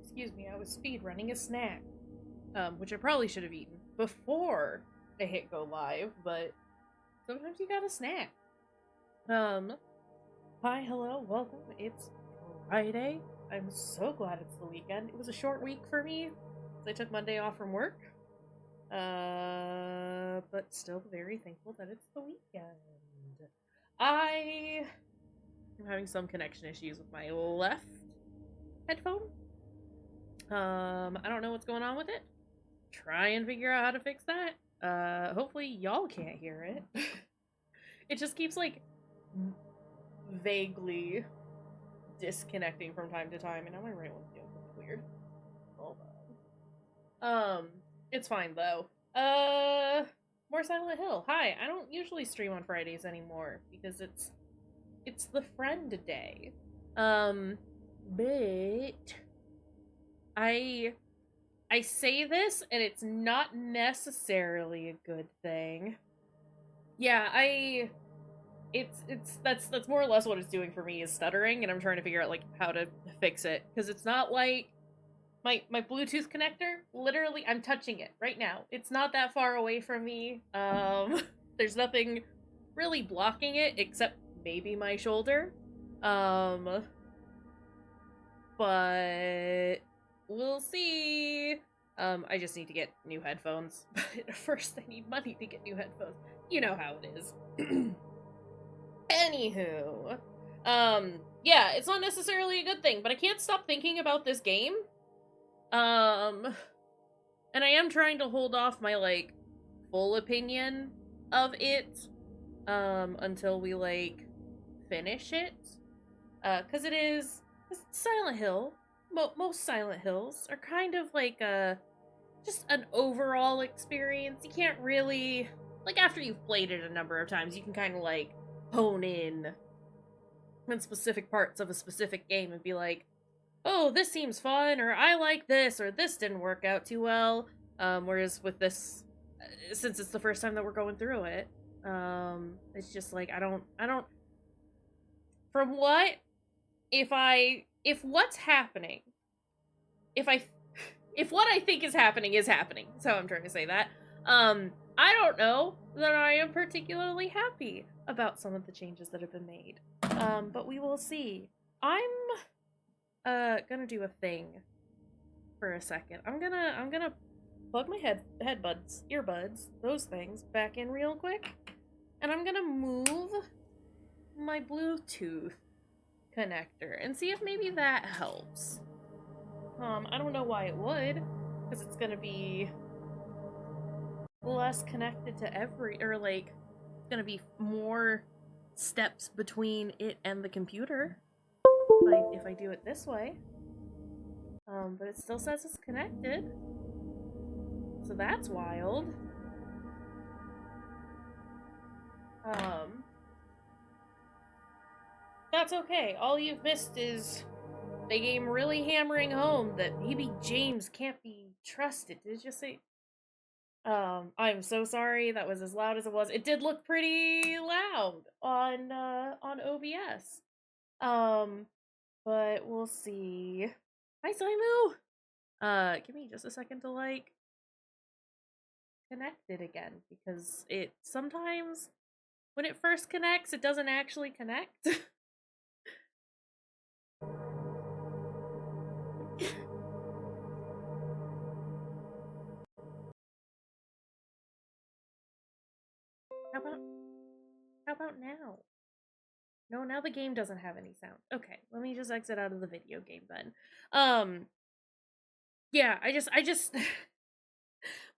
excuse me, I was speed running a snack, which I probably should have eaten before I hit go live, but sometimes you gotta snack. Hi, hello, welcome. It's Friday. I'm so glad it's the weekend. It was a short week for me, so I took Monday off from work. But still very thankful that it's the weekend. I am having some connection issues with my left headphone. I don't know what's going on with it. Try and figure out how to fix that. Hopefully y'all can't hear it. It just keeps, like, vaguely disconnecting from time to time, and now my right one's doing something weird. Hold on. It's fine, though. More Silent Hill. Hi, I don't usually stream on Fridays anymore, because it's the friend day. But I say this, and it's not necessarily a good thing. Yeah, that's more or less what it's doing for me, is stuttering, and I'm trying to figure out, like, how to fix it, because it's not like my Bluetooth connector, literally, I'm touching it right now. It's not that far away from me. There's nothing really blocking it, except maybe my shoulder. But we'll see. I just need to get new headphones. But first, I need money to get new headphones. You know how it is. Anywho, yeah, it's not necessarily a good thing, but I can't stop thinking about this game. And I am trying to hold off my, like, full opinion of it, until we, like, finish it. Cause it's Silent Hill. Most Silent Hills are kind of like just an overall experience. You can't really, like, after you've played it a number of times, you can kind of, like, hone in on specific parts of a specific game and be like, oh, this seems fun, or I like this, or this didn't work out too well. Whereas with this, since it's the first time that we're going through it, it's just like, I don't, from what, if what's happening, if what I think is happening, so I'm trying to say that, I don't know that I am particularly happy about some of the changes that have been made. But we will see. I'm gonna do a thing for a second. I'm gonna plug my earbuds, those things, back in real quick, and I'm gonna move my Bluetooth connector and see if maybe that helps. I don't know why it would, because it's gonna be less connected to it's gonna be more steps between it and the computer if I do it this way. But it still says it's connected, so that's wild. That's okay. All you've missed is the game really hammering home that maybe James can't be trusted. Did it just say? I'm so sorry. That was as loud as it was. It did look pretty loud on OBS. But we'll see. Hi, Simu. Give me just a second to, like, connect it again, because it sometimes when it first connects, it doesn't actually connect. How about now? No, now the game doesn't have any sound. Okay, let me just exit out of the video game then. Yeah, I just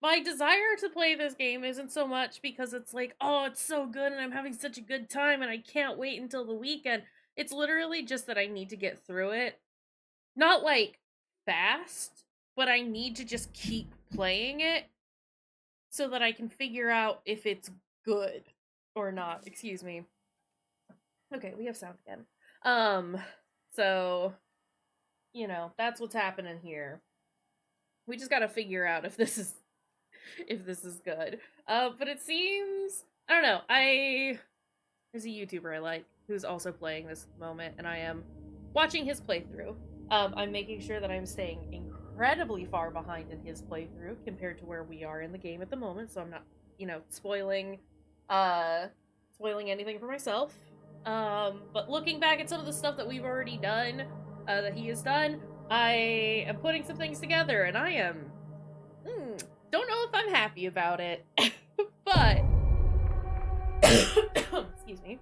my desire to play this game isn't so much because it's like, oh, it's so good and I'm having such a good time and I can't wait until the weekend. It's literally just that I need to get through it. Not, like, fast, but I need to just keep playing it so that I can figure out if it's good or not. Excuse me. Okay, we have sound again. So, you know, that's what's happening here. We just gotta figure out if this is good. But it seems, I don't know, there's a YouTuber I like who's also playing this at the moment, and I am watching his playthrough. I'm making sure that I'm staying incredibly far behind in his playthrough compared to where we are in the game at the moment, so I'm not, you know, spoiling anything for myself. But looking back at some of the stuff that we've already done, that he has done, I am putting some things together, and I am, don't know if I'm happy about it, but, excuse me,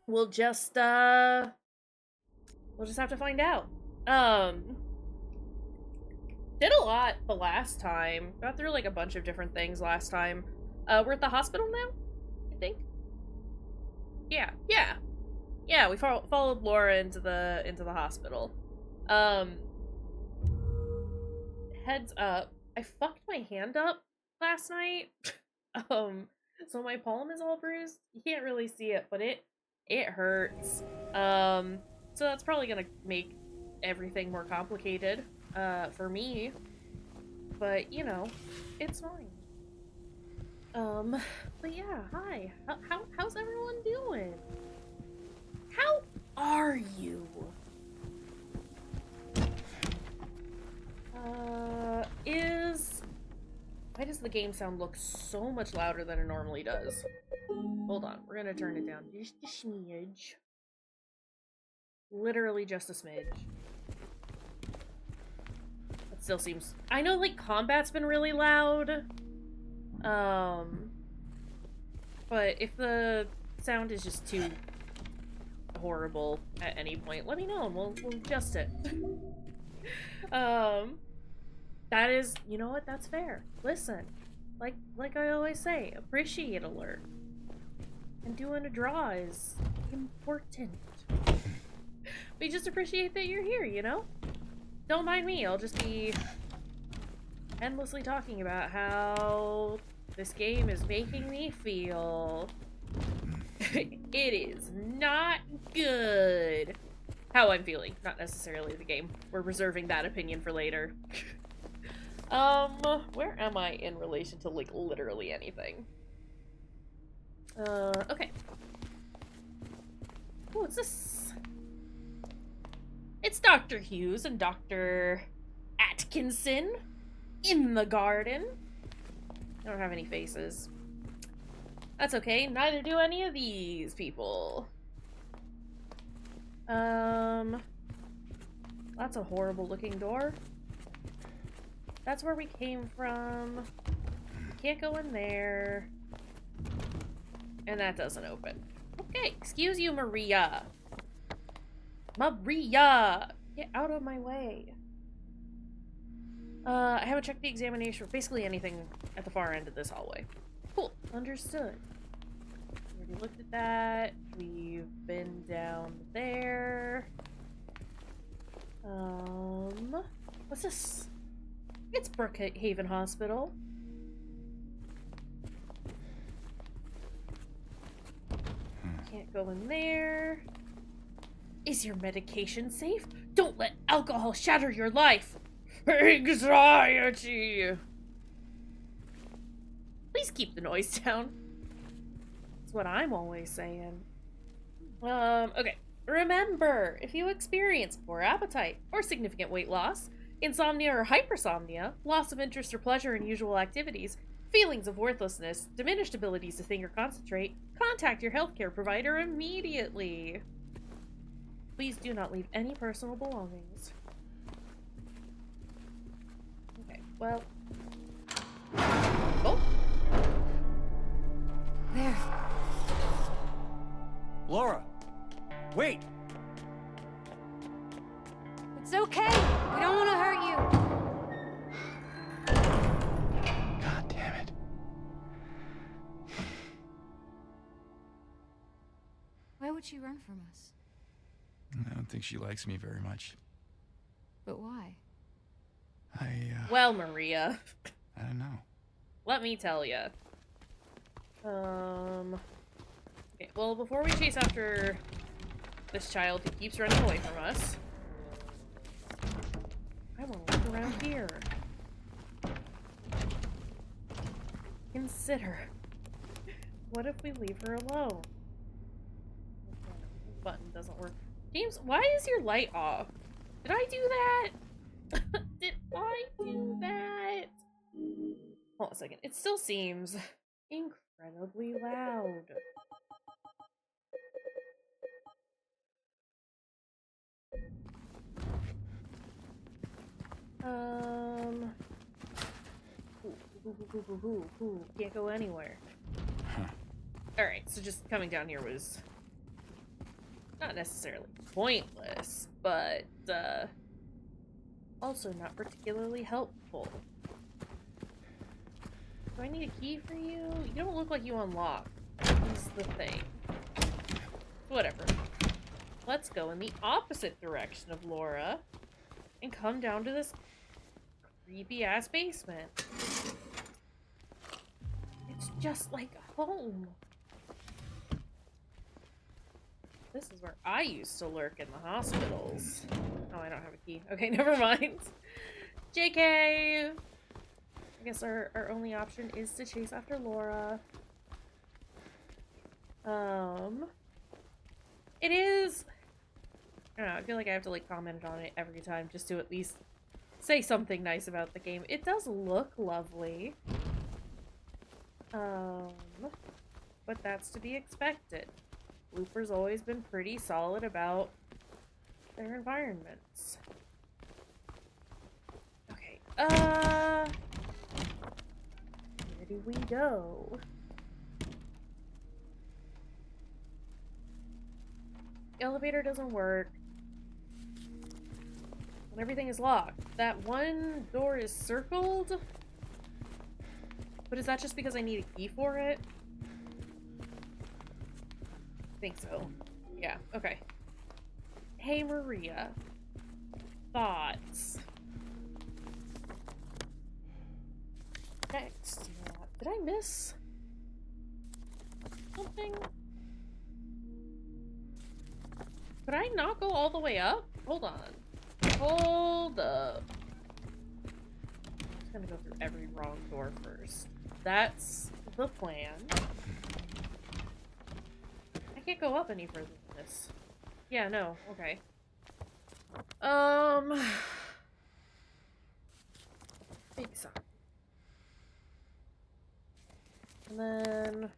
we'll just have to find out. Did a lot the last time. Got through like a bunch of different things last time. We're at the hospital now, I think. Yeah. We followed Laura into the hospital. Heads up, I fucked my hand up last night. So my palm is all bruised. You can't really see it, but it hurts. So that's probably gonna make everything more complicated for me, but you know, it's fine. But yeah, hi. How's everyone doing? How are you? Why does the game sound look so much louder than it normally does? Hold on, we're gonna turn it down just a smidge. Literally just a smidge. It still seems... I know, like, combat's been really loud. But if the sound is just too horrible at any point, let me know and we'll adjust it. That is... You know what? That's fair. Listen. Like I always say, appreciate alert. And doing a draw is important. We just appreciate that you're here, you know? Don't mind me, I'll just be endlessly talking about how this game is making me feel. It is not good. How I'm feeling, not necessarily the game. We're reserving that opinion for later. Where am I in relation to, like, literally anything? Okay. Oh, what's this? It's Dr. Hughes and Dr. Atkinson in the garden. I don't have any faces. That's okay, neither do any of these people. That's a horrible looking door. That's where we came from. Can't go in there. And that doesn't open. Okay, excuse you, Maria. Maria! Get out of my way. I haven't checked the examination for basically anything at the far end of this hallway. Cool, understood. We already looked at that. We've been down there. What's this? It's Brookhaven Hospital. Can't go in there. Is your medication safe? Don't let alcohol shatter your life. Anxiety. Please keep the noise down. That's what I'm always saying. Okay. Remember, if you experience poor appetite or significant weight loss, insomnia or hypersomnia, loss of interest or pleasure in usual activities, feelings of worthlessness, diminished abilities to think or concentrate, contact your healthcare provider immediately. Please do not leave any personal belongings. Okay, well... Oh! There. Laura! Wait! It's okay. We don't want to hurt you. God damn it. Why would she run from us? I don't think she likes me very much. But why? Well, Maria. I don't know. Let me tell ya. Okay, well, before we chase after this child who keeps running away from us, I want to look around here. Consider. What if we leave her alone? The button doesn't work. James, why is your light off? Did I do that? I do that? Hold on a second. It still seems incredibly loud. Can't go anywhere. Huh. Alright, so just coming down here was not necessarily pointless, but also not particularly helpful. Do I need a key for you? You don't look like you unlock. Is the thing. Whatever. Let's go in the opposite direction of Laura and come down to this creepy ass basement. It's just like home. This is where I used to lurk in the hospitals. Oh, I don't have a key. Okay, never mind. JK! I guess our only option is to chase after Laura. It is... I don't know, I feel like I have to, like, comment on it every time just to at least say something nice about the game. It does look lovely. But that's to be expected. Looper's always been pretty solid about their environments. Okay, where do we go? Elevator doesn't work. And everything is locked. That one door is circled? But is that just because I need a key for it? I think so. Yeah, okay. Hey, Maria. Thoughts? Next. Did I miss something? Could I not go all the way up? Hold on. Hold up. I'm just gonna go through every wrong door first. That's the plan. I can't go up any further than this. Yeah, no. Okay. Big sign. And then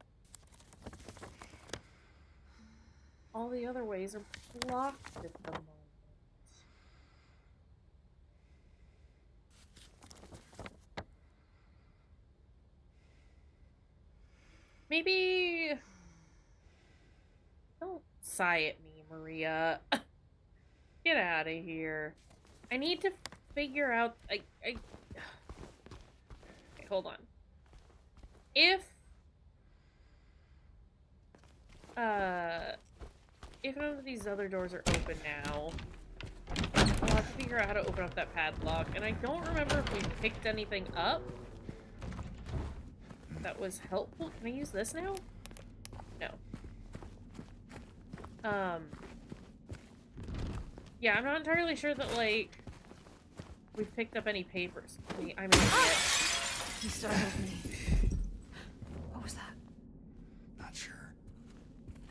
all the other ways are blocked at the moment. Maybe don't sigh at me, Maria. Get out of here. I need to figure out okay, hold on. If none of these other doors are open now, I'll have to figure out how to open up that padlock, and I don't remember if we picked anything up that was helpful. Can I use this now? No. Yeah, I'm not entirely sure that, like, we've picked up any papers. I'm an idiot. You startled me. What was that? Not sure.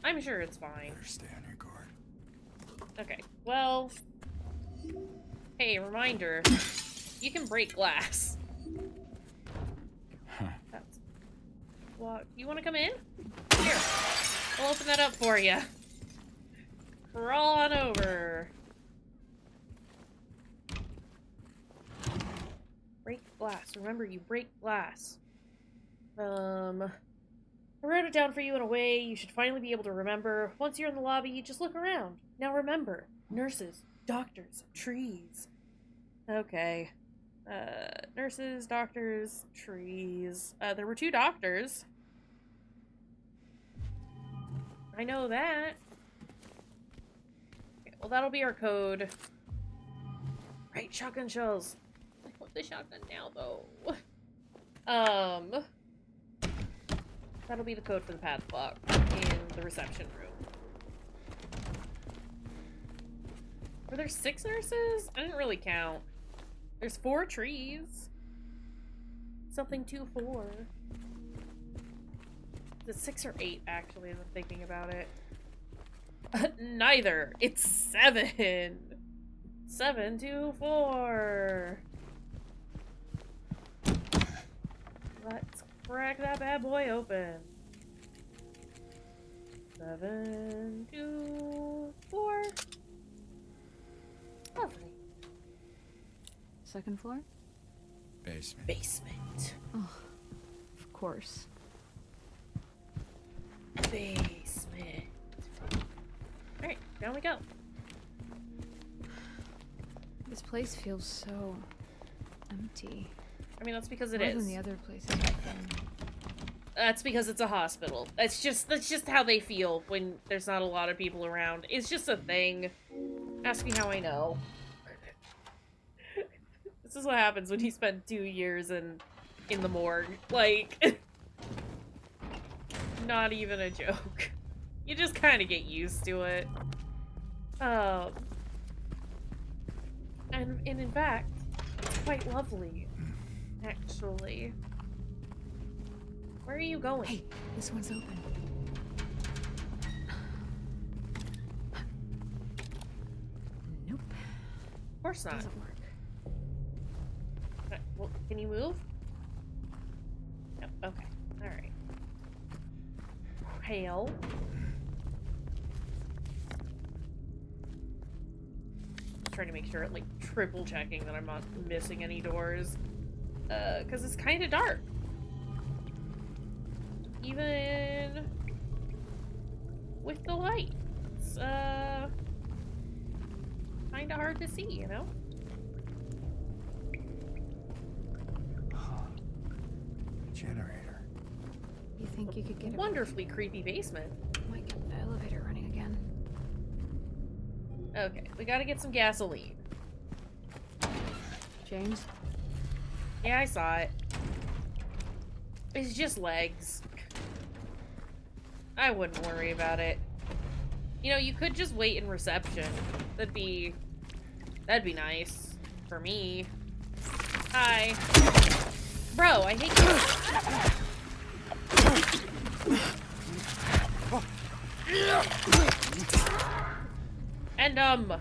I'm sure it's fine. Better stay on your guard. Okay, well... Hey, reminder. You can break glass. Huh. That's... Well, you want to come in? Here. I'll open that up for you. Crawl on over. Break glass. Remember, you break glass. I wrote it down for you in a way you should finally be able to remember. Once you're in the lobby, just look around. Now remember, nurses, doctors, trees. Okay. Nurses, doctors, trees. There were 2 doctors. I know that. Okay, well, that'll be our code. Right, shotgun shells. I want the shotgun now, though. That'll be the code for the padlock in the reception room. Were there 6 nurses? I didn't really count. There's 4 trees. Something 2-4. Is it 6 or 8, actually, as I'm thinking about it? Neither. It's 7. 7-2-4. Let's crack that bad boy open. 7, 2, 4. Lovely. Second floor? Basement. Basement. Oh, of course. Basement. Alright, down we go. This place feels so empty. I mean, that's because it More is. than the other places I've been. That's because it's a hospital. That's just how they feel when there's not a lot of people around. It's just a thing. Ask me how I know. This is what happens when you spend 2 years in the morgue. Like, not even a joke. You just kind of get used to it. And in fact, it's quite lovely, actually. Where are you going? Hey, this one's open. Nope. Of course not. Doesn't work. Well, can you move? No. Okay. All right. Hail. Just trying to make sure, like, triple checking that I'm not missing any doors. Because it's kind of dark. Even with the light, it's kind of hard to see, you know? Generator. You think you could get it? Wonderfully creepy basement. Might get the elevator running again. Okay, we gotta get some gasoline. James? Yeah, I saw it. It's just legs. I wouldn't worry about it. You know, you could just wait in reception. That'd be nice. For me. Hi. Bro, I hate you. And, that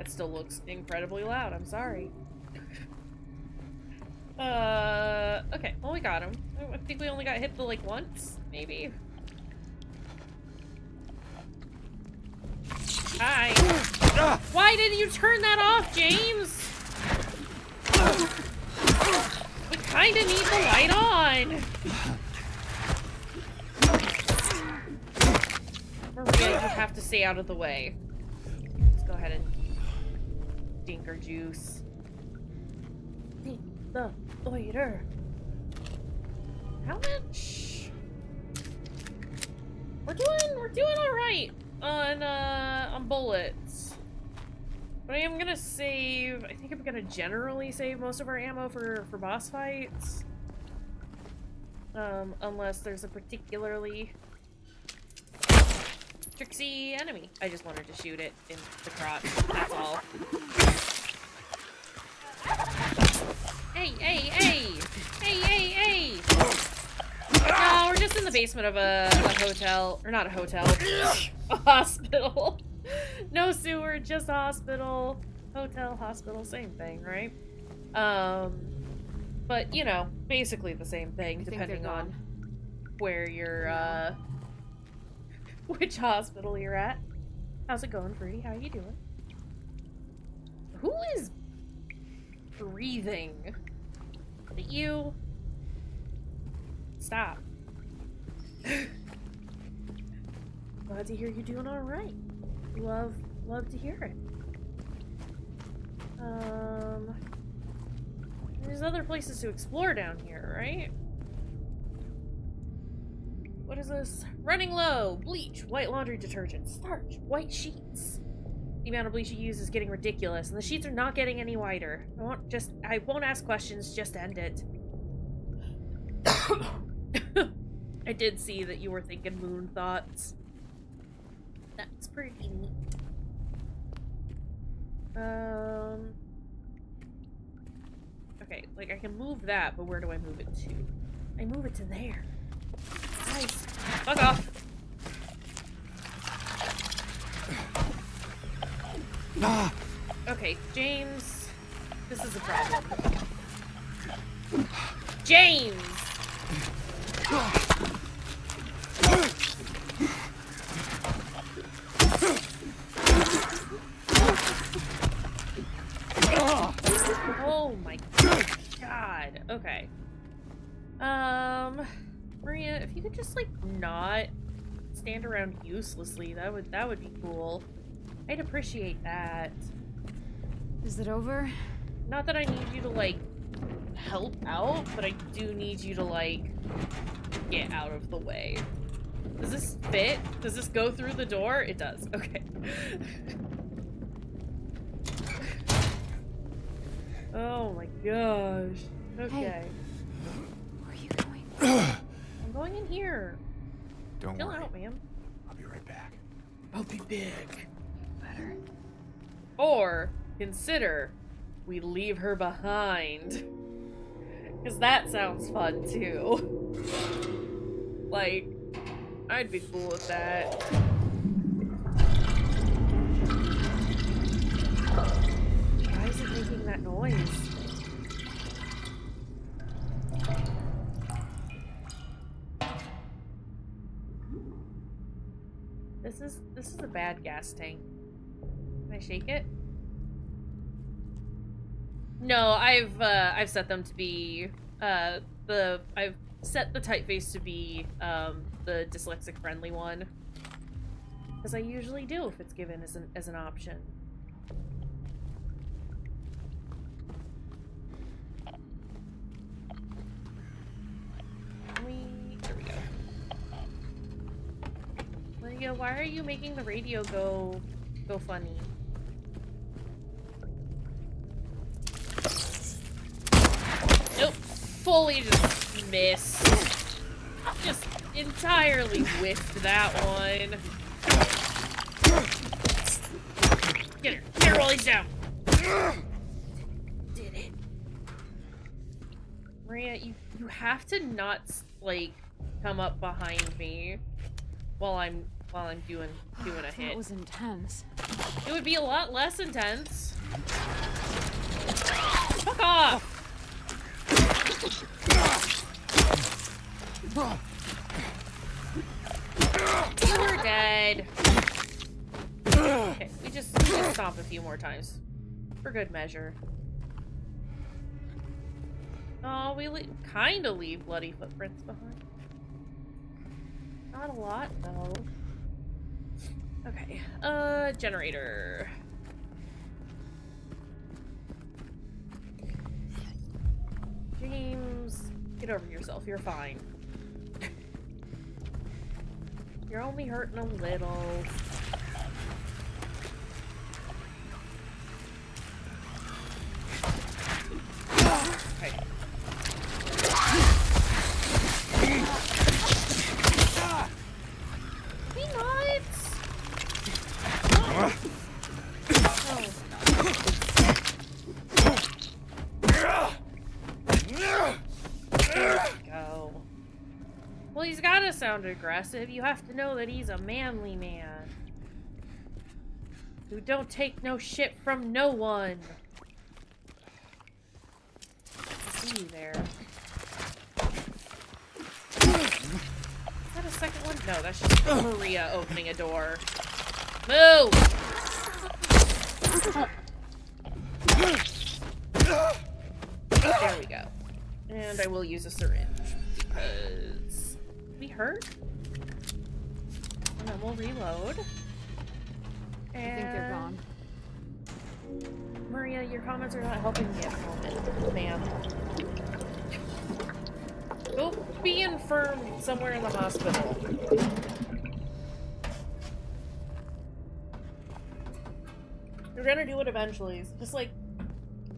still looks incredibly loud. I'm sorry. Okay. Well, we got him. I think we only got hit like once, maybe. Hi. Why didn't you turn that off, James? We kinda need the light on. Maria, you have to stay out of the way. Let's go ahead and dink our juice. Dink the oiter. How much? We're doing all right on bullets. But I am gonna save. I think I'm gonna generally save most of our ammo for boss fights. Unless there's a particularly tricksy enemy. I just wanted to shoot it in the crotch. That's all. Hey, hey, hey! Hey, hey, hey! No, we're just in the basement of a hotel. Or not a hotel. A hospital. No sewer, just a hospital. Hotel, hospital, same thing, right? But, you know, basically the same thing, depending on where you're, which hospital you're at. How's it going, Fruity? How you doing? Who is breathing? Is it you? Stop. Glad to hear you're doing all right. Love to hear it. There's other places to explore down here, right? What is this? Running low. Bleach. White laundry detergent. Starch. White sheets. The amount of bleach you use is getting ridiculous, and the sheets are not getting any whiter. I won't ask questions, just end it. I did see that you were thinking moon thoughts. That's pretty neat. Okay, like I can move that, but where do I move it to? I move it to there. Nice. Fuck off. Okay, James, this is a problem. James! Oh my god. Okay. Maria, if you could just like not stand around uselessly, that would be cool. I'd appreciate that. Is it over? Not that I need you to like help out, but I do need you to like get out of the way. Does this fit? Does this go through the door? It does. Okay. Oh my gosh. Okay. Hey. Where are you going? I'm going in here. Don't Chill worry. out, ma'am. I'll be right back. I'll be big. Better. Or consider we leave her behind. Because that sounds fun too. Like, I'd be cool with that. Why is it making that noise? This is a bad gas tank. Can I shake it? No, I've set them to be I've set the typeface to be the dyslexic friendly one, as I usually do if it's given as an option. There we go. Maria, why are you making the radio go funny? Nope. Fully just missed. Just entirely whiffed that one. Get her. Get her while he's down. Did it. Maria, you have to not, like, come up behind me while I'm doing a hit. That was intense. It would be a lot less intense. Fuck off! You were dead. Okay, we just stomp a few more times. For good measure. Oh, we kinda leave bloody footprints behind. Not a lot, though. Okay, generator. James, get over yourself, you're fine. You're only hurting a little. Okay. Be nuts! Oh. There we go. Well, he's gotta sound aggressive. You have to know that he's a manly man. Who don't take no shit from no one. I see you there. Is that a second one? No, that's just Maria opening a door. Move! There we go. And I will use a syringe because we hurt. And then we'll reload. I think they're gone. Maria, your comments are not helping me at the moment, ma'am. Go be infirm somewhere in the hospital. You're gonna do it eventually. So just like,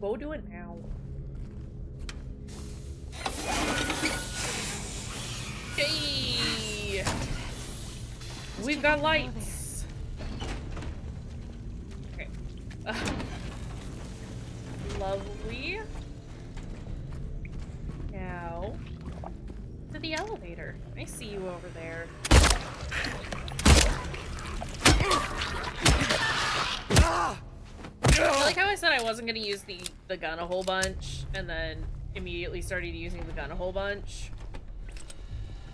go do it now. Hey! We've got lights. Okay. Lovely. Now, to the elevator. I see you over there. I like how I said I wasn't gonna use the gun a whole bunch, and then immediately started using the gun a whole bunch.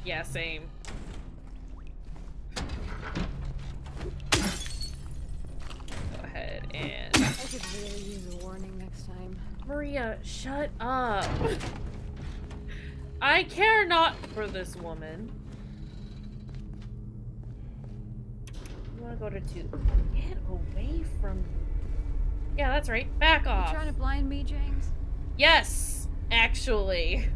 Yeah, same. Go ahead and... I could really use a warning next time. Maria, shut up. I care not for this woman. You wanna go to 2? Get away from me. Yeah, that's right. Back off. You trying to blind me, James? Yes, actually.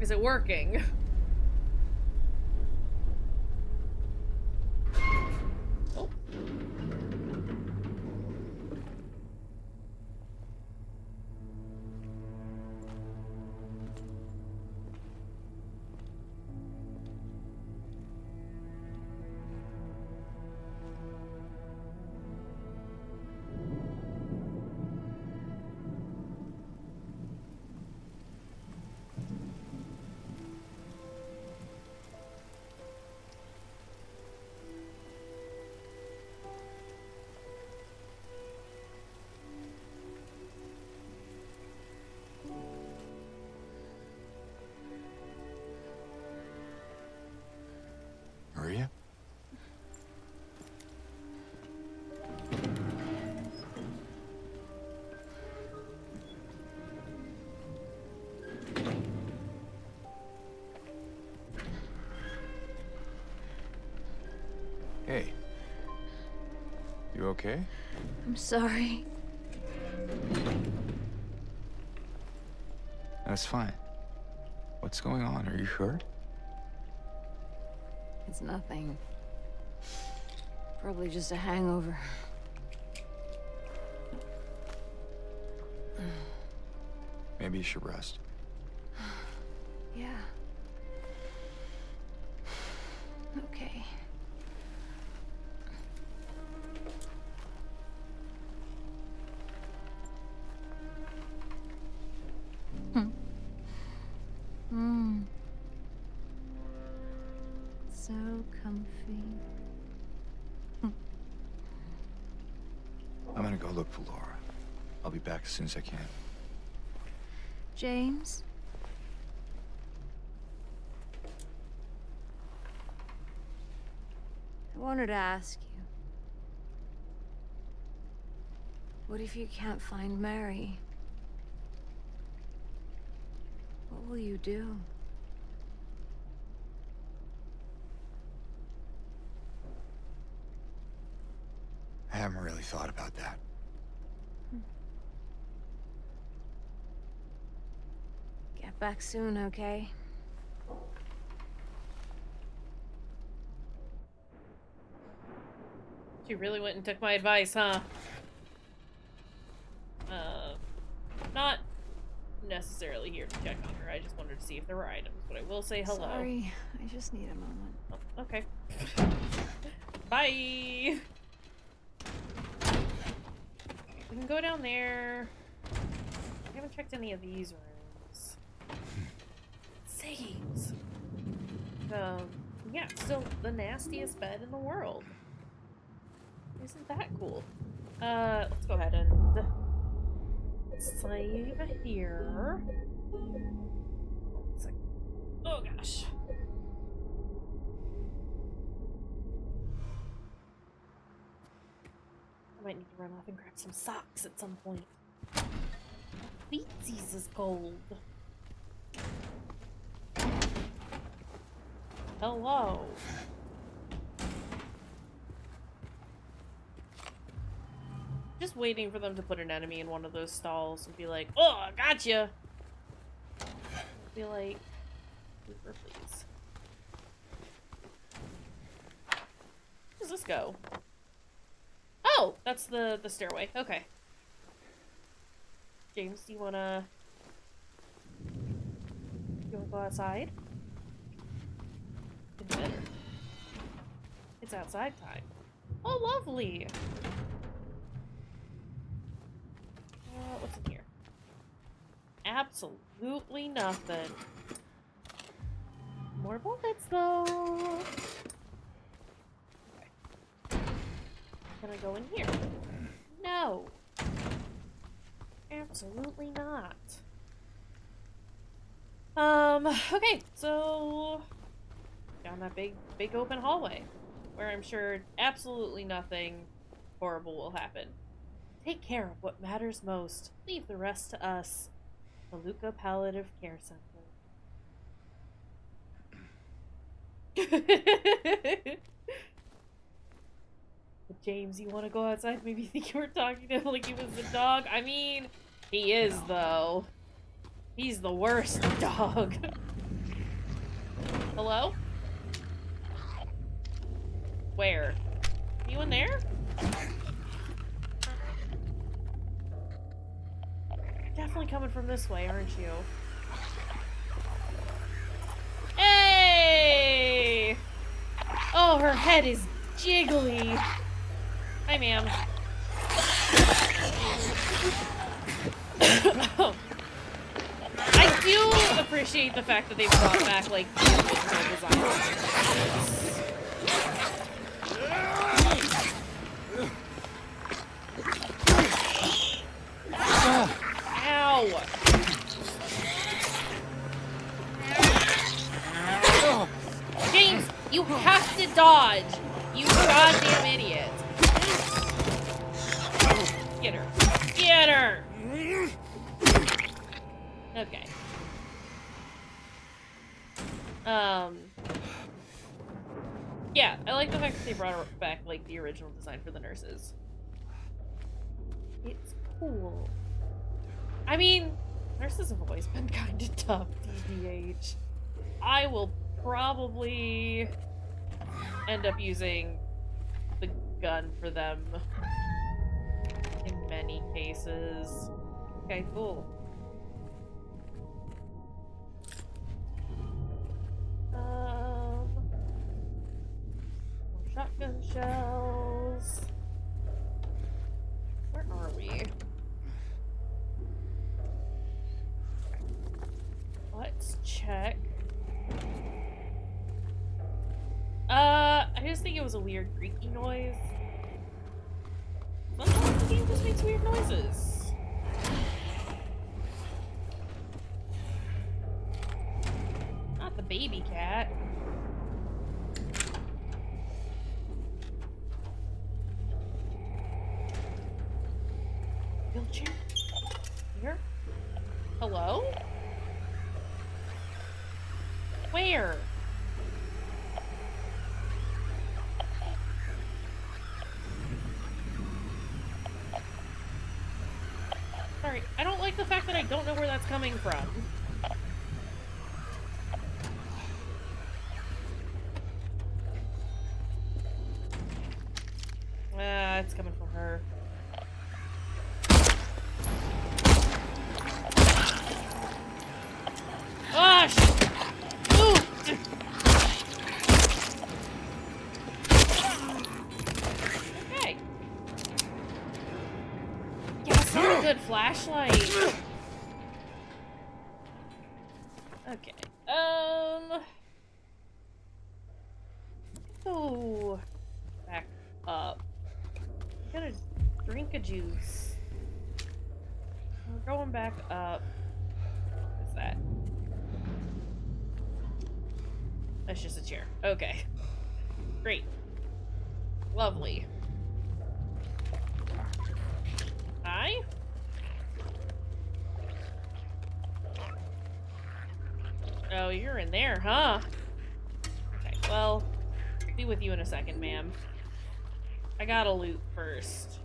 Is it working? Oh. Maria? Hey. You okay? I'm sorry. That's fine. What's going on? Are you hurt? It's nothing. Probably just a hangover. Maybe you should rest. Yeah. Okay. Hmm. So comfy. I'm gonna go look for Laura. I'll be back as soon as I can. James? I wanted to ask you. What if you can't find Mary? What will you do? I haven't really thought about that. Get back soon, okay? She really went and took my advice, huh? Not necessarily here to check on her. I just wanted to see if there were items, but I will say hello. Sorry, I just need a moment. Oh, okay. Bye! We can go down there. I haven't checked any of these rooms. Saves! Yeah, still the nastiest bed in the world. Isn't that cool? Let's go ahead and save here. It's like, oh gosh. I might need to run off and grab some socks at some point. Feetsies is cold. Hello. Just waiting for them to put an enemy in one of those stalls and be like, oh, I gotcha. Be like, Reaper, please. Where does this go? Oh, that's the stairway. Okay. James, do you wanna go outside? It's better. It's outside time. Oh, lovely. What's in here? Absolutely nothing. More bullets, though. Okay. Can I go in here? No. Absolutely not. Okay, so down that big open hallway, where I'm sure absolutely nothing horrible will happen. Take care of what matters most. Leave the rest to us. Maluka Palliative Care Center. But James, you want to go outside? Maybe think you were talking to him like he was a dog? I mean, he is, though. He's the worst dog. Hello? Where? You in there? Definitely coming from this way, aren't you? Hey! Oh, her head is jiggly. Hi, ma'am. I do appreciate the fact that they brought back, like, the original design. Ow! James, you have to dodge! You goddamn idiot! Get her. Get her! Okay. Yeah, I like the fact that they brought back, like, the original design for the nurses. It's cool. I mean, nurses have always been kind of tough, TBH. I will probably end up using the gun for them in many cases. Okay, cool. More shotgun shells. Where are we? Let's check. I just think it was a weird creaky noise. Sometimes the game just makes weird noises. Not the baby cat. Wheelchair? Here? Hello? Where? Sorry, I don't like the fact that I don't know where that's coming from. It's coming from her. Gosh! Ooh! Okay. Yeah, it's not a good flashlight. Okay. Oh. Back up. I'm gonna drink a juice. We're going back up. What's that? That's just a chair. Okay. Great. Lovely. Hi? Oh, you're in there, huh? Okay, well, be with you in a second, ma'am. I gotta loot first.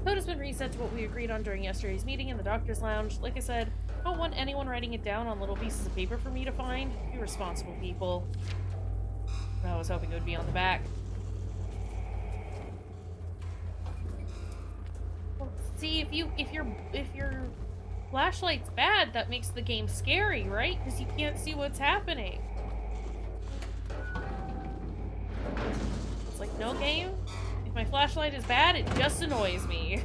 Code has been reset to what we agreed on during yesterday's meeting in the doctor's lounge. Like I said, I don't want anyone writing it down on little pieces of paper for me to find. Be responsible, people. I was hoping it would be on the back. Well, see, if your flashlight's bad, that makes the game scary, right? Because you can't see what's happening. It's like, no game? If my flashlight is bad, it just annoys me.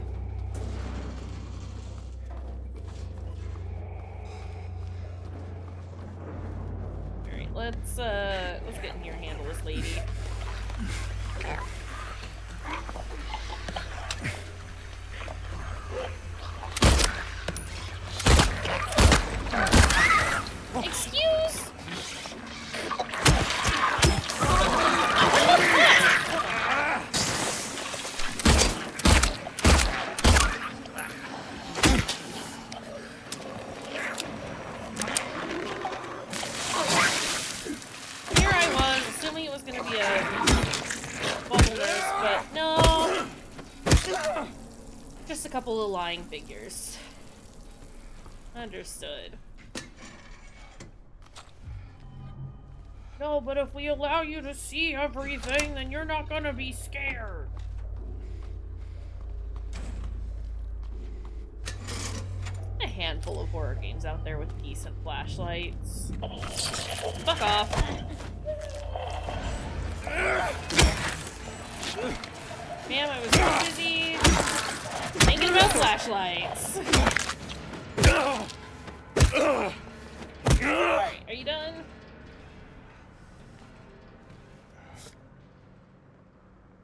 let's get in here and handle this lady. Excuse? Here I was, assuming it was gonna be a bubble nose, but no. Just a couple of lying figures. Understood. No, but if we allow you to see everything, then you're not gonna be scared. A handful of horror games out there with decent flashlights. Fuck off. Ma'am, I was so busy thinking about flashlights. Alright, are you done?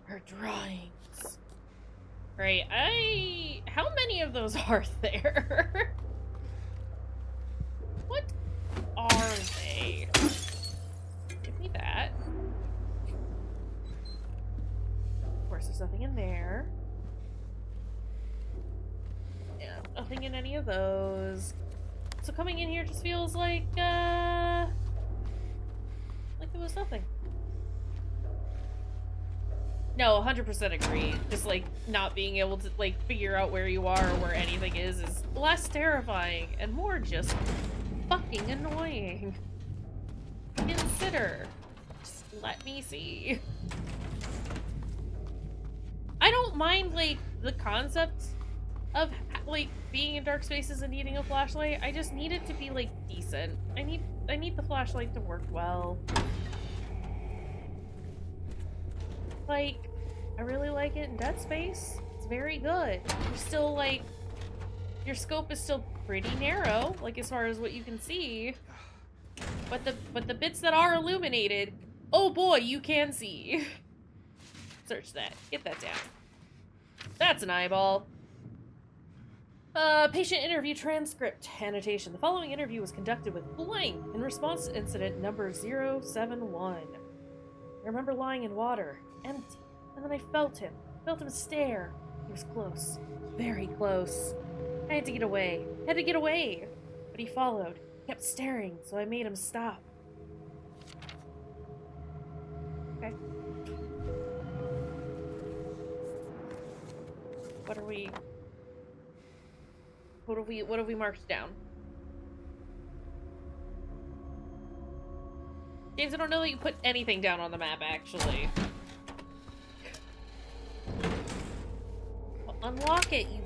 Her drawings. Right, how many of those are there? What are they? Give me that. Of course, there's nothing in there. Yeah, nothing in any of those. So coming in here just feels like there was nothing. No, 100% agree. Just, like, not being able to, like, figure out where you are or where anything is less terrifying and more just fucking annoying. Consider. Just let me see. I don't mind, like, the concept of, like, being in dark spaces and needing a flashlight. I just need it to be, like, decent. I need the flashlight to work well. Like, I really like it in Dead Space. It's very good. You're still, like, your scope is still pretty narrow, like, as far as what you can see. But the bits that are illuminated, oh boy, you can see. Search that. Get that down. That's an eyeball. Patient interview transcript annotation. The following interview was conducted with blank in response to incident number 071. I remember lying in water, empty, and then I felt him stare. He was close, very close. I had to get away, but he followed, kept staring, so I made him stop. Okay. What have we marked down? James, I don't know that you put anything down on the map, actually. Well, unlock it, you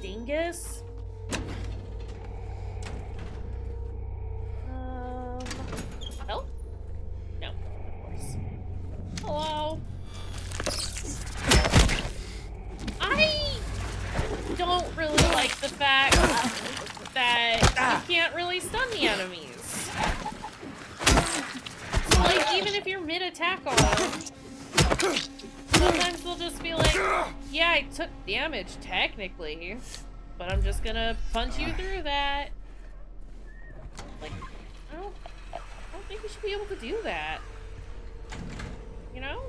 dingus. Help? No, of course. Hello? I don't really like the fact that you can't really stun the enemies. Like, even if you're mid-attack on them, sometimes they'll just be like, yeah, I took damage, technically, but I'm just gonna punch you through that. Like, I don't think you should be able to do that. You know?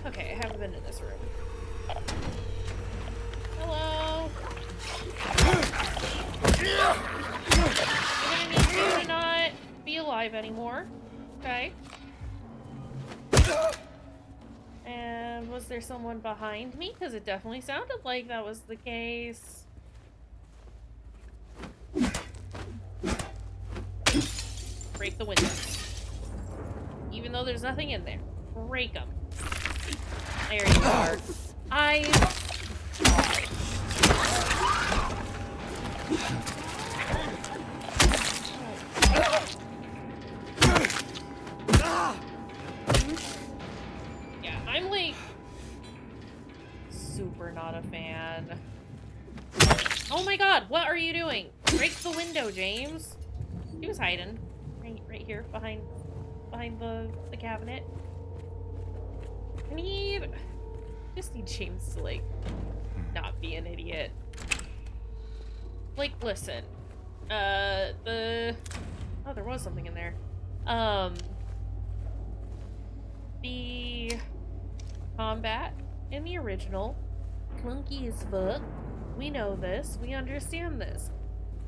Okay, I haven't been in this room. Hello? I'm gonna need you to not be alive anymore. Okay. And was there someone behind me? Because it definitely sounded like that was the case. Break the windows. Even though there's nothing in there. Break them. There you are. Yeah, I'm like super not a fan Oh my god, what are you doing? Break the window, James. He was hiding. Right here, behind the cabinet. Just need James to, like, not be an idiot. Like, listen. Oh, there was something in there. The combat in the original, clunky as fuck. We know this. We understand this.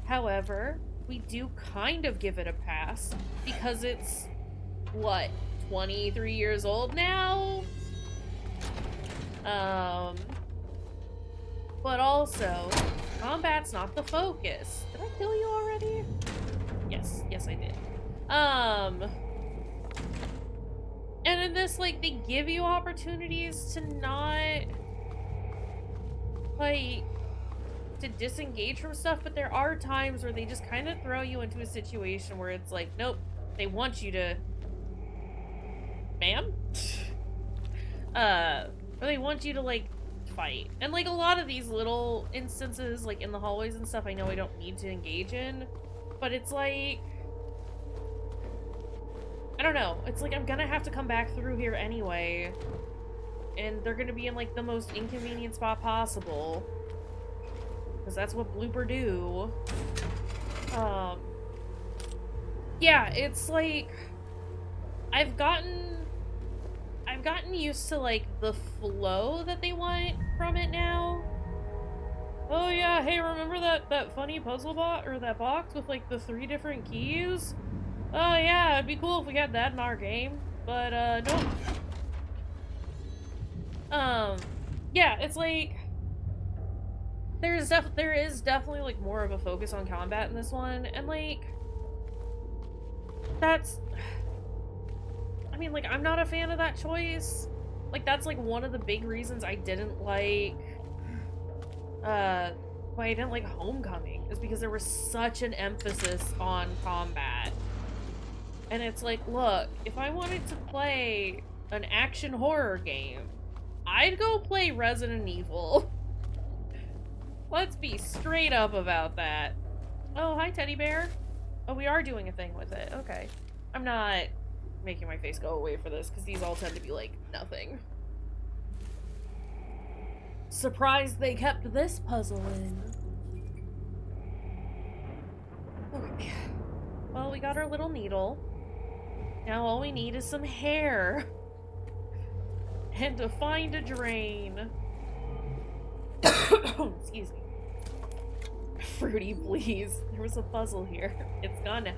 However, we do kind of give it a pass because it's, what, 23 years old now? But also, combat's not the focus. Did I kill you already? Yes, I did. And in this, like, they give you opportunities to not, like, to disengage from stuff, but there are times where they just kind of throw you into a situation where it's like, nope, they want you to, ma'am? Or they want you to, like, fight. And, like, a lot of these little instances, like, in the hallways and stuff, I know I don't need to engage in, but it's like, I don't know. It's like I'm gonna have to come back through here anyway. And they're gonna be in, like, the most inconvenient spot possible. Because that's what blooper do. Yeah, it's like I've gotten used to, like, the flow that they want from it now. Oh yeah, hey, remember that funny puzzle or that box with, like, the 3 different keys? Oh yeah, it'd be cool if we had that in our game, but nope. Yeah, it's like there is definitely, like, more of a focus on combat in this one, and, like, that's, I mean, like, I'm not a fan of that choice. Like, that's, like, one of the big reasons I didn't like why I didn't like Homecoming, is because there was such an emphasis on combat. And it's like, look, if I wanted to play an action horror game, I'd go play Resident Evil. Let's be straight up about that. Oh, hi, teddy bear. Oh, we are doing a thing with it. Okay. I'm not making my face go away for this, because these all tend to be, like, nothing. Surprised they kept this puzzle in. Okay. Well, we got our little needle. Now all we need is some hair. And to find a drain. Excuse me. Fruity, please. There was a puzzle here. It's gone now.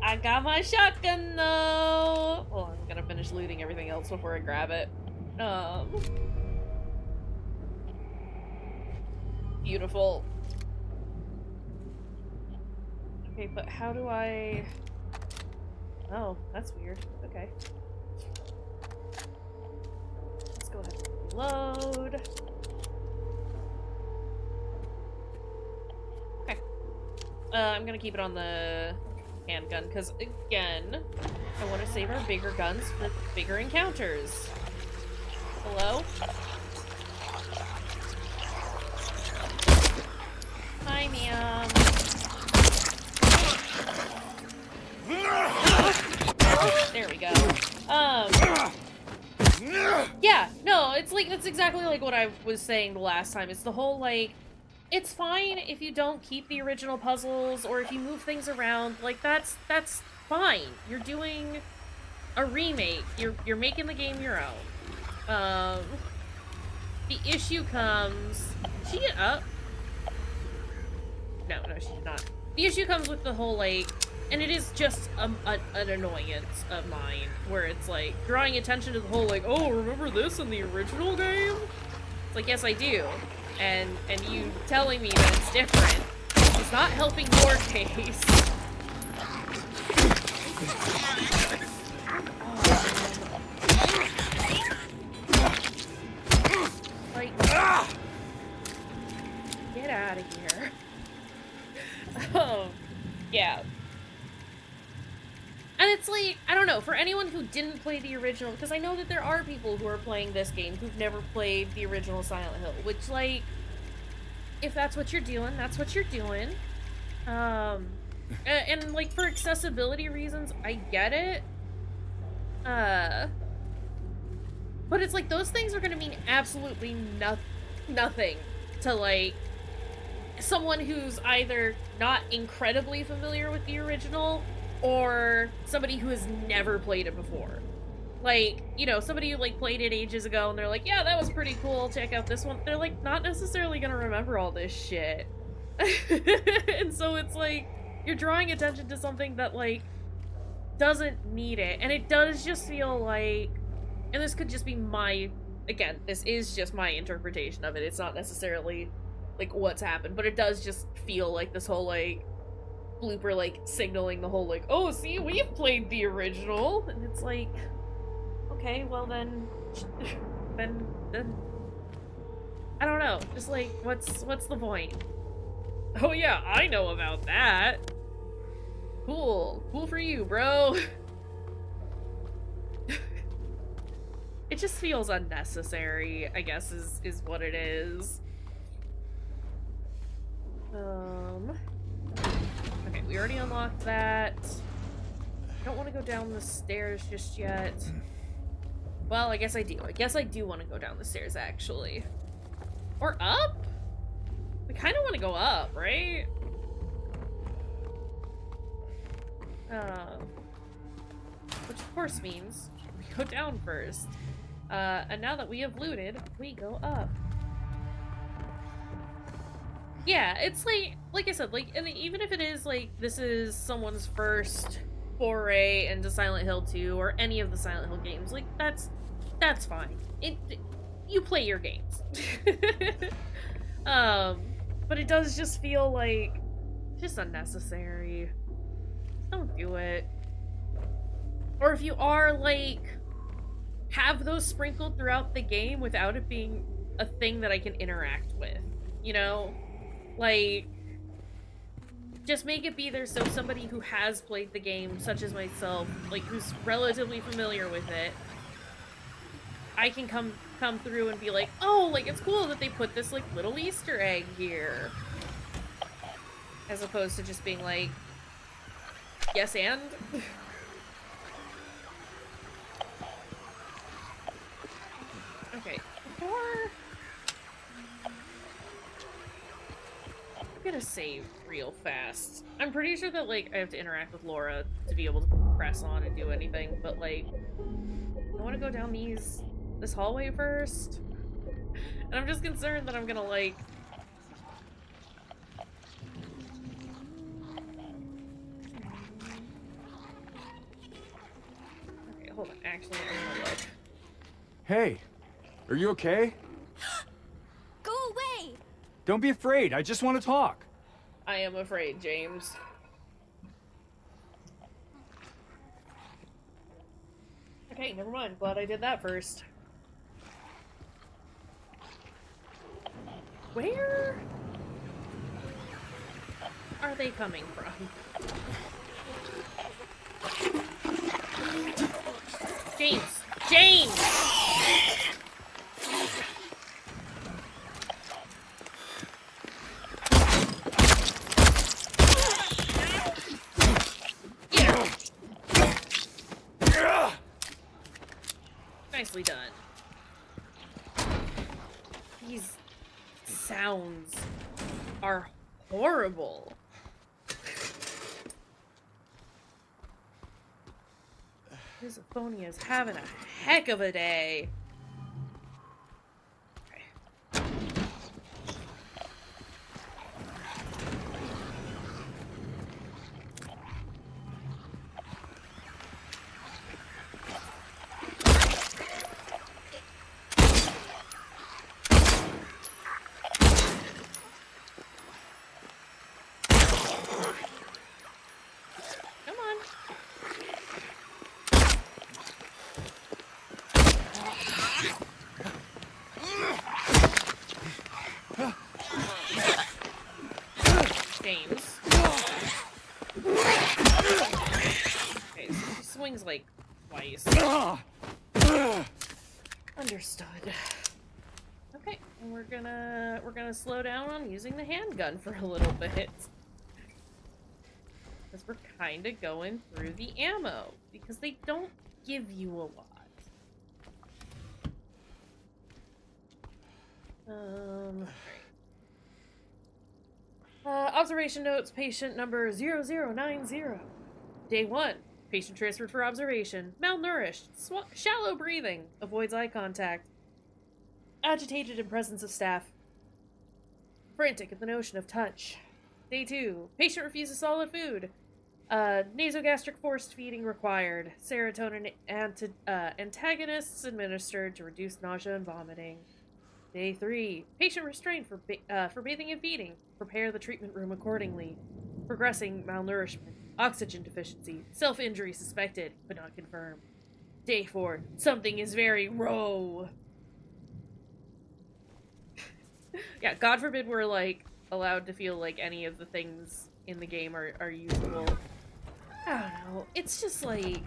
I got my shotgun, though. Well, I'm gonna finish looting everything else before I grab it. Beautiful. Okay, but how do I... Oh, that's weird. Okay. Let's go ahead and reload. Okay. I'm gonna keep it on the handgun, because, again, I want to save our bigger guns for bigger encounters. Hello? Hi, ma'am. There we go. Yeah, no, it's like, that's exactly like what I was saying the last time. It's the whole, like, it's fine if you don't keep the original puzzles, or if you move things around, like, that's fine. You're doing a remake. You're making the game your own. The issue comes... Did she get up? No, she did not. The issue comes with the whole, like, and it is just an annoyance of mine, where it's like drawing attention to the whole, like, oh, remember this in the original game? It's like, yes, I do. And you telling me that it's different is not helping your case. Like, get out of here. Yeah. And it's like, I don't know, for anyone who didn't play the original, because I know that there are people who are playing this game who've never played the original Silent Hill, which, like, if that's what you're doing, that's what you're doing. And like for accessibility reasons, I get it. But it's like those things are gonna mean absolutely nothing to like someone who's either not incredibly familiar with the original or somebody who has never played it before. Like, you know, somebody who like played it ages ago and they're like, yeah, that was pretty cool, check out this one. They're like not necessarily gonna remember all this shit. And so it's like you're drawing attention to something that like doesn't need it. And it does just feel like, and this could just be my, again, this is just my interpretation of it. It's not necessarily like what's happened, but it does just feel like this whole like blooper like signaling the whole like, oh, see, we've played the original. And it's like, okay, well then I don't know, just like what's the point? Oh yeah, I know about that. Cool for you, bro. It just feels unnecessary, I guess is what it is. Okay, we already unlocked that. I don't want to go down the stairs just yet. Well, I guess I do. I guess I do want to go down the stairs, actually. Or up? We kind of want to go up, right? Which of course means we go down first. And now that we have looted, we go up. Yeah, it's like I said, like, and even if it is like this is someone's first foray into Silent Hill 2 or any of the Silent Hill games, like that's fine. You play your games. But it does just feel like just unnecessary. Don't do it. Or if you are like have those sprinkled throughout the game without it being a thing that I can interact with, you know? Like, just make it be there so somebody who has played the game, such as myself, like who's relatively familiar with it, I can come through and be like, oh, like it's cool that they put this like little Easter egg here. As opposed to just being like, yes and? Okay, before... I'm gonna save real fast. I'm pretty sure that, like, I have to interact with Laura to be able to press on and do anything, but, like, I want to go down this hallway first. And I'm just concerned that I'm gonna, like... Okay, hold on. Actually, I'm gonna look. Hey, are you okay? Go away! Don't be afraid. I just want to talk. I am afraid, James. Okay, never mind. Glad I did that first. Where are they coming from? James! James! Nicely done. These sounds are horrible. Misophonia's having a heck of a day. Okay. Come on. James. Okay, so he swings like twice. Understood. Okay, and we're gonna slow down on using the handgun for a little bit. Because we're kind of going through the ammo. Because they don't give you a lot. Observation notes, patient number 0090. Day 1. Patient transferred for observation. Malnourished. Shallow breathing. Avoids eye contact. Agitated in presence of staff. Frantic at the notion of touch. Day 2. Patient refuses solid food. Nasogastric forced feeding required. Serotonin antagonists administered to reduce nausea and vomiting. Day 3. Patient restrained for bathing and feeding. Prepare the treatment room accordingly. Progressing malnourishment. Oxygen deficiency. Self-injury suspected, but not confirmed. Day 4. Something is very raw. Yeah, God forbid we're, like, allowed to feel like any of the things in the game are usable. I don't know. It's just, like...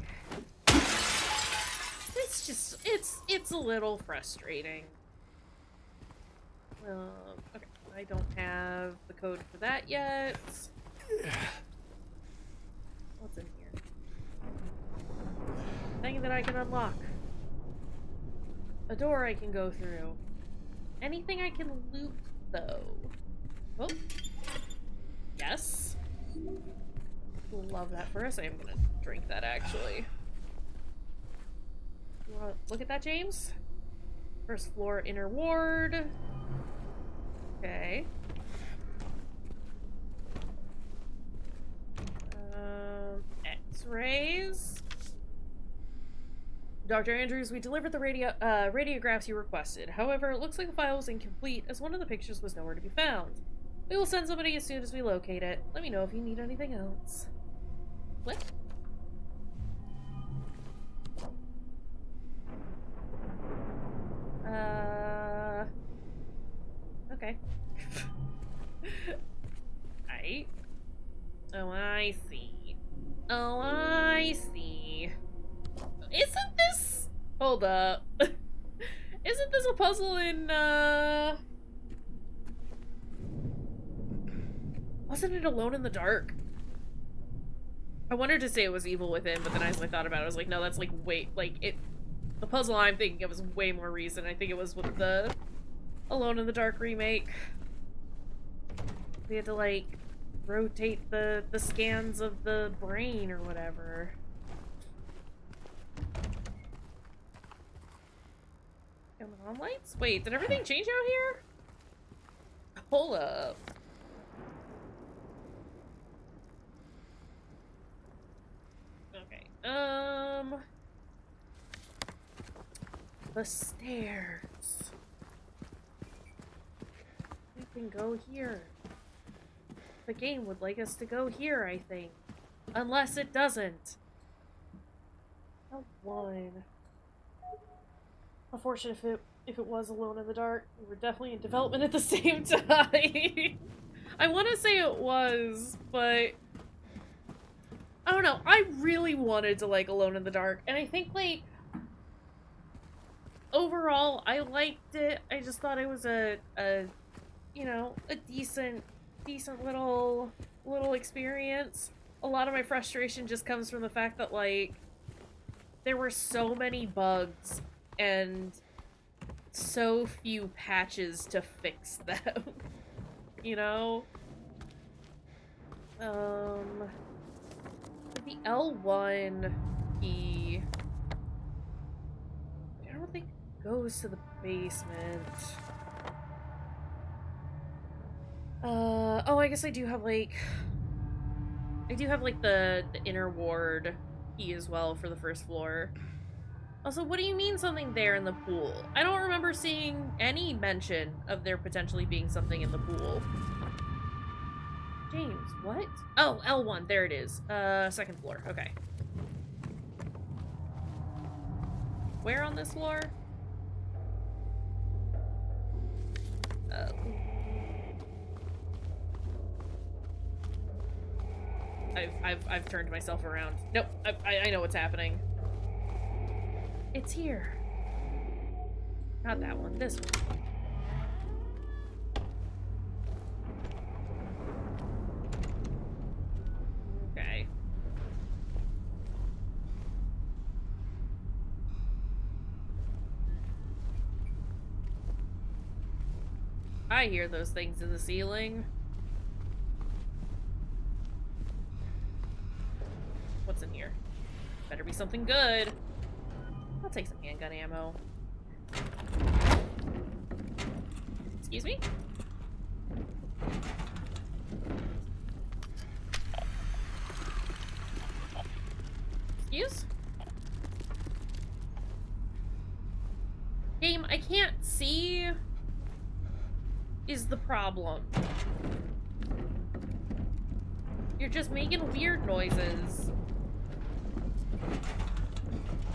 It's a little frustrating. Okay, I don't have the code for that yet. What's in here? Thing that I can unlock. A door I can go through. Anything I can loot, though. Oh. Yes. Love that for us. I am gonna drink that, actually. You wanna look at that, James? First floor, inner ward. Okay. X-rays. Dr. Andrews, we delivered the radiographs you requested. However, it looks like the file was incomplete, as one of the pictures was nowhere to be found. We will send somebody as soon as we locate it. Let me know if you need anything else. What? Okay. Oh, I see. Oh, I see. Isn't this... Hold up. Isn't this a puzzle in, Wasn't it Alone in the Dark? I wanted to say it was Evil Within, but then as I thought about it, I was like, no, that's like, wait, like, the puzzle I'm thinking of was way more recent. I think it was with the Alone in the Dark remake. We had to, like, rotate the scans of the brain or whatever. Come on, lights? Wait, did everything change out here? Hold up. Okay, the stairs. We can go here. The game would like us to go here, I think. Unless it doesn't. Oh, one. Unfortunate if it was Alone in the Dark. We were definitely in development at the same time. I want to say it was, but I don't know. I really wanted to like Alone in the Dark, and I think like overall I liked it. I just thought it was a you know, a decent little experience. A lot of my frustration just comes from the fact that like there were so many bugs and so few patches to fix them. You know? The L1 key, I don't think goes to the basement. Oh, I guess I do have like the inner ward key as well for the first floor. Also, what do you mean something there in the pool? I don't remember seeing any mention of there potentially being something in the pool. James, what? Oh, L1, there it is. Second floor, okay. Where on this floor? I've turned myself around. Nope, I know what's happening. It's here. Not that one, this one. I hear those things in the ceiling. What's in here? Better be something good. I'll take some handgun ammo. Excuse me? Excuse? Game, I can't see is the problem. You're just making weird noises.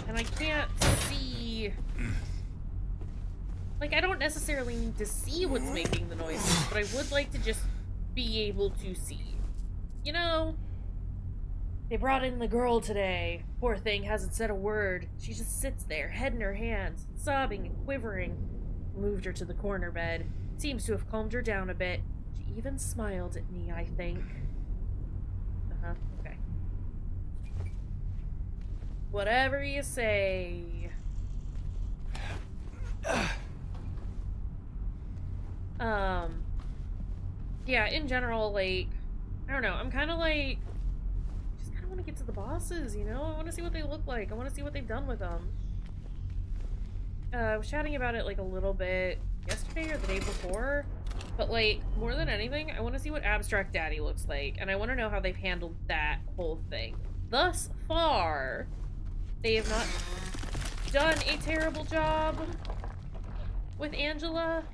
And I can't see... Like, I don't necessarily need to see what's making the noises, but I would like to just be able to see. You know? They brought in the girl today. Poor thing hasn't said a word. She just sits there, head in her hands, sobbing and quivering. Moved her to the corner bed. Seems to have calmed her down a bit. She even smiled at me, I think. Uh-huh, okay. Whatever you say. Yeah, in general, like, I don't know, I'm kind of like, just kind of want to get to the bosses, you know? I want to see what they look like. I want to see what they've done with them. I was chatting about it, like, a little bit yesterday or the day before, but, like, more than anything, I want to see what Abstract Daddy looks like, and I want to know how they've handled that whole thing. Thus far, they have not done a terrible job with Angela.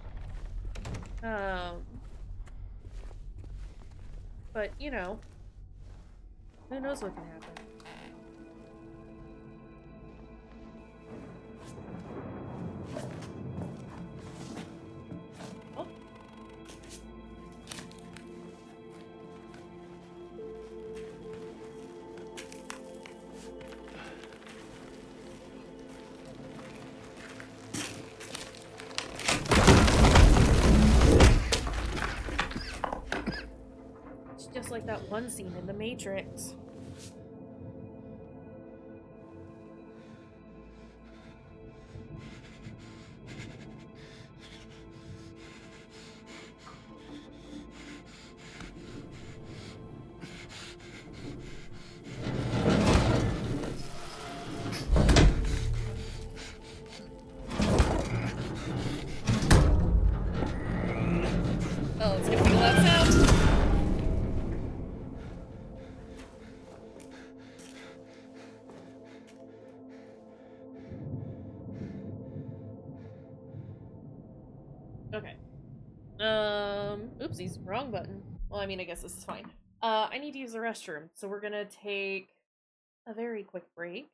But, you know, who knows what can happen. Oh. It's just like that one scene in The Matrix. Oh, it's gonna be a loud sound. Okay. Oopsies, wrong button. Well, I mean, I guess this is fine. I need to use the restroom, so we're gonna take a very quick break.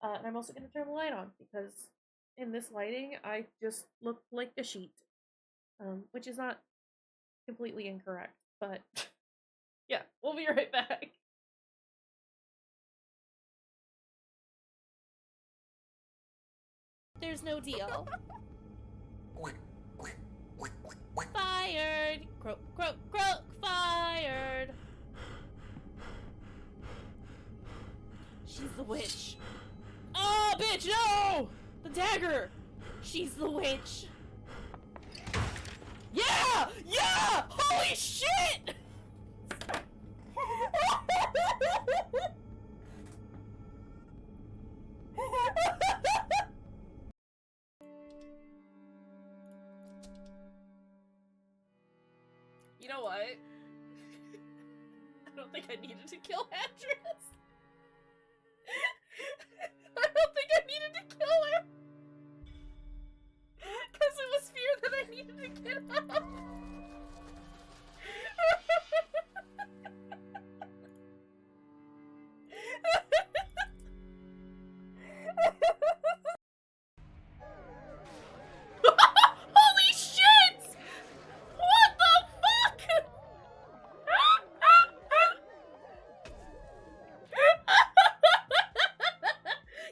And I'm also gonna turn the light on, because in this lighting, I just look like a sheet. Which is not completely incorrect, but yeah, we'll be right back. There's no deal. Fired! Croak, croak, croak, fired! She's the witch. Oh, bitch, no! The dagger! She's the witch. Yeah! Yeah! Holy shit! You know what? I don't think I needed to kill Actress. I don't think I needed to kill her. Because it was fear that I needed to get out. Holy shit! What the fuck?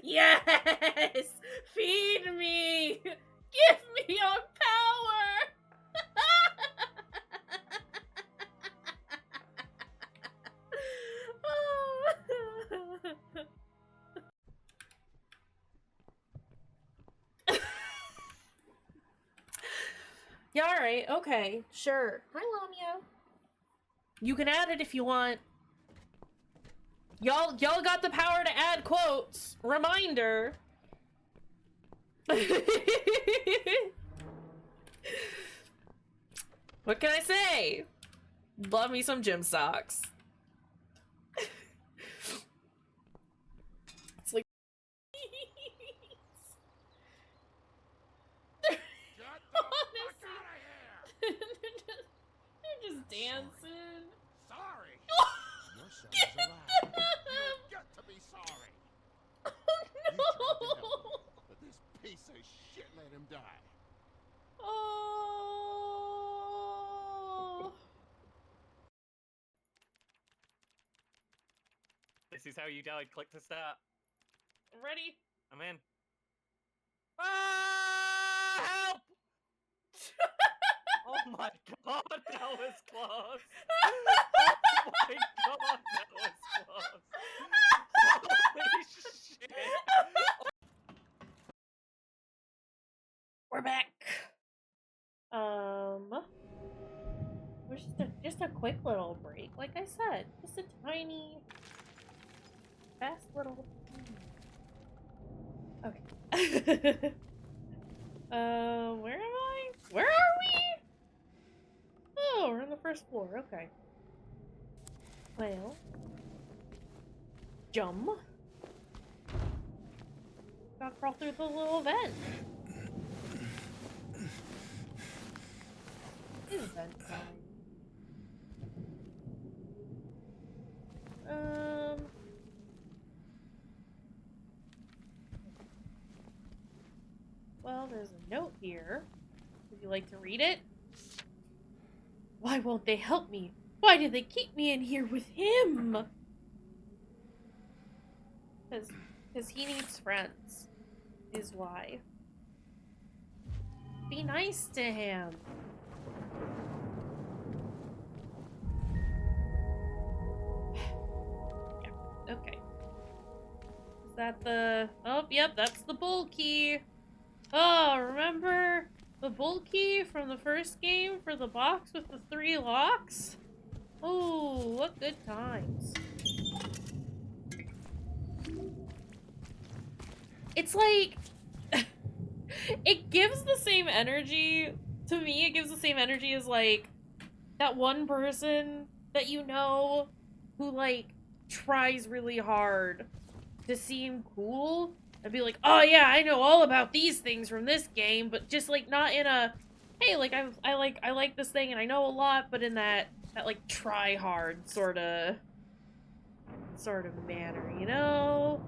Yes! Feed me! Give me your power! Yeah, alright, okay, sure. Hi, Lamia. You can add it if you want. Y'all got the power to add quotes. Reminder. What can I say? Love me some gym socks. It's like Get the fuck out of here! they're just dancing. Sorry. Your son is alive. You got to be sorry. Oh You tried to help him, no! but this piece of shit let him die. Oh. This is how you click to start. I'm ready. I'm in. Ah! Help! Oh my god, that was close! Oh my god, that was close! Holy shit! We're back. We're just a quick little break. Like I said, just a tiny, fast little. Okay. Where am I? Where are we? Oh, we're on the first floor. Okay. Well, jump. Gotta crawl through the little vent. It's vent time. Well, there's a note here. Would you like to read it? Why won't they help me? Why do they keep me in here with him? Because he needs friends, is why. Be nice to him. Yeah, okay. Is that the... Oh, yep, that's the bull key. Oh, remember the bull key from the first game for the box with the 3 locks? Oh, what good times. It's like... it gives the same energy... To me, it gives the same energy as, like, that one person that you know who, like, tries really hard to seem cool and be like, oh yeah, I know all about these things from this game, but just, like, not in a, hey, like, I like this thing and I know a lot, but in that like, try hard sort of manner, you know?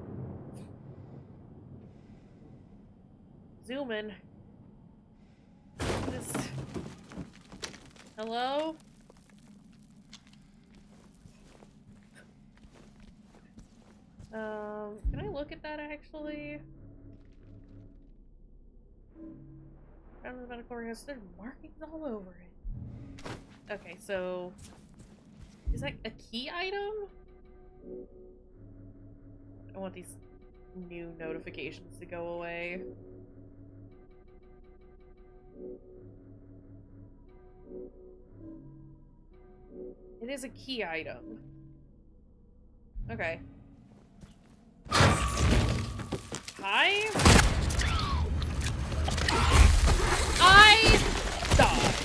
Zoom in. Just... Hello? Can I look at that actually? Down in the medical warehouse, there's markings all over it. Okay, so... Is that a key item? I want these new notifications to go away. It is a key item. Okay. Hi? I died.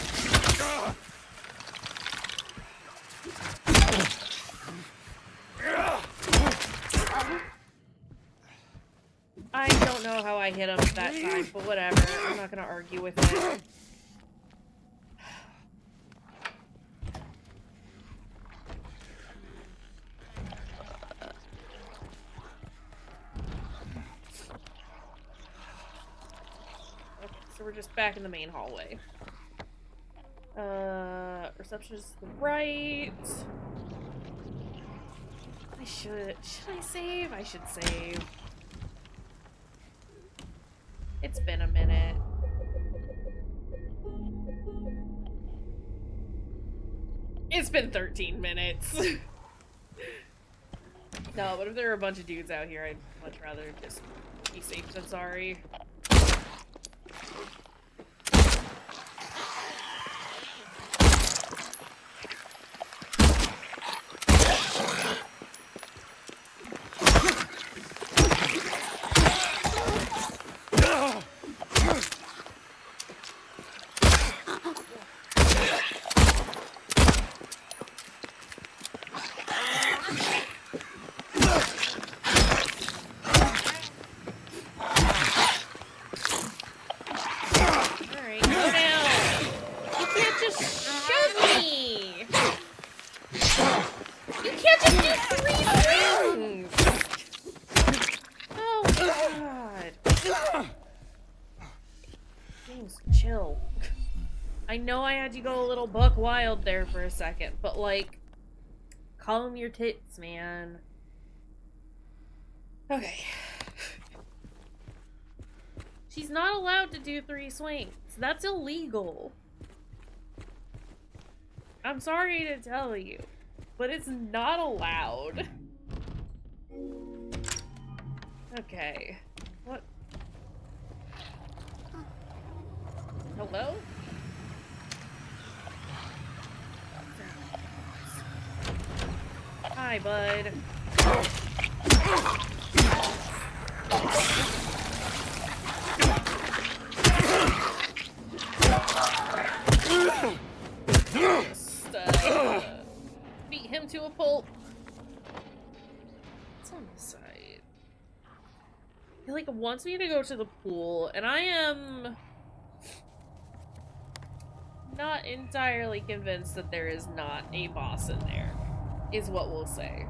I don't know how I hit him that time, but whatever. I'm not gonna argue with it. Okay, so we're just back in the main hallway. Receptionist to the right. Should I save? I should save. It's been a minute. It's been 13 minutes. No, but if there are a bunch of dudes out here, I'd much rather just be safe than sorry. Three swings! Oh, God. James, chill. I know I had you go a little buck wild there for a second, but, like, calm your tits, man. Okay. She's not allowed to do 3 swings. That's illegal. I'm sorry to tell you, but it's not allowed. Okay. What? Hello? Hi, bud. Just, beat him to a pulp. What's on this side? He, like, wants me to go to the pool, and I am not entirely convinced that there is not a boss in there, is what we'll say.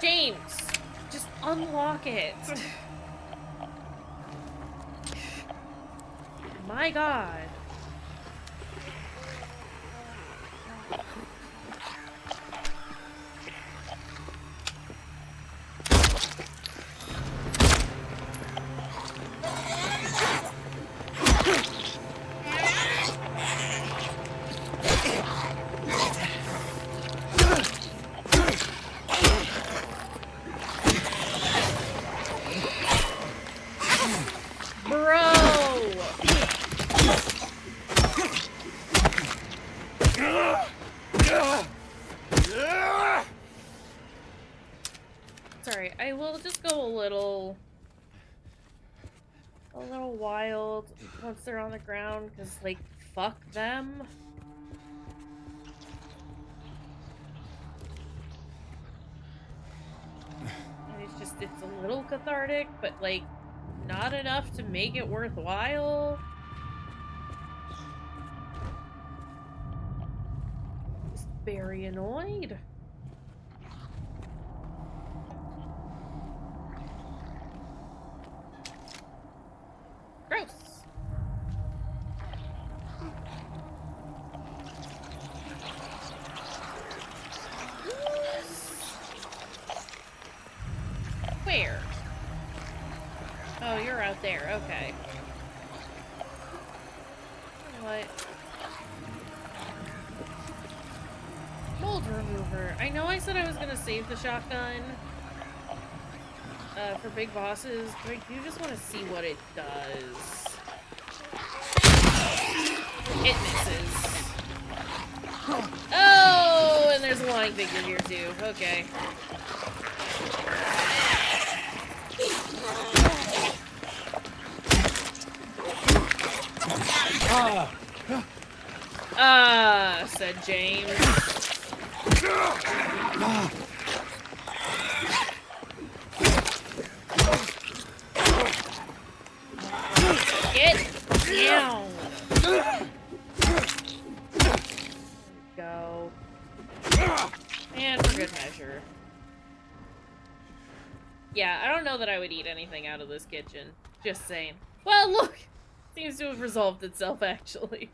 James, just unlock it. My God. Sorry, I will just go a little wild once they're on the ground, because, like, fuck them. And it's a little cathartic, but, like, not enough to make it worthwhile. Just very annoyed. Gross. Where? Oh, you're out there. Okay. What? Mold remover. I know I said I was gonna save the shotgun for big bosses, but I do just want to see what it does. It misses. Oh, and there's a lying figure here too. Okay. Said James. Get down. Go. And for good measure. Yeah, I don't know that I would eat anything out of this kitchen. Just saying. Well, look! Seems to have resolved itself, actually.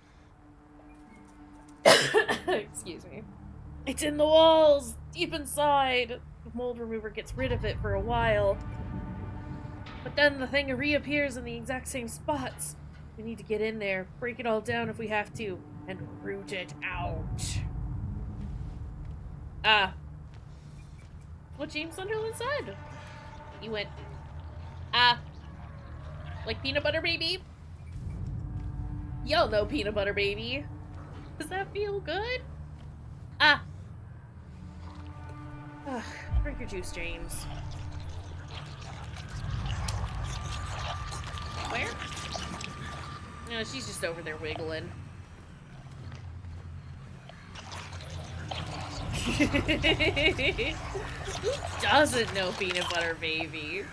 Excuse me. It's in the walls! Deep inside! The mold remover gets rid of it for a while. But then the thing reappears in the exact same spots. We need to get in there, break it all down if we have to, and root it out. Ah. What James Sunderland said. He went, like peanut butter baby? Y'all know peanut butter baby. Does that feel good? Ugh, drink your juice, James. Where? No, she's just over there wiggling. Who doesn't know peanut butter baby?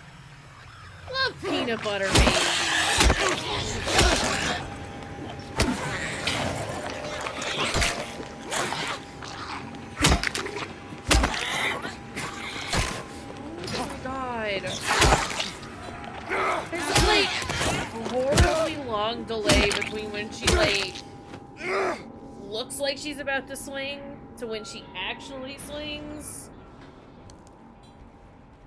Love peanut butter baby. like looks like she's about to swing to when she actually swings.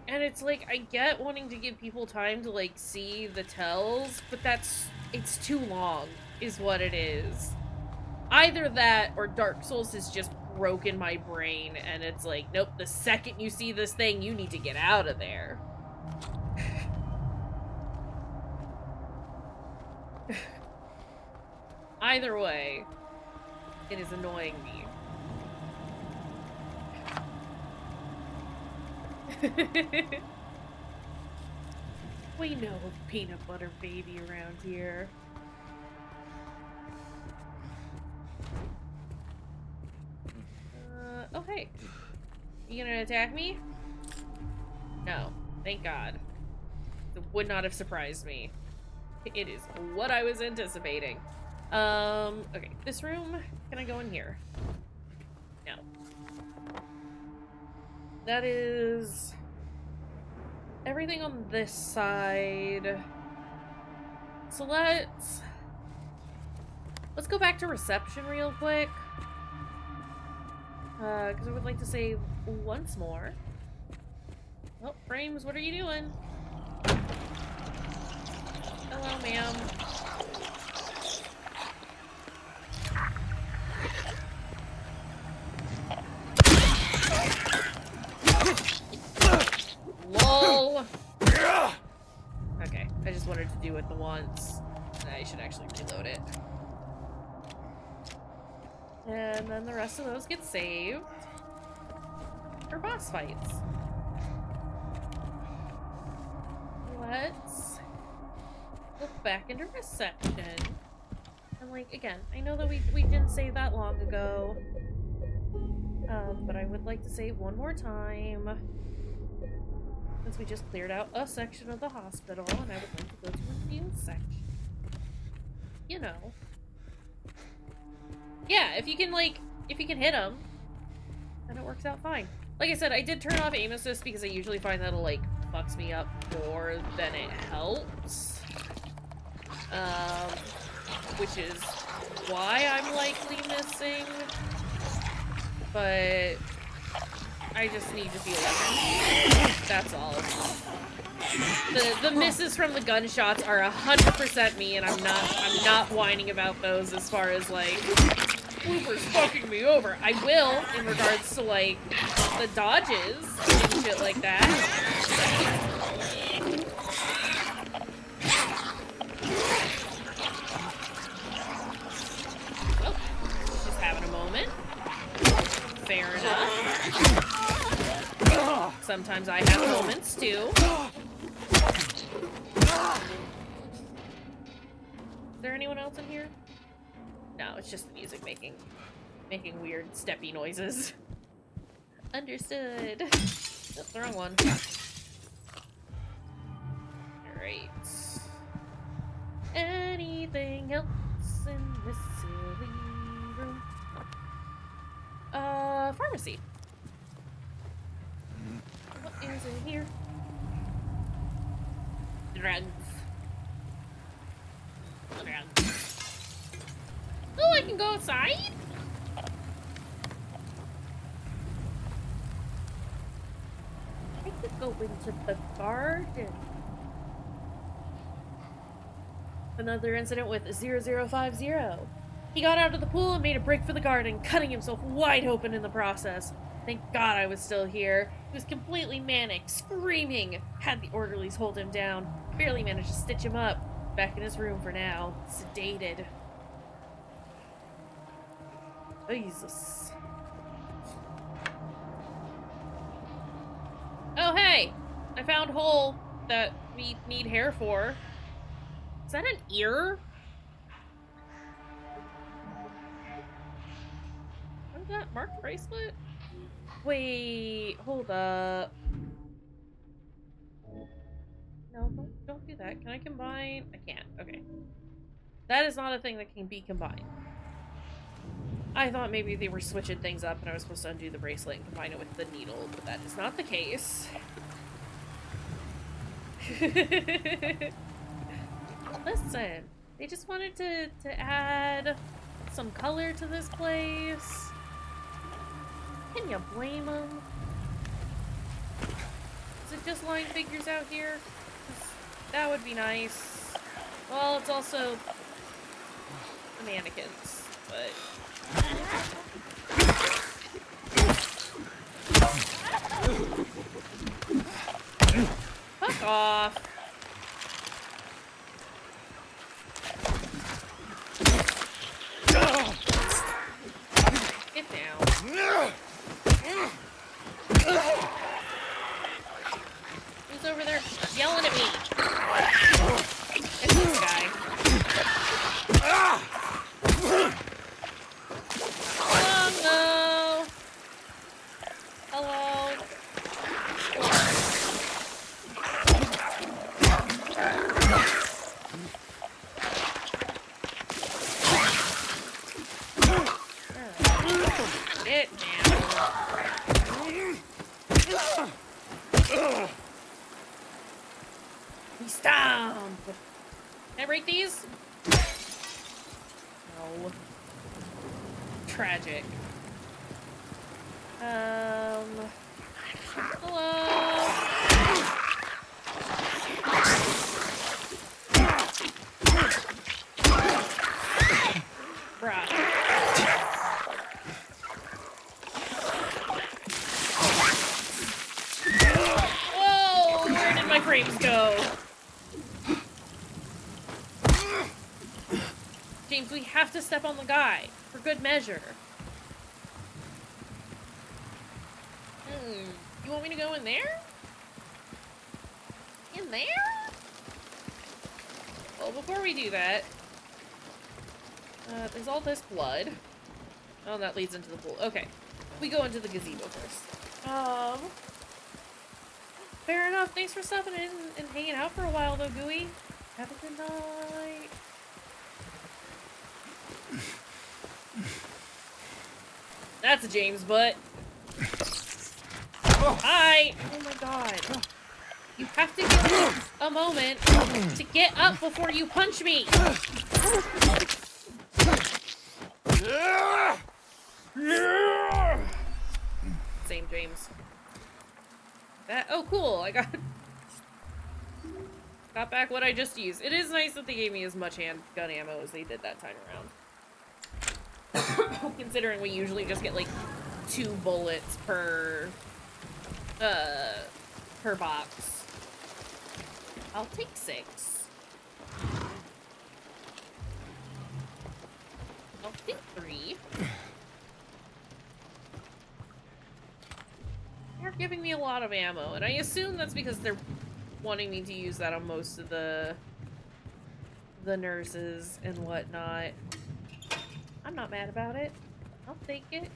And it's like, I get wanting to give people time to like see the tells, but it's too long is what it is. Either that or Dark Souls has just broken my brain and it's like, nope, the second you see this thing, you need to get out of there. Either way, it is annoying me. We know a peanut butter baby around here. Oh hey. You gonna attack me? No. Thank God. It would not have surprised me. It is what I was anticipating. Okay, this room, can I go in here? No. That is everything on this side. So let's go back to reception real quick. Because I would like to save once more. Oh, Frames, what are you doing? Hello, ma'am. LOL. Okay, I just wanted to do it the once. I should actually reload it. And then the rest of those get saved for boss fights. Let's look back into reception. And like, again, I know that we didn't save that long ago. But I would like to save one more time. Since we just cleared out a section of the hospital, and I would like to go to a new section. You know. Yeah, if you can hit them, then it works out fine. Like I said, I did turn off aim assist because I usually find that'll, like, fucks me up more than it helps. Which is why I'm likely missing. But I just need to feel like that's all. The misses from the gunshots are 100% me, and I'm not whining about those as far as like Blooper's fucking me over. I will in regards to like the dodges and shit like that. Oh, just having a moment. Fair enough. Sometimes I have moments too. Is there anyone else in here? No, it's just the music making weird steppy noises. Understood. That's the wrong one. Alright. Anything else in this silly room? Pharmacy. What is in here? Drugs. Oh, I can go outside? I could go into the garden. Another incident with 0050. He got out of the pool and made a break for the garden, cutting himself wide open in the process. Thank God I was still here. He was completely manic, screaming. Had the orderlies hold him down. Barely managed to stitch him up. Back in his room for now. Sedated. Jesus. Oh, hey! I found hole that we need hair for. Is that an ear? What is that? Marked bracelet? Wait, hold up. No, don't do that. Can I combine? I can't. Okay. That is not a thing that can be combined. I thought maybe they were switching things up and I was supposed to undo the bracelet and combine it with the needle, but that is not the case. Listen, They just wanted to add some color to this place. Can you blame them? Is it just line figures out here? 'Cause that would be nice. Well, it's also the mannequins, but... Fuck off. Get down. Who's over there yelling at me? It's this guy. Hello. Hello. Get down. We stomp. Can I break these? No. Tragic. Hello. Bruh. Whoa! Where did my frames go? James, we have to step on the guy for good measure. You want me to go in there? In there? Well, before we do that, there's all this blood. Oh, that leads into the pool. Okay, we go into the gazebo first. Fair enough. Thanks for stopping in and hanging out for a while, though, Gooey. Have a good night. That's a James butt. Hi! Oh my god. You have to give me a moment to get up before you punch me! Same James. That, oh cool, I got back what I just used. It is nice that they gave me as much handgun ammo as they did that time around. Considering we usually just get like 2 bullets per box. I'll take 6. I'll take 3. They're giving me a lot of ammo, and I assume that's because they're wanting me to use that on most of the nurses and whatnot. I'm not mad about it. I'll take it.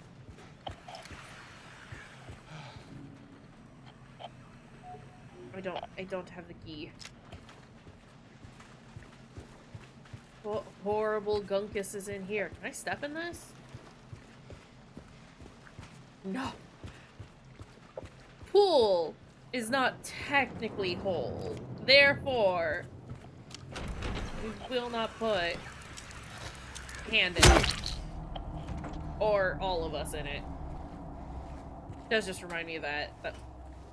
I don't have the key. What horrible gunkus is in here? Can I step in this? No. Pool is not technically whole. Therefore, we will not put hand in it. Or all of us in it. Does just remind me of that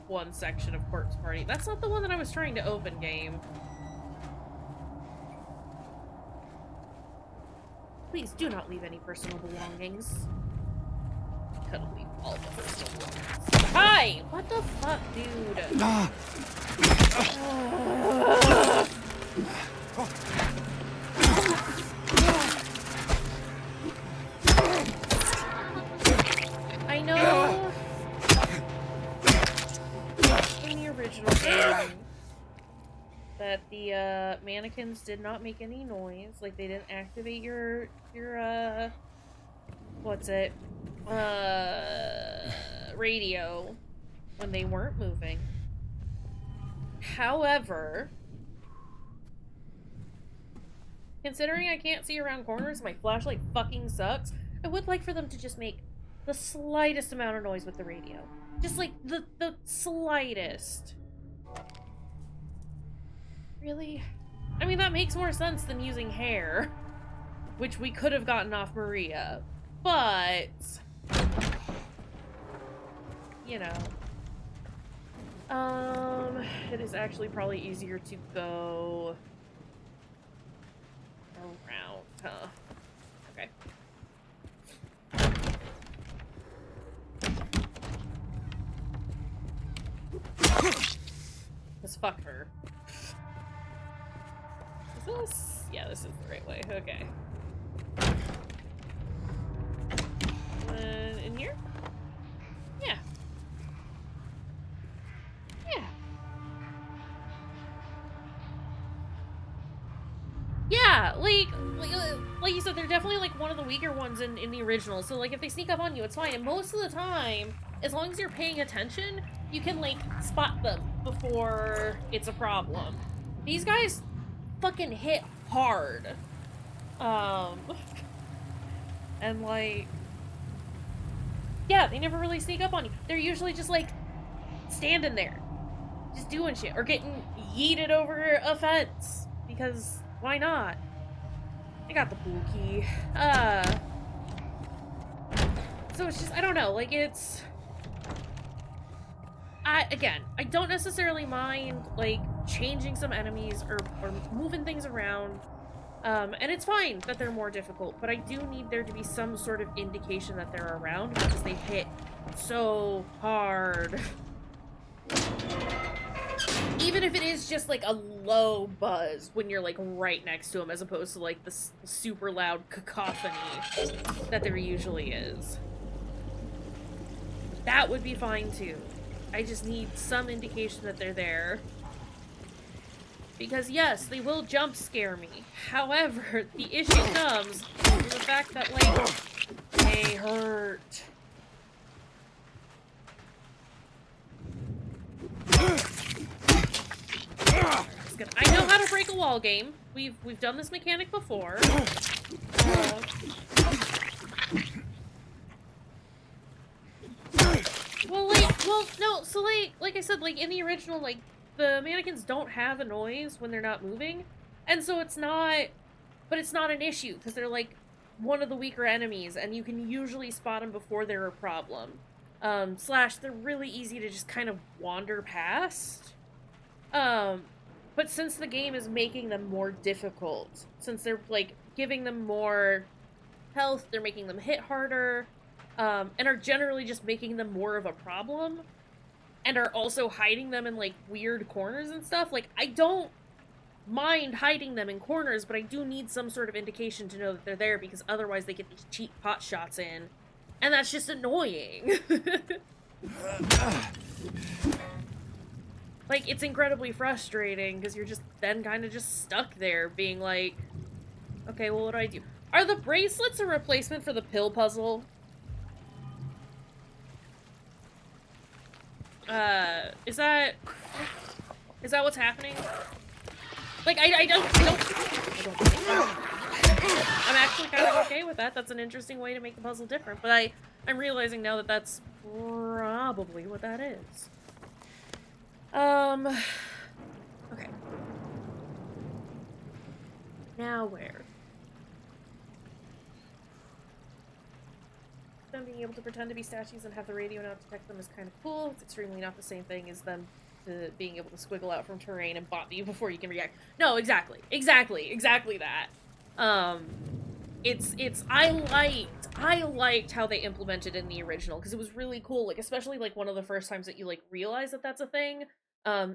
one section of Corpse Party. That's not the one that I was trying to open, game. Please do not leave any personal belongings. Couldn't leave all the personal belongings. Hi! What the fuck, dude? I know in the original game that the mannequins did not make any noise. Like, they didn't activate your what's it? Radio when they weren't moving. However, considering I can't see around corners, my flashlight fucking sucks, I would like for them to just make the slightest amount of noise with the radio. Just like the slightest. Really? I mean, that makes more sense than using hair, which we could have gotten off Maria, but, you know. It is actually probably easier to go around, huh? Okay. Let's fuck her. Is this? Yeah, this is the right way. Okay. In here? Yeah. Yeah. Yeah, like you said, they're definitely like one of the weaker ones in the original. So like if they sneak up on you, it's fine. And most of the time, as long as you're paying attention, you can like spot them before it's a problem. These guys fucking hit hard. And like, yeah, they never really sneak up on you. They're usually just like standing there, just doing shit, or getting yeeted over a fence, because why not? I got the pool key. So it's just, I don't know, like it's, again, I don't necessarily mind like changing some enemies or moving things around. And it's fine that they're more difficult, but I do need there to be some sort of indication that they're around because they hit so hard. Even if it is just like a low buzz when you're like right next to them, as opposed to like the super loud cacophony that there usually is. That would be fine too. I just need some indication that they're there. Because yes, they will jump scare me. However, the issue comes from the fact that like, they hurt. I know how to break a wall game. We've done this mechanic before. No, so like I said, like in the original, like the mannequins don't have a noise when they're not moving, and so it's not an issue because they're like one of the weaker enemies, and you can usually spot them before they're a problem. Slash, they're really easy to just kind of wander past. But since the game is making them more difficult, since they're, like, giving them more health, they're making them hit harder, and are generally just making them more of a problem, and are also hiding them in, like, weird corners and stuff, like, I don't mind hiding them in corners, but I do need some sort of indication to know that they're there, because otherwise they get these cheap pot shots in, and that's just annoying. Like, it's incredibly frustrating, because you're just then kind of just stuck there, being like, okay, well, what do I do? Are the bracelets a replacement for the pill puzzle? Is that what's happening? Like, I don't I'm actually kind of okay with that. That's an interesting way to make the puzzle different, but I'm realizing now that that's probably what that is. Okay. Now where? Them being able to pretend to be statues and have the radio not detect them is kind of cool. It's extremely not the same thing as them being able to squiggle out from terrain and bot you before you can react. No, exactly that. I liked how they implemented in the original, because it was really cool, like, especially, like, one of the first times that you, like, realize that that's a thing,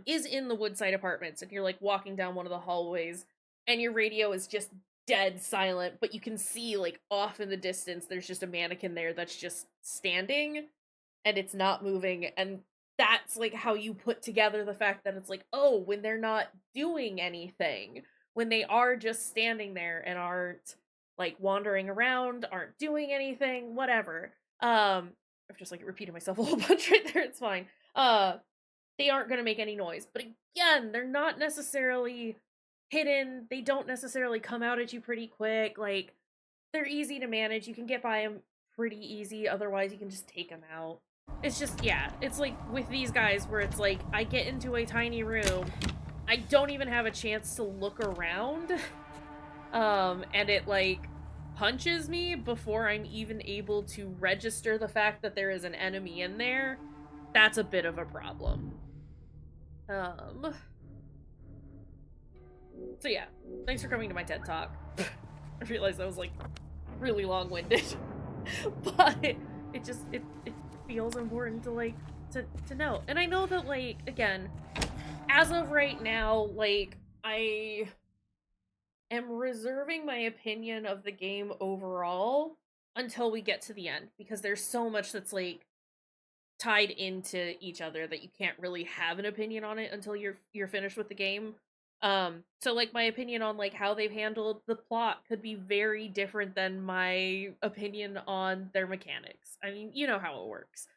is in the Woodside Apartments, and you're, like, walking down one of the hallways, and your radio is just dead silent, but you can see, like, off in the distance, there's just a mannequin there that's just standing, and it's not moving, and that's, like, how you put together the fact that it's like, oh, when they're not doing anything, when they are just standing there and aren't, like, wandering around, aren't doing anything, whatever. I've just, like, repeated myself a whole bunch right there, it's fine. They aren't gonna make any noise. But again, they're not necessarily hidden, they don't necessarily come out at you pretty quick, like, they're easy to manage, you can get by them pretty easy, otherwise you can just take them out. It's just, yeah, it's like with these guys where it's like, I get into a tiny room, I don't even have a chance to look around, and it, like, punches me before I'm even able to register the fact that there is an enemy in there, that's a bit of a problem. So yeah, thanks for coming to my TED Talk. I realized that was, like, really long-winded, but it feels important to, like, to know. And I know that, like, again, as of right now, like, I am reserving my opinion of the game overall until we get to the end, because there's so much that's, like, tied into each other that you can't really have an opinion on it until you're finished with the game. So, like, my opinion on, like, how they've handled the plot could be very different than my opinion on their mechanics. I mean, you know how it works.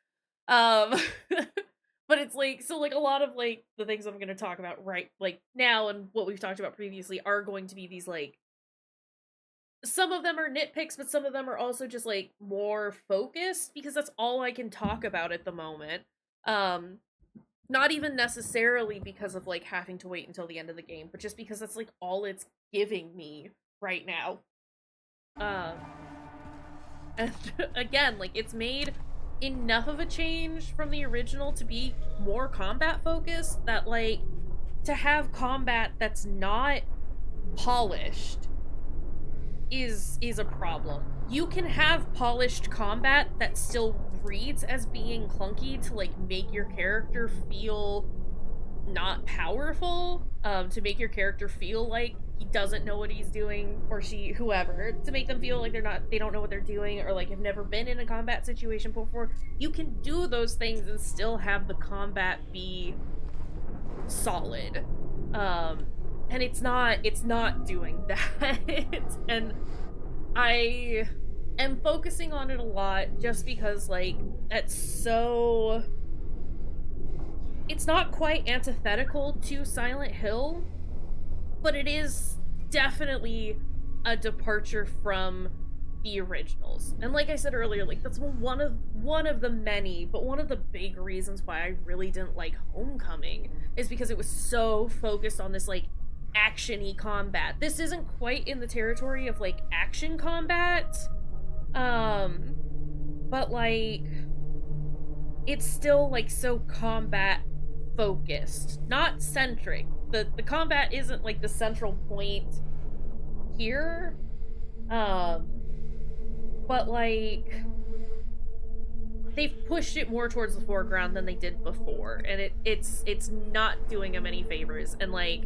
But it's like, so, like, a lot of, like, the things I'm gonna talk about right, like, now and what we've talked about previously are going to be these, like, some of them are nitpicks, but some of them are also just, like, more focused, because that's all I can talk about at the moment. Not even necessarily because of, like, having to wait until the end of the game, but just because that's, like, all it's giving me right now. And again, like, it's made enough of a change from the original to be more combat focused that, like, to have combat that's not polished is a problem. You can have polished combat that still reads as being clunky to, like, make your character feel not powerful, to make your character feel like he doesn't know what he's doing, or she, whoever, to make them feel like they don't know what they're doing, or, like, have never been in a combat situation before. You can do those things and still have the combat be solid. And it's not doing that. And I am focusing on it a lot just because, like, it's not quite antithetical to Silent Hill, but it is definitely a departure from the originals. And like I said earlier, like, that's one of the many, but one of the big reasons why I really didn't like Homecoming is because it was so focused on this, like, action-y combat. This isn't quite in the territory of, like, action combat, but, like, it's still, like, so combat focused, not centric. The combat isn't, like, the central point here, but, like, they've pushed it more towards the foreground than they did before, and it's not doing them any favors. And, like,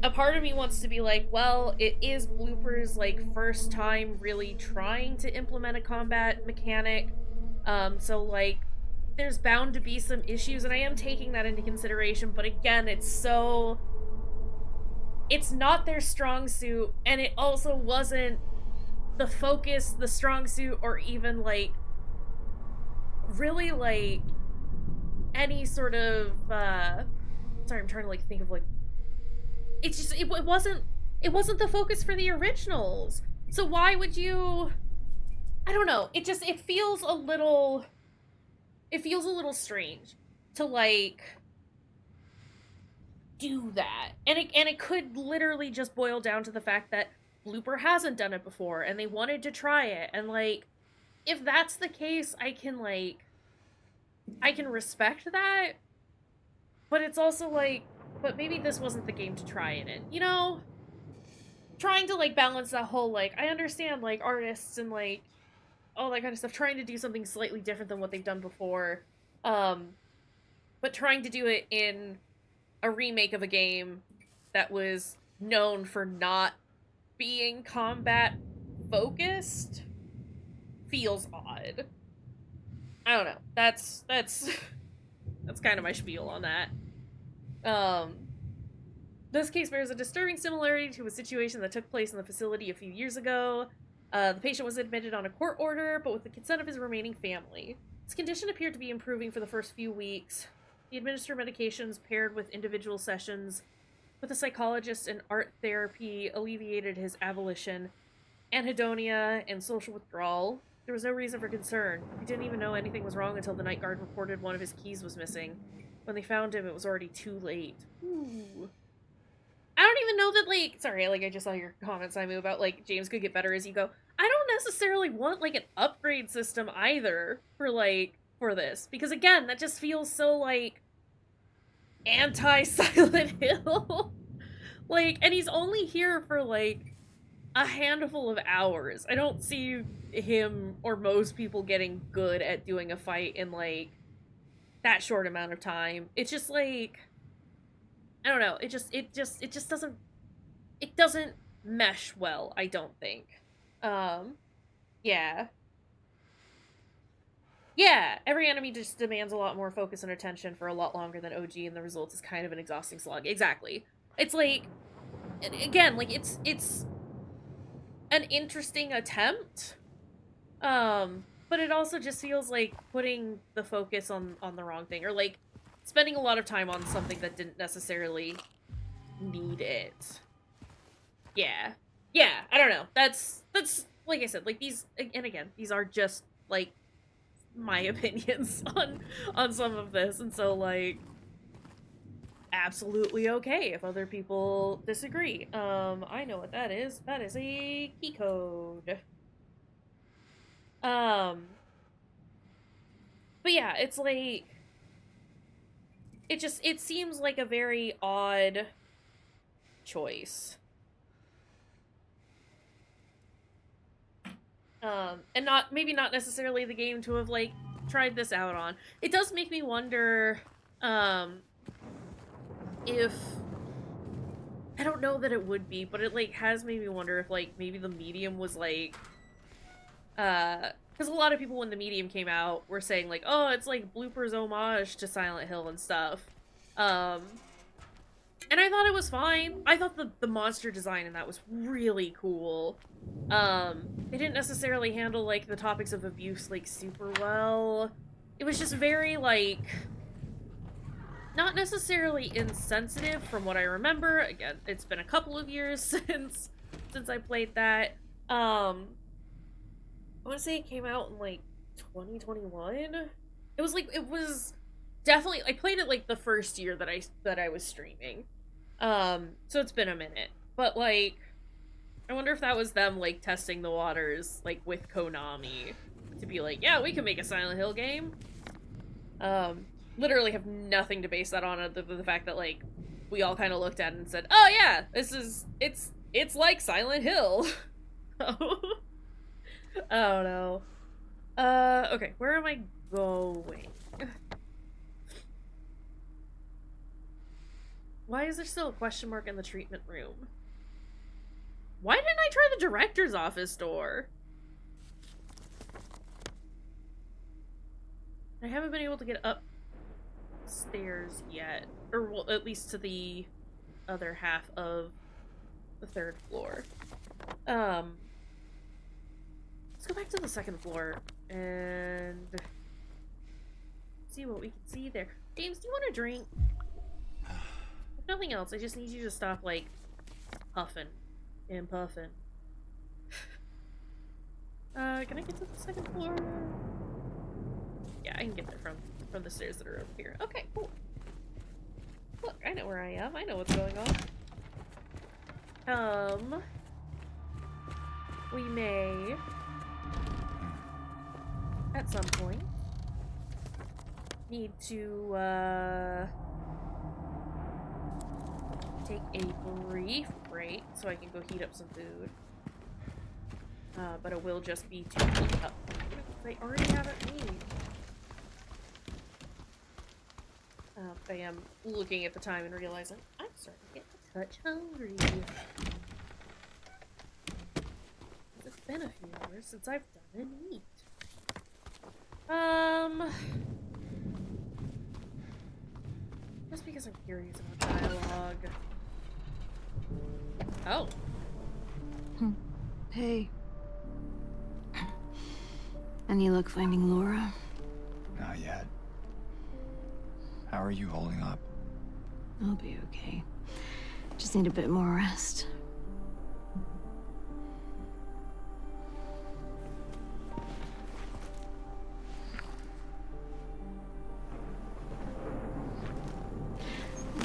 a part of me wants to be like, well, it is Blooper's, like, first time really trying to implement a combat mechanic, so, like, there's bound to be some issues, and I am taking that into consideration, but again, it's not their strong suit, and it also wasn't the focus, the strong suit, or even, like, really, like, any sort of, sorry, I'm trying to, like, think of, like, it's just, it wasn't the focus for the originals. So why would you, I don't know, it feels a little strange to, like, do that. And it could literally just boil down to the fact that Blooper hasn't done it before and they wanted to try it. And, like, if that's the case, I can respect that. But it's also like, but maybe this wasn't the game to try it in, you know? Trying to, like, balance that whole, like, I understand, like, artists and, like, all that kind of stuff, trying to do something slightly different than what they've done before, but trying to do it in a remake of a game that was known for not being combat focused feels odd. I don't know. That's kind of my spiel on that. This case bears a disturbing similarity to a situation that took place in the facility a few years ago. The patient was admitted on a court order, but with the consent of his remaining family. His condition appeared to be improving for the first few weeks. He administered medications paired with individual sessions with a psychologist, and art therapy alleviated his avolition, anhedonia, and social withdrawal. There was no reason for concern. He didn't even know anything was wrong until the night guard reported one of his keys was missing. When they found him, it was already too late. Ooh. I don't even know that, like, sorry, like, I just saw your comment, Simon, about, like, James could get better as you go. I don't necessarily want, like, an upgrade system either for, like, for this. Because, again, that just feels so, like, anti-Silent Hill. Like, and he's only here for, like, a handful of hours. I don't see him or most people getting good at doing a fight in, like, that short amount of time. It's just, like, I don't know. It just doesn't mesh well, I don't think. Yeah. Yeah, every enemy just demands a lot more focus and attention for a lot longer than OG, and the result is kind of an exhausting slog. Exactly. It's like, again, like, it's an interesting attempt, but it also just feels like putting the focus on the wrong thing, or, like, spending a lot of time on something that didn't necessarily need it. Yeah. Yeah, I don't know. That's like I said, like, these, and again, these are just, like, my opinions on some of this, and so, like, absolutely okay if other people disagree. I know what that is. That is a key code. But yeah, it's like, it seems like a very odd choice. And maybe not necessarily the game to have, like, tried this out on. It does make me wonder, if, I don't know that it would be, but it, like, has made me wonder if, like, maybe the medium was, like, because a lot of people when the medium came out were saying, like, oh, it's, like, bloopers homage to Silent Hill and stuff. And I thought it was fine. I thought the monster design in that was really cool. It didn't necessarily handle, like, the topics of abuse, like, super well. It was just very, like, not necessarily insensitive from what I remember. Again, it's been a couple of years since I played that. I want to say it came out in, like, 2021. It was definitely, I played it, like, the first year that I was streaming. So it's been a minute. But, like, I wonder if that was them, like, testing the waters, like, with Konami to be like, yeah, we can make a Silent Hill game. Literally have nothing to base that on other than the fact that, like, we all kind of looked at it and said, oh yeah, it's like Silent Hill. Oh no. Okay, where am I going? Why is there still a question mark in the treatment room? Why didn't I try the director's office door? I haven't been able to get upstairs yet. Or, well, at least to the other half of the 3rd floor. Let's go back to the 2nd floor and see what we can see there. James, do you want a drink? If nothing else, I just need you to stop, like, huffing and puffing. Can I get to the 2nd floor? Yeah, I can get there from the stairs that are over here. Okay, cool. Look, I know where I am. I know what's going on. We may, at some point, need to, take a brief break so I can go heat up some food. But it will just be to heat up food I already have it made. I am looking at the time and realizing I'm starting to get a touch hungry. It's been a few hours since I've done an eat. Just because I'm curious about dialogue. Oh. Hey. Any luck finding Laura? Not yet. How are you holding up? I'll be okay. Just need a bit more rest.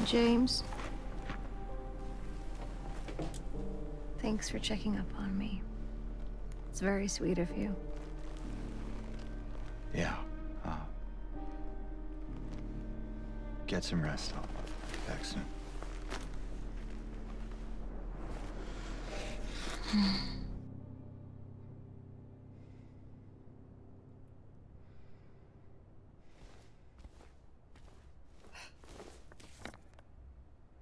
James? Thanks for checking up on me. It's very sweet of you. Yeah. Get some rest. I'll be back soon.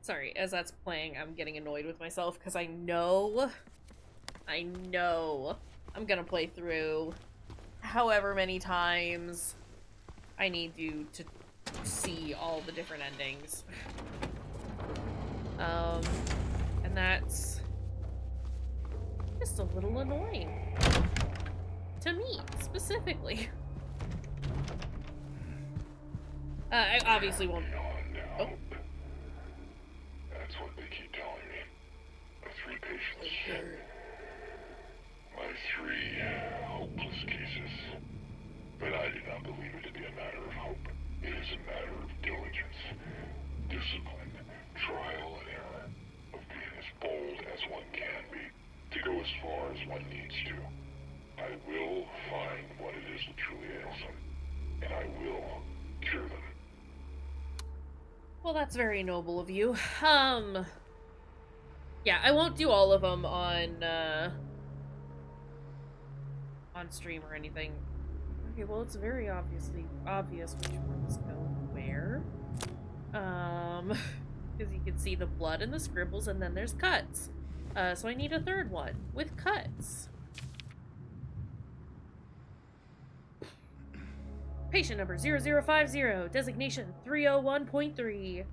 Sorry, as that's playing, I'm getting annoyed with myself because I know I'm gonna play through however many times I need to see all the different endings. And that's just a little annoying. To me, specifically. I obviously won't... Oh. That's what they keep telling me. My 3 patients. My 3 hopeless cases. But I do not believe it to be a matter of hope. It is a matter of diligence, discipline, trial and error, of being as bold as one can be, to go as far as one needs to. I will find what it is that truly ails them, and I will cure them. Well, that's very noble of you. Yeah, I won't do all of them on stream or anything. Okay, well, it's very obvious which ones go where. Because you can see the blood and the scribbles, and then there's cuts. So I need a third one with cuts. Patient number 0050, designation 301.3.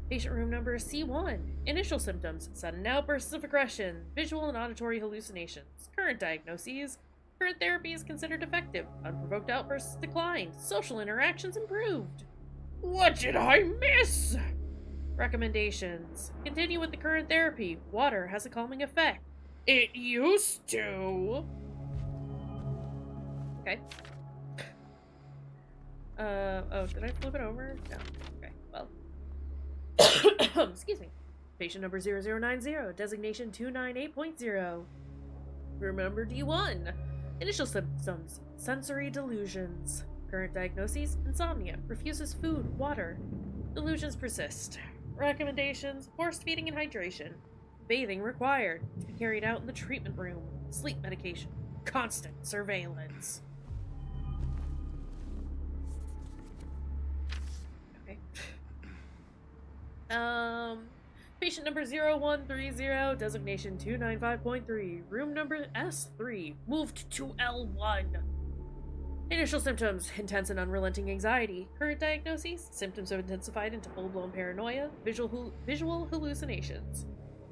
Patient room number C1. Initial symptoms, sudden outbursts of aggression, visual and auditory hallucinations. Current diagnoses, current therapy is considered effective. Unprovoked outbursts declined. Social interactions improved. What did I miss? Recommendations. Continue with the current therapy. Water has a calming effect. It used to. Okay. Oh, did I flip it over? No. Okay, well. Excuse me. Patient number 0090, designation 298.0. Remember D1. Initial symptoms, sensory delusions. Current diagnoses, insomnia, refuses food, water. Delusions persist. Recommendations, forced feeding and hydration. Bathing required, to be carried out in the treatment room. Sleep medication, constant surveillance. Okay. Patient number 0130, designation 295.3, room number S3, moved to L1. Initial symptoms, intense and unrelenting anxiety. Current diagnoses, symptoms have intensified into full-blown paranoia, visual hallucinations.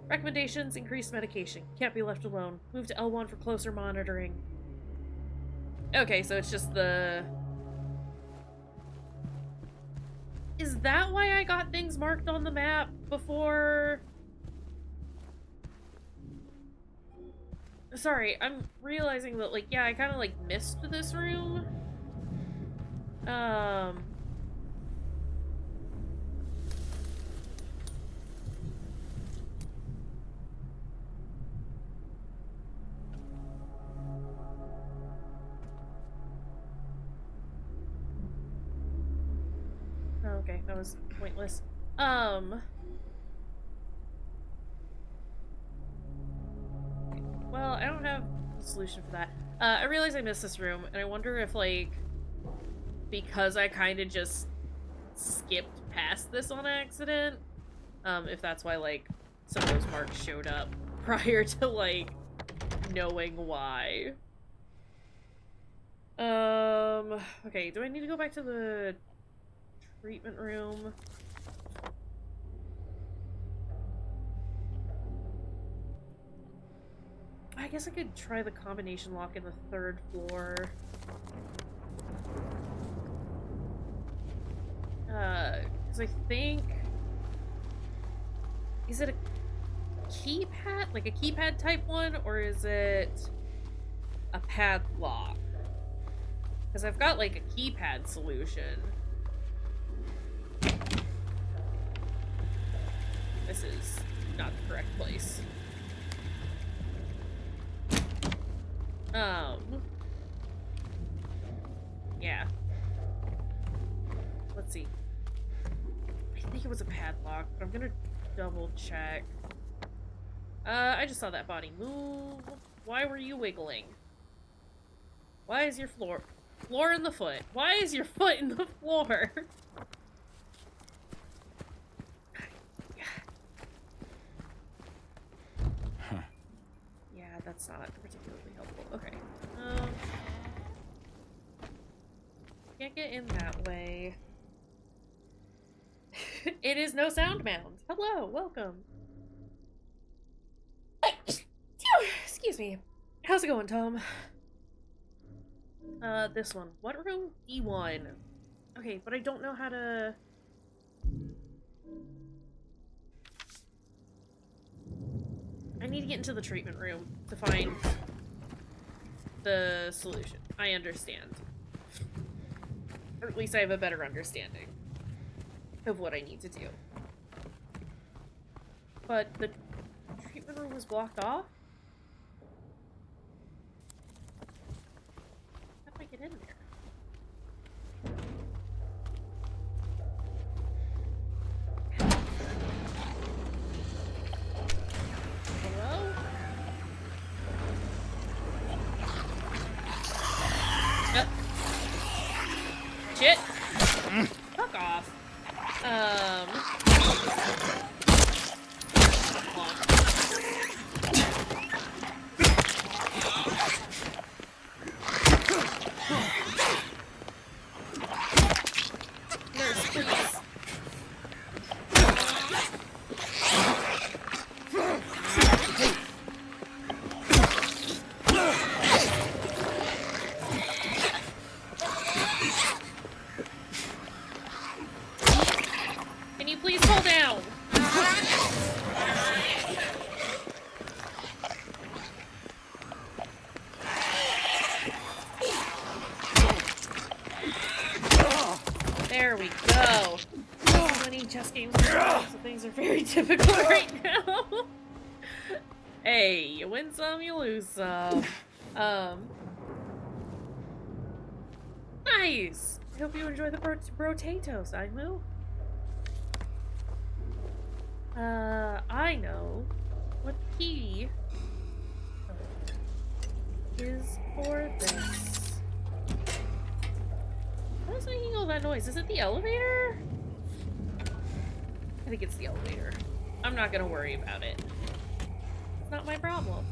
Recommendations, increased medication, can't be left alone, move to L1 for closer monitoring. Okay, so it's just the... Is that why I got things marked on the map before? Sorry, I'm realizing that, like, yeah, I kind of, like, missed this room. Okay, that was pointless. Well, I don't have a solution for that. I realize I missed this room, and I wonder if, like, because I kind of just skipped past this on accident, if that's why, like, some of those marks showed up prior to, like, knowing why. Okay, do I need to go back to the treatment room? I guess I could try the combination lock in the 3rd floor. Because I think... Is it a keypad? Like a keypad type one? Or is it a padlock? Because I've got, like, a keypad solution. This is not the correct place. Yeah. Let's see. I think it was a padlock, but I'm gonna double check. I just saw that body move. Why were you wiggling? Why is your floor in the foot? Why is your foot in the floor? Yeah, that's not particularly helpful. Okay. Can't get in that way. It is no sound mound. Hello, welcome. Excuse me. How's it going, Tom? This one. What room? E1. Okay, but I don't know how to... I need to get into the treatment room to find the solution. I understand. Or at least I have a better understanding of what I need to do. But the treatment room was blocked off? How do I get in there? Hello? Yep. Shit. Fuck off. Hold on. Nurse, please. Can you please pull down? There we go. So many chess games, so things are very difficult right now. Hey, you win some, you lose some. Nice. I hope you enjoy the potatoes, Aimu. I know what the key is for this. What is making all that noise? Is it the elevator? I think it's the elevator. I'm not gonna worry about it. It's not my problem.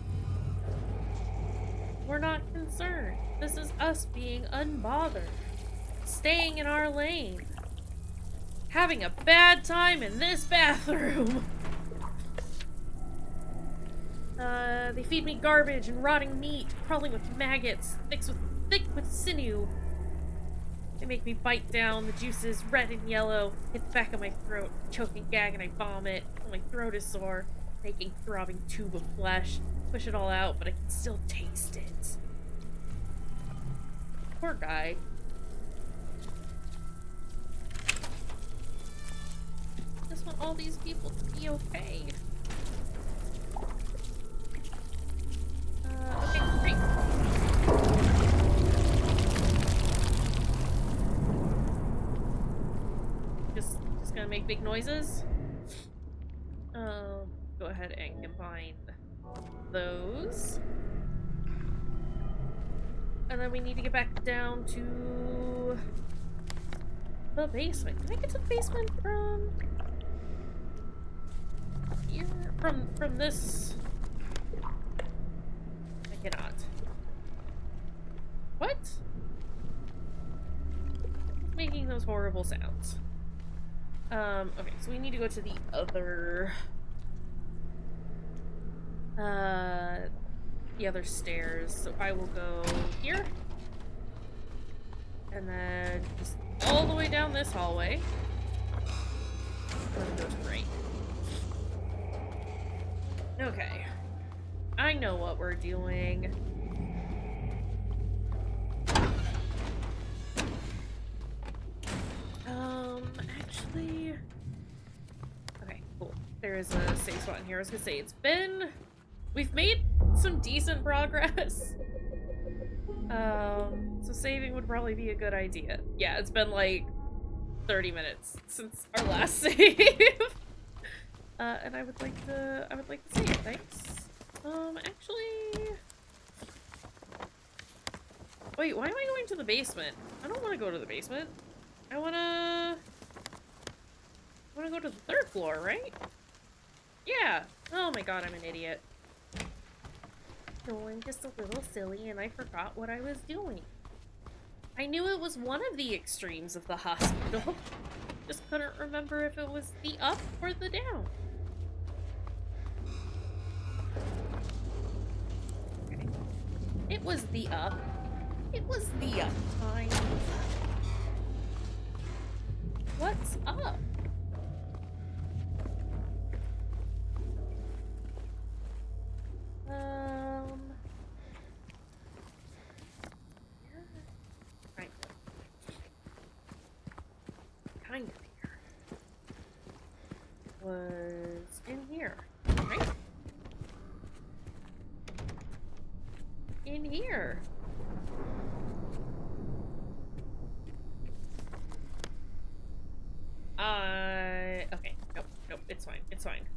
We're not concerned. This is us being unbothered. Staying in our lane. Having a bad time in this bathroom. They feed me garbage and rotting meat, crawling with maggots, thick with sinew. They make me bite down. The juice is red and yellow. Hit the back of my throat, choke and gag, and I vomit. My throat is sore, making throbbing tube of flesh. Push it all out, but I can still taste it. Poor guy. I just want all these people to be okay. Okay, great. Just gonna make big noises. Go ahead and combine those. And then we need to get back down to the basement. Can I get to the basement from here? From this? I cannot. What? What's making those horrible sounds? Okay, so we need to go to the other stairs. So I will go here. And then just all the way down this hallway. And then go to the right. Okay. I know what we're doing. Actually... Okay, cool. There is a safe spot in here. I was gonna say, we've made some decent progress. So saving would probably be a good idea. Yeah, it's been like 30 minutes since our last save. And I would like to save, thanks. Actually... Wait, why am I going to the basement? I don't want to go to the basement. I wanna go to the 3rd floor, right? Yeah. Oh my god, I'm an idiot. No, I'm just a little silly and I forgot what I was doing. I knew it was one of the extremes of the hospital. Just couldn't remember if it was the up or the down. Okay. It was the up. It was the up time. What's up? Kind of here. Was in here, right? In here. Okay. Nope, it's fine. It's fine.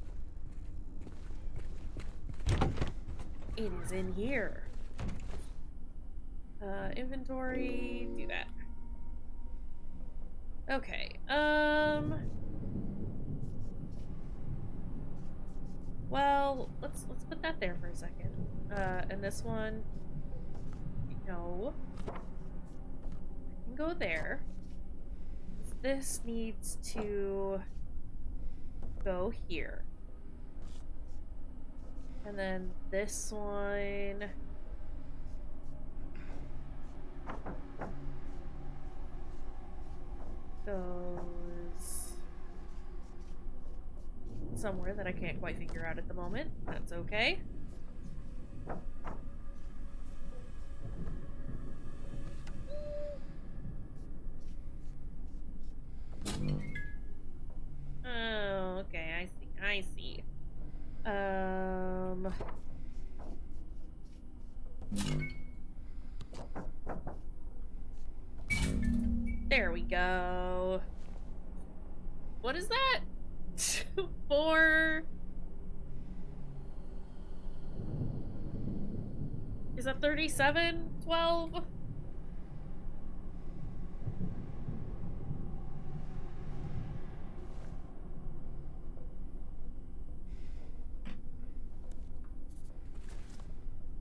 It is in here. Inventory, do that. Okay, well, let's put that there for a second. And this one, no. I can go there. This needs to go here. And then this one... goes... somewhere that I can't quite figure out at the moment. That's okay. Oh, okay, I see. There we go. What is that? 4... Is that 37? 12?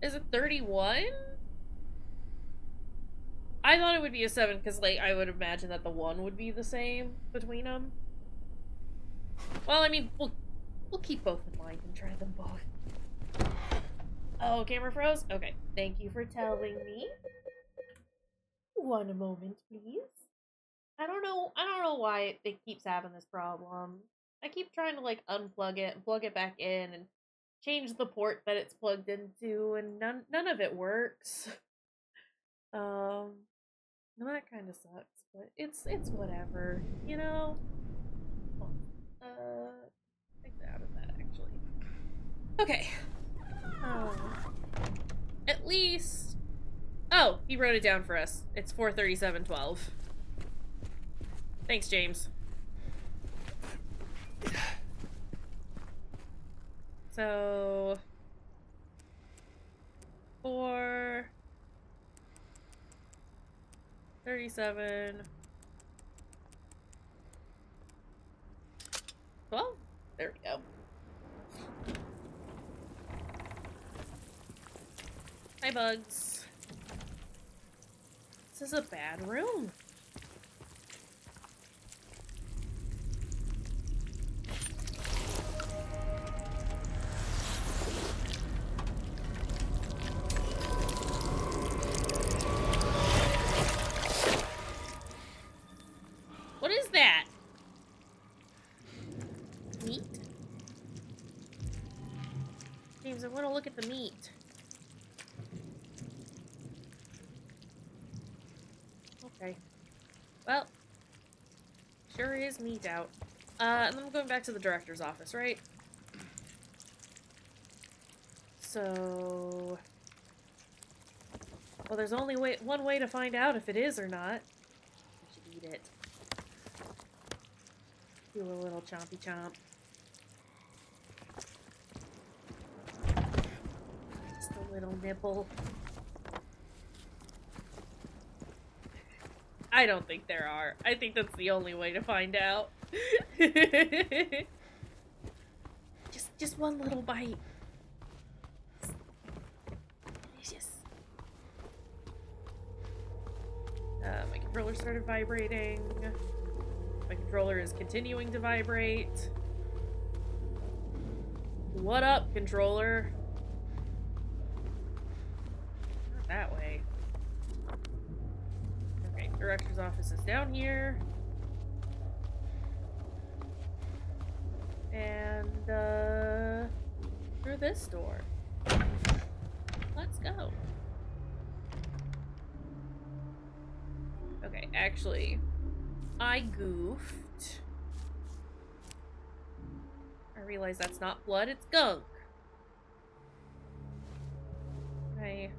Is it 31? I thought it would be a 7 because, like, I would imagine that the 1 would be the same between them. Well, I mean, we'll keep both in mind and try them both. Oh, camera froze? Okay. Thank you for telling me. One moment, please. I don't know why it keeps having this problem. I keep trying to, like, unplug it and plug it back in and change the port that it's plugged into, and none of it works. That kind of sucks, but it's whatever, you know? Take that out of that, actually. Okay. At least... Oh, he wrote it down for us. It's 4:37:12. Thanks, James. So... 4:37. 12? There we go. Hi, bugs. This is a bad room. What is that? Meat? James, I want to look at the meat. Okay. Well, sure is meat out. And then I'm going back to the director's office, right? So... Well, there's only one way to find out if it is or not. We should eat it. Do a little chompy chomp. Just a little nibble. I don't think there are. I think that's the only way to find out. just one little bite. Delicious. My controller started vibrating. My controller is continuing to vibrate. What up, controller? Not that way. Okay, director's office is down here. And, through this door. Let's go. Okay, actually, I goofed. I realize that's not blood, it's gunk. Okay.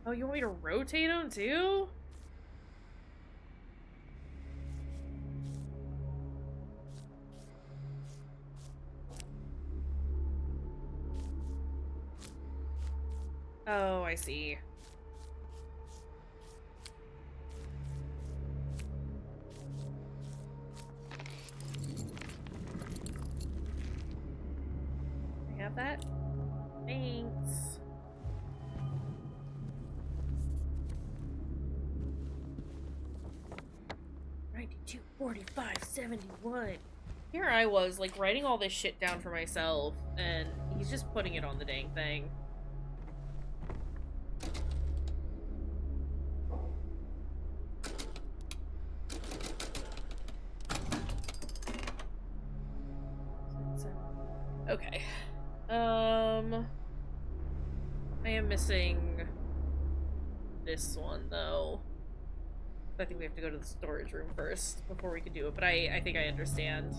Oh, you want me to rotate them too? Oh, I see. I have that? Thanks. $92, $45, $71. Here I was, like, writing all this shit down for myself, and he's just putting it on the dang thing. Okay. I am missing this one, though. I think we have to go to the storage room first before we can do it, but I think I understand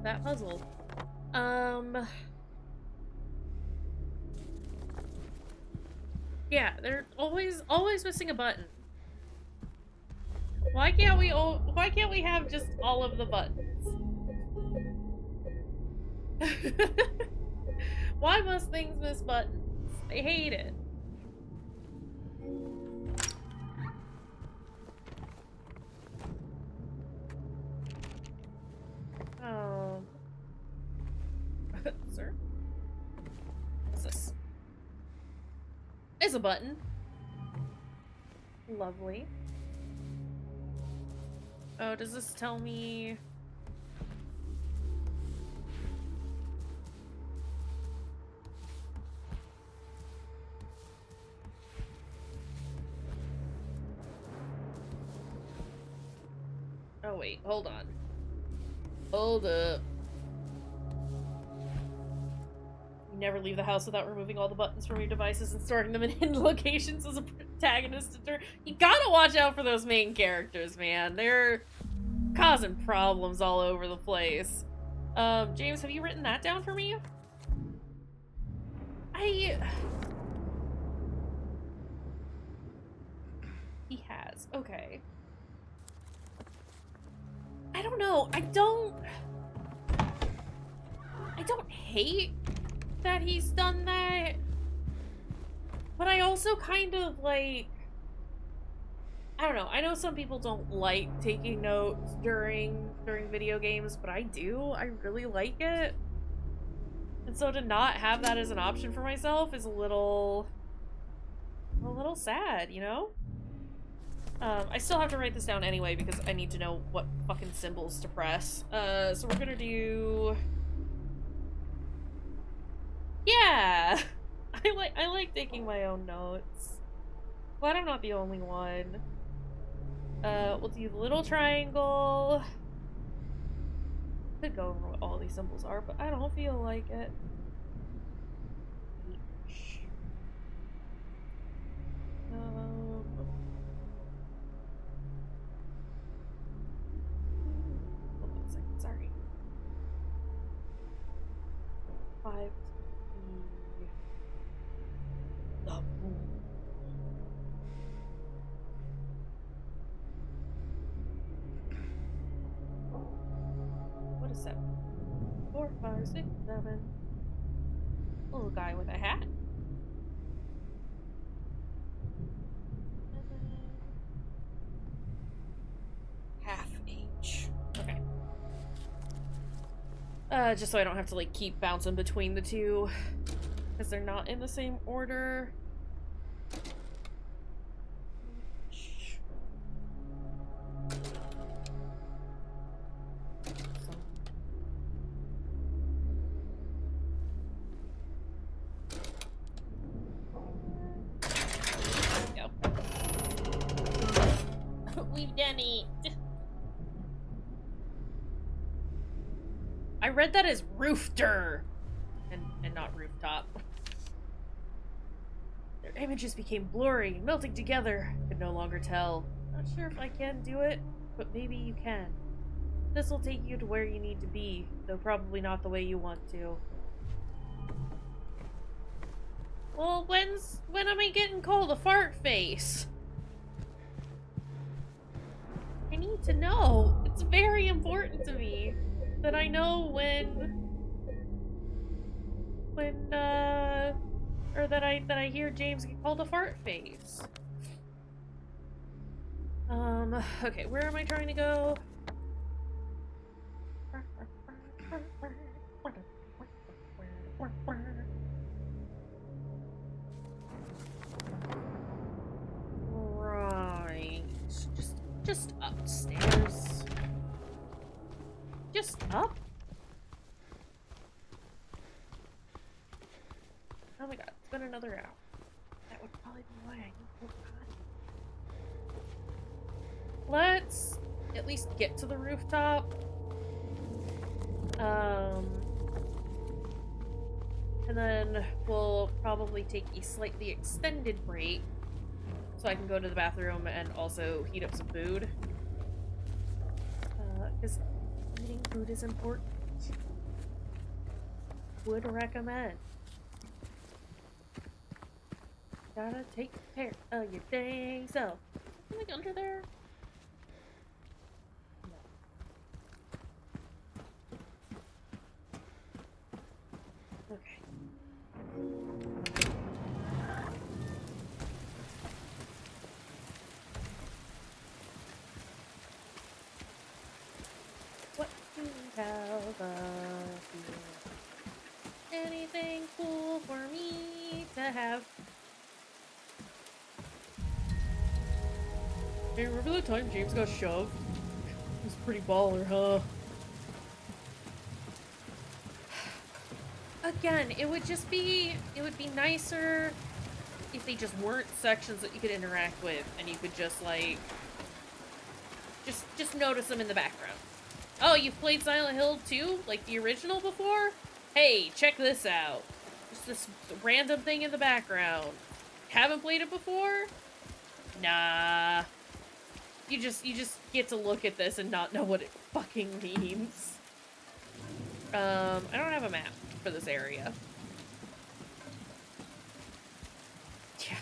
that puzzle. Yeah, they're always missing a button. Why can't we have just all of the buttons? Why must things miss buttons? I hate it. Oh. Sir? What's this? It's a button. Lovely. Oh, does this tell me... Oh, wait, hold on. Hold up. You never leave the house without removing all the buttons from your devices and storing them in hidden locations as a protagonist. You gotta watch out for those main characters, man. They're causing problems all over the place. James, have you written that down for me? He has. Okay. I don't know. I don't hate that he's done that. But I also kind of like... I don't know. I know some people don't like taking notes during video games, but I do. I really like it. And so to not have that as an option for myself is a little sad, you know? I still have to write this down anyway because I need to know what fucking symbols to press. So we're gonna do... Yeah! I like taking my own notes. Glad I'm not the only one. We'll do the little triangle. Could go over what all these symbols are, but I don't feel like it. Hold on a second, sorry. arrived the pool. What is 7? 4, 5, 6, 7. Little guy with a hat. And then half H. Okay. Just so I don't have to like keep bouncing between the two, because they're not in the same order. There we go. We've done it. I read that as roofter and not rooftop. Their images became blurry, melting together. Could no longer tell. Not sure if I can do it, but maybe you can. This will take you to where you need to be, though probably not the way you want to. Well, when am I getting called a fart face? I need to know. It's very important to me that I know or that I hear James get called a fart face. Okay, where am I trying to go? Right. Just upstairs. Just up? Oh my god, it's been another hour. That would probably be why I need more time. Let's at least get to the rooftop. And then we'll probably take a slightly extended break so I can go to the bathroom and also heat up some food. Because eating food is important. Would recommend. Gotta take care of your dang self. Something under there? No. Okay. What do we have up here? Anything cool for me to have? Hey, remember the time James got shoved? It was pretty baller, huh? Again, it would be nicer if they just weren't sections that you could interact with and you could just like just notice them in the background. Oh, you've played Silent Hill 2, like the original before? Hey, check this out. Just this random thing in the background. Haven't played it before? Nah. You just get to look at this and not know what it fucking means. I don't have a map for this area. Yeah.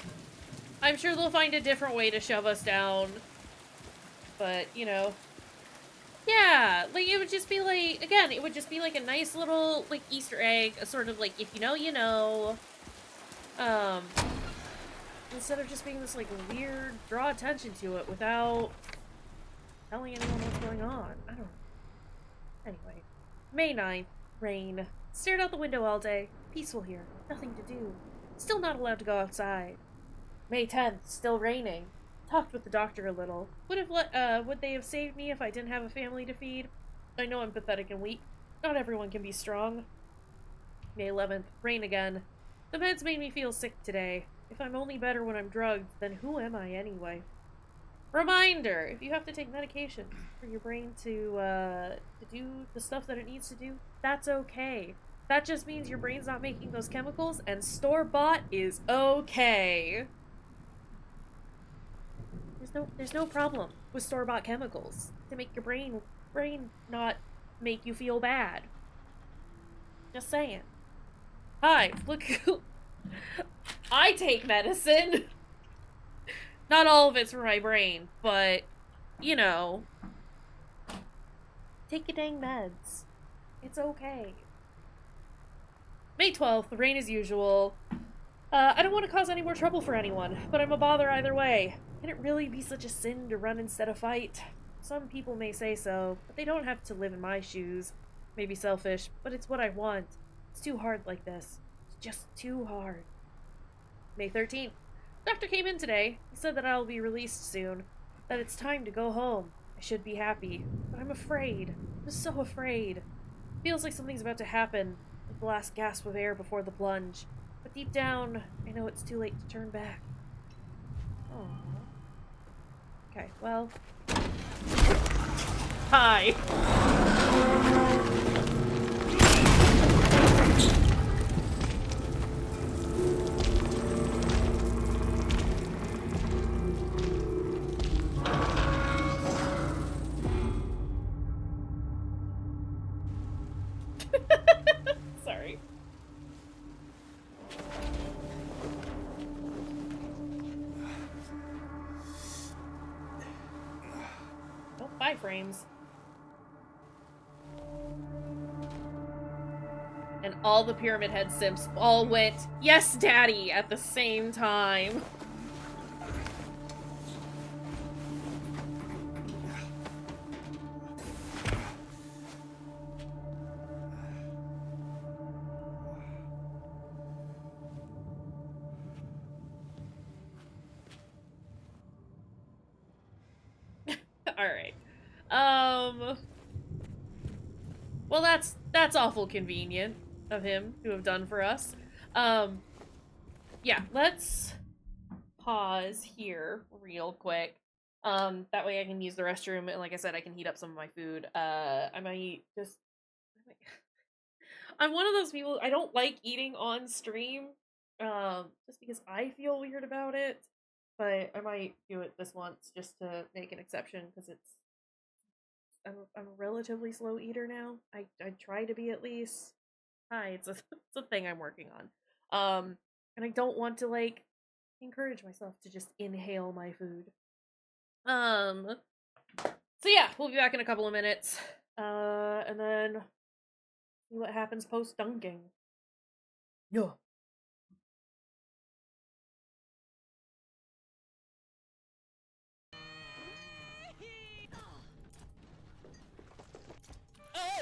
I'm sure they'll find a different way to shove us down. But, you know. Yeah, like, it would just be like, again, it would just be like a nice little, like, Easter egg, a sort of like, if you know, you know. Instead of just being this, like, weird, draw attention to it without telling anyone what's going on. I don't know. Anyway. May 9th. Rain. Stared out the window all day. Peaceful here. Nothing to do. Still not allowed to go outside. May 10th. Still raining. Talked with the doctor a little. Would they have saved me if I didn't have a family to feed? I know I'm pathetic and weak. Not everyone can be strong. May 11th. Rain again. The meds made me feel sick today. If I'm only better when I'm drugged, then who am I anyway? Reminder! If you have to take medication for your brain to do the stuff that it needs to do, that's okay. That just means your brain's not making those chemicals, and store-bought is okay. There's no problem with store-bought chemicals to make your brain not make you feel bad. Just saying. Hi, look. I take medicine. Not all of it's for my brain, but, you know. Take your dang meds. It's okay. May 12th, the rain as usual. I don't want to cause any more trouble for anyone, but I'm a bother either way. Can it really be such a sin to run instead of fight? Some people may say so, but they don't have to live in my shoes. Maybe selfish, but it's what I want. It's too hard like this. It's just too hard. May 13th. Doctor came in today. He said that I'll be released soon. That it's time to go home. I should be happy, but I'm afraid. I'm so afraid. Feels like something's about to happen, like the last gasp of air before the plunge. But deep down, I know it's too late to turn back. Oh. Okay, well. Hi. Sorry. Don't buy frames. And all the Pyramid Head simps all went, "Yes, Daddy," at the same time. Alright. Well, that's awful convenient of him to have done for us. Yeah, let's pause here real quick. That way I can use the restroom, and like I said, I can heat up some of my food. I might just... I'm one of those people, I don't like eating on stream, just because I feel weird about it. But I might do it this once just to make an exception, because I'm a relatively slow eater now. I try to be, at least. Hi, it's a thing I'm working on. And I don't want to, like, encourage myself to just inhale my food. So yeah, we'll be back in a couple of minutes. And then see what happens post dunking. Yeah.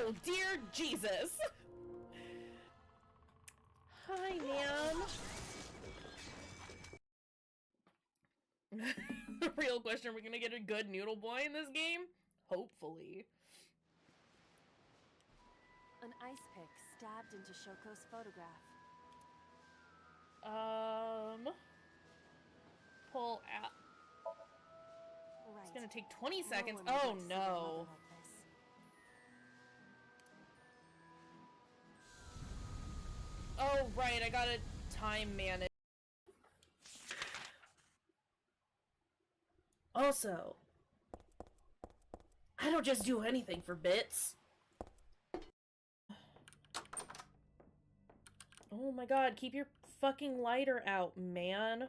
Oh, dear Jesus. Hi, ma'am. Real question, are we gonna get a good noodle boy in this game? Hopefully. An ice pick stabbed into Shoko's photograph. Pull out. Right. It's gonna take 20 seconds. No one Oh would see their mother no. like this. Oh right, I gotta time manage. Also, I don't just do anything for bits. Oh my god, keep your fucking lighter out, man.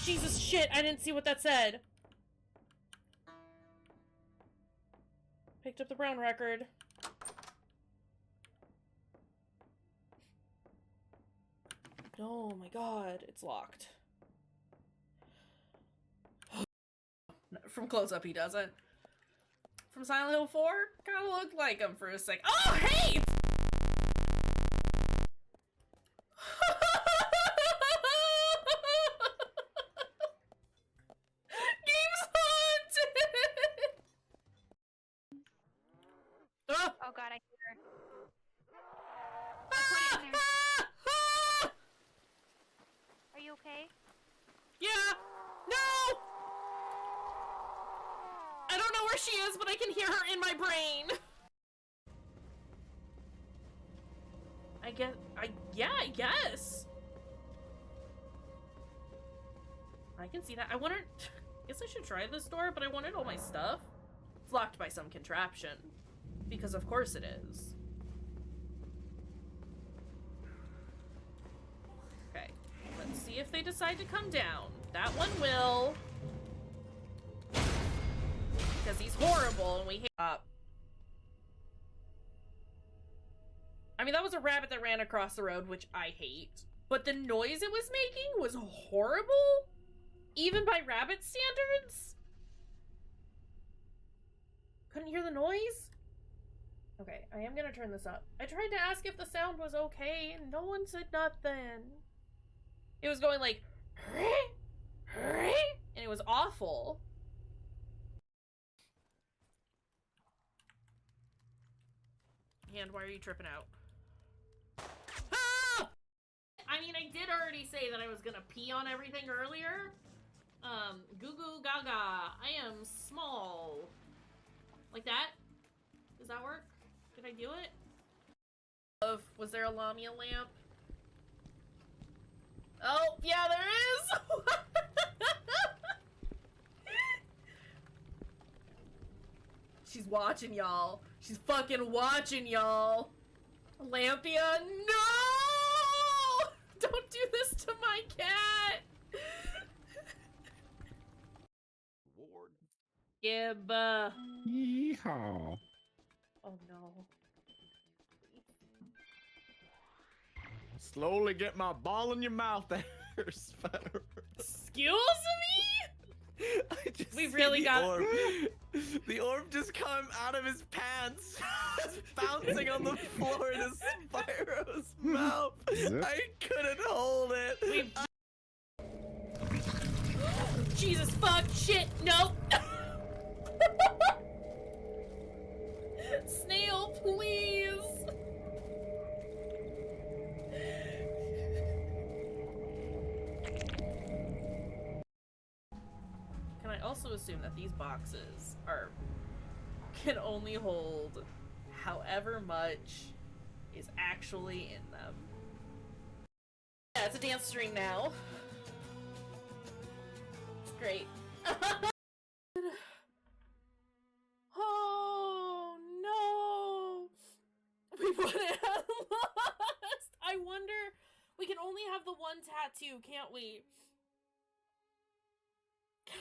Jesus shit, I didn't see what that said. Picked up the brown record. Oh my god, it's locked. From close up he doesn't. From Silent Hill 4? Kinda looked like him for a sec. Oh, hey! Game's haunted! Oh! Oh god, I hear her. Ah! Put it in there. Ah! Are you okay? Yeah! No! I don't know where she is, but I can hear her in my brain. I guess. I can see that. I guess I should try this door, but I wanted all my stuff. It's locked by some contraption. Because of course it is. Okay, let's see if they decide to come down. That one will. Because he's horrible and we hate up. I mean, that was a rabbit that ran across the road, which I hate. But the noise it was making was horrible, even by rabbit standards. Couldn't hear the noise? Okay, I am gonna turn this up. I tried to ask if the sound was okay, and no one said nothing. It was going like, and it was awful. Hand, why are you tripping out? Ah! I mean, I did already say that I was gonna pee on everything earlier. Goo goo gaga. I am small. Like that? Does that work? Did I do it? Was there a Lamia lamp? Oh, yeah, there is! She's watching y'all. She's fucking watching y'all. Lampia, no! Don't do this to my cat! Lord. Gib. Yeehaw. Oh no. Slowly get my ball in your mouth there, Spider. Excuse me? We've really got orb. The orb just come out of his pants, just bouncing on the floor in Spyro's mouth. Zip. I couldn't hold it. Jesus fuck shit, no. Snail, please. Can I also assume that these boxes can only hold however much is actually in them? Yeah, it's a dance string now. It's great. Oh no! We put it at last! I wonder, we can only have the one tattoo, can't we?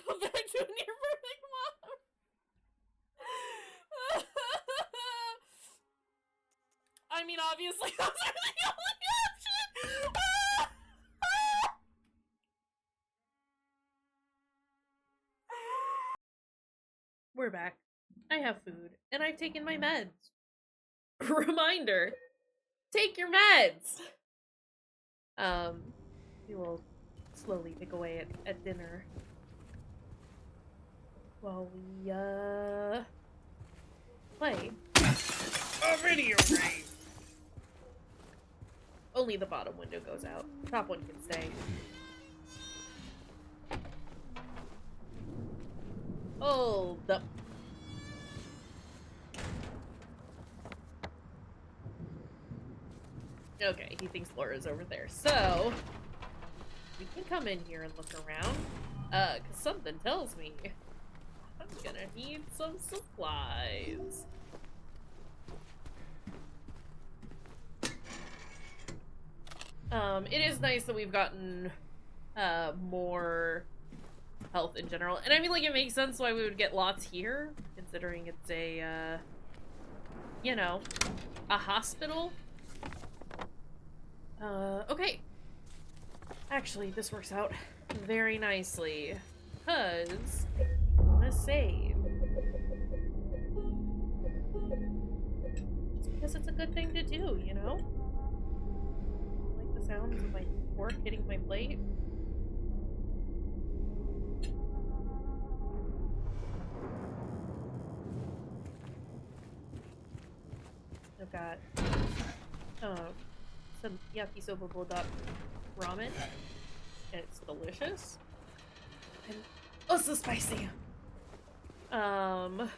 Come back to a near perfect mom! I mean, obviously, those are the only options! We're back. I have food, and I've taken my meds. Reminder, take your meds! We will slowly pick away at dinner. While we, play a video game! Only the bottom window goes out. Top one can stay. Hold up. Okay, he thinks Laura's over there. So, we can come in here and look around. Cause something tells me I'm gonna need some supplies. It is nice that we've gotten, more health in general. And I mean, like, it makes sense why we would get lots here, considering it's a, you know, a hospital. Okay. Actually, this works out very nicely, because I want to save. It's because it's a good thing to do, you know? I like the sounds of my fork hitting my plate. I've got some yakisoba bulldog ramen, and it's delicious. And also spicy. And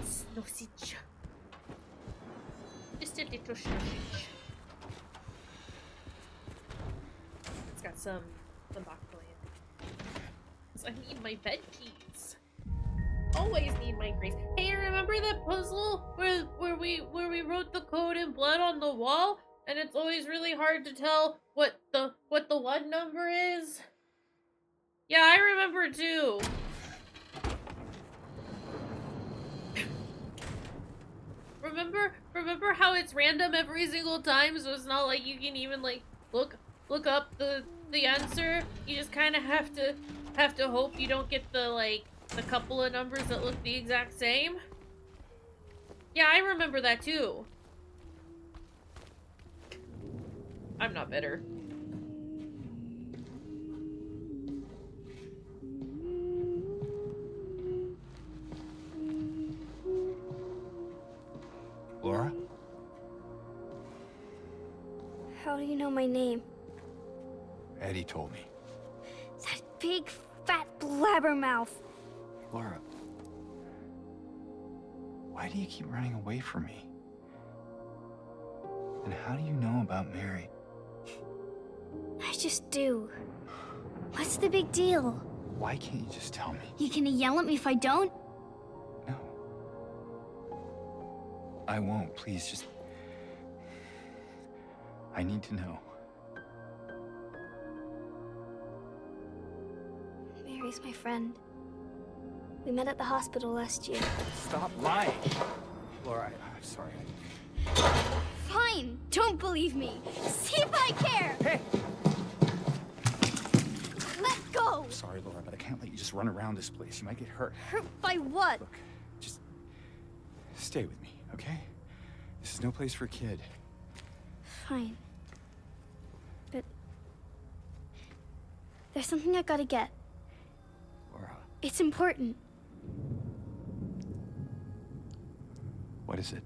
sausage. Just a little sausage. It's got some broccoli in it. I need my bed keys. Always need my keys. Hey, remember that puzzle where we wrote the code in blood on the wall, and it's always really hard to tell what the one number is? Yeah, I remember too. Remember how it's random every single time, so it's not like you can even like look up the answer. You just kind of have to hope you don't get the couple of numbers that look the exact same. Yeah, I remember that too. I'm not bitter. Laura? How do you know my name? Eddie told me. That big, fat blabbermouth. Laura, why do you keep running away from me? And how do you know about Mary? I just do. What's the big deal? Why can't you just tell me? You gonna yell at me if I don't? No. I won't. Please, just... I need to know. Mary's my friend. We met at the hospital last year. Stop lying. Laura, I'm sorry. Fine, don't believe me. See if I care. Hey! Let go. I'm sorry, Laura, but I can't let you just run around this place. You might get hurt. Hurt by what? Look, just stay with me, okay? This is no place for a kid. Fine. But there's something I gotta get. Laura. It's important. What is it?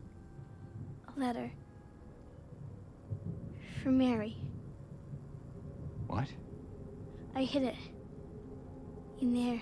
A letter. For Mary. What? I hid it. In there.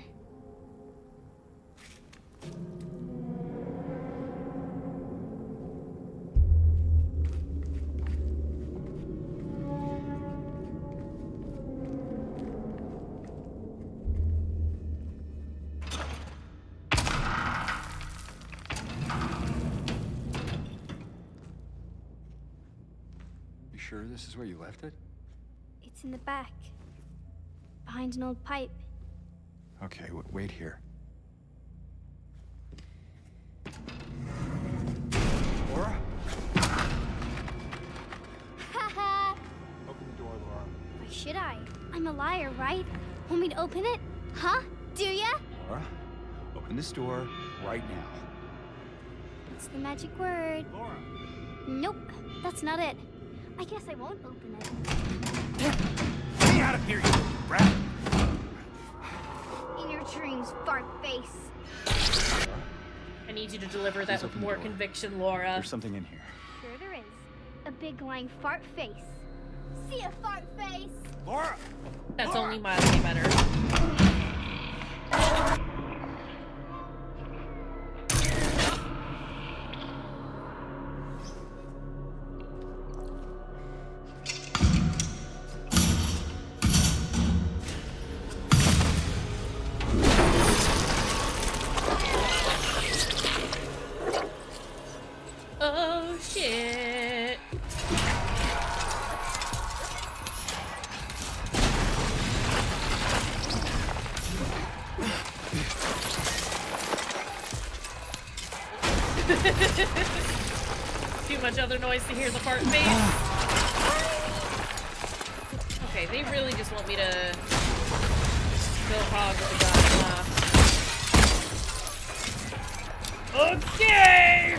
You sure this is where you left it? It's in the back. Behind an old pipe. Okay, wait here. Laura? Haha! Open the door, Laura. Why should I? I'm a liar, right? Want me to open it? Huh? Do ya? Laura, open this door right now. What's the magic word? Laura! Nope, that's not it. I guess I won't open it. Get out of here, you brat! In your dreams, fart face. I need you to deliver that Please with open the more door. conviction, Laura. There's something in here. Sure there is. A big lying fart face. See ya, fart face! Laura! That's Laura! only mildly better. Oh shit. Too much other noise to hear the fart face. Okay, they really just want me to go hog with the gun, huh? Okay!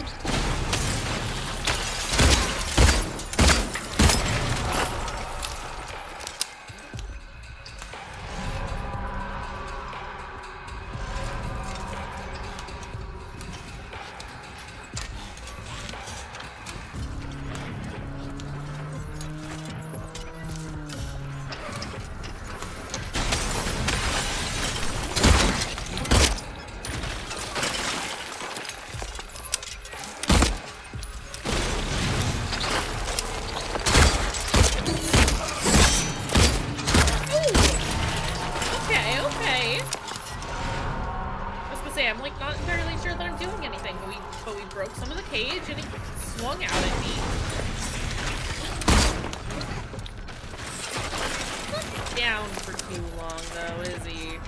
entirely sure that I'm doing anything, but we broke some of the cage and he swung out at me. Not down for too long though, is he?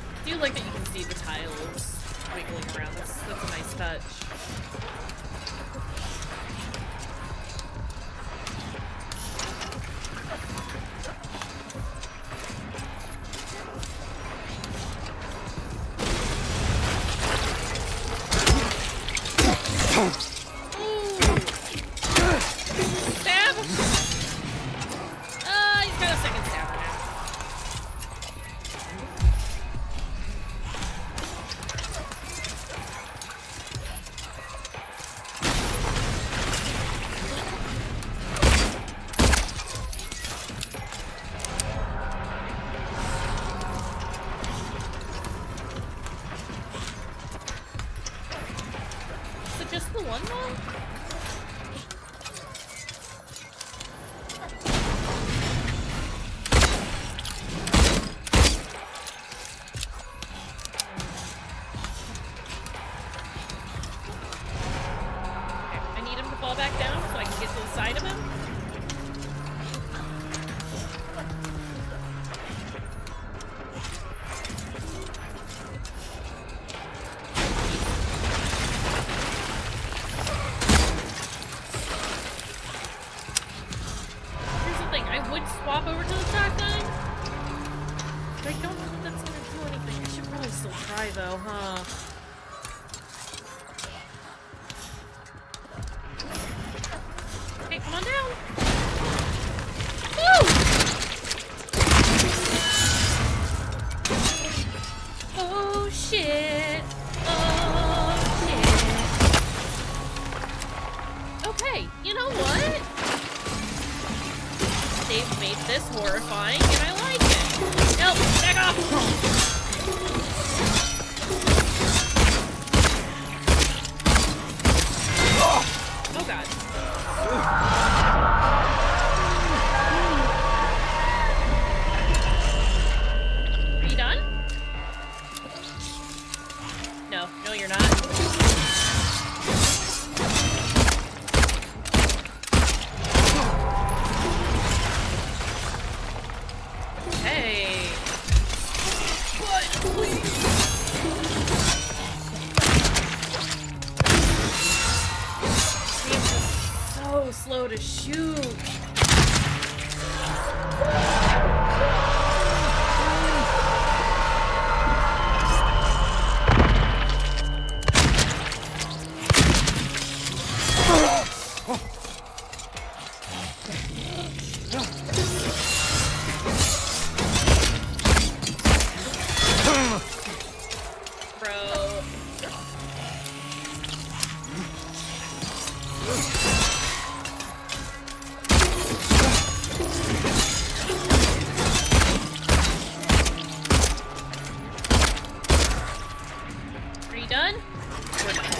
I do like that you can see the tiles wiggling around. That's a nice touch. Stab! He's got a second stabber now. Is it just the one though? I need him to fall back down so I can get to the side of him. Here's the thing, I would swap over to the shotgun, but I don't know if that's gonna do anything. I should probably still try though, huh? Okay, come on down. Woo! Oh shit. Oh shit. Okay, you know what? They've made this horrifying and I like it. Nope, back off! Oh god. Are you done? No, no you're not. Hey. What? Please. James is so slow to shoot. Bro. Are you done? We're done.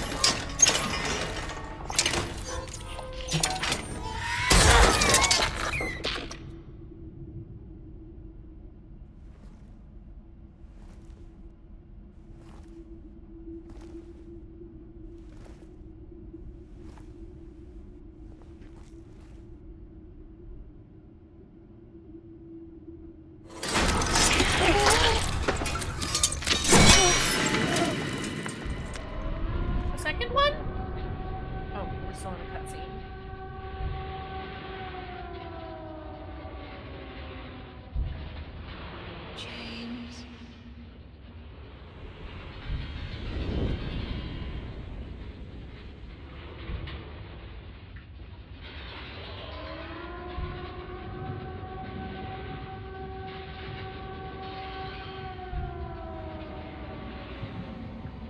A second one? Oh, we're still in a cutscene. James.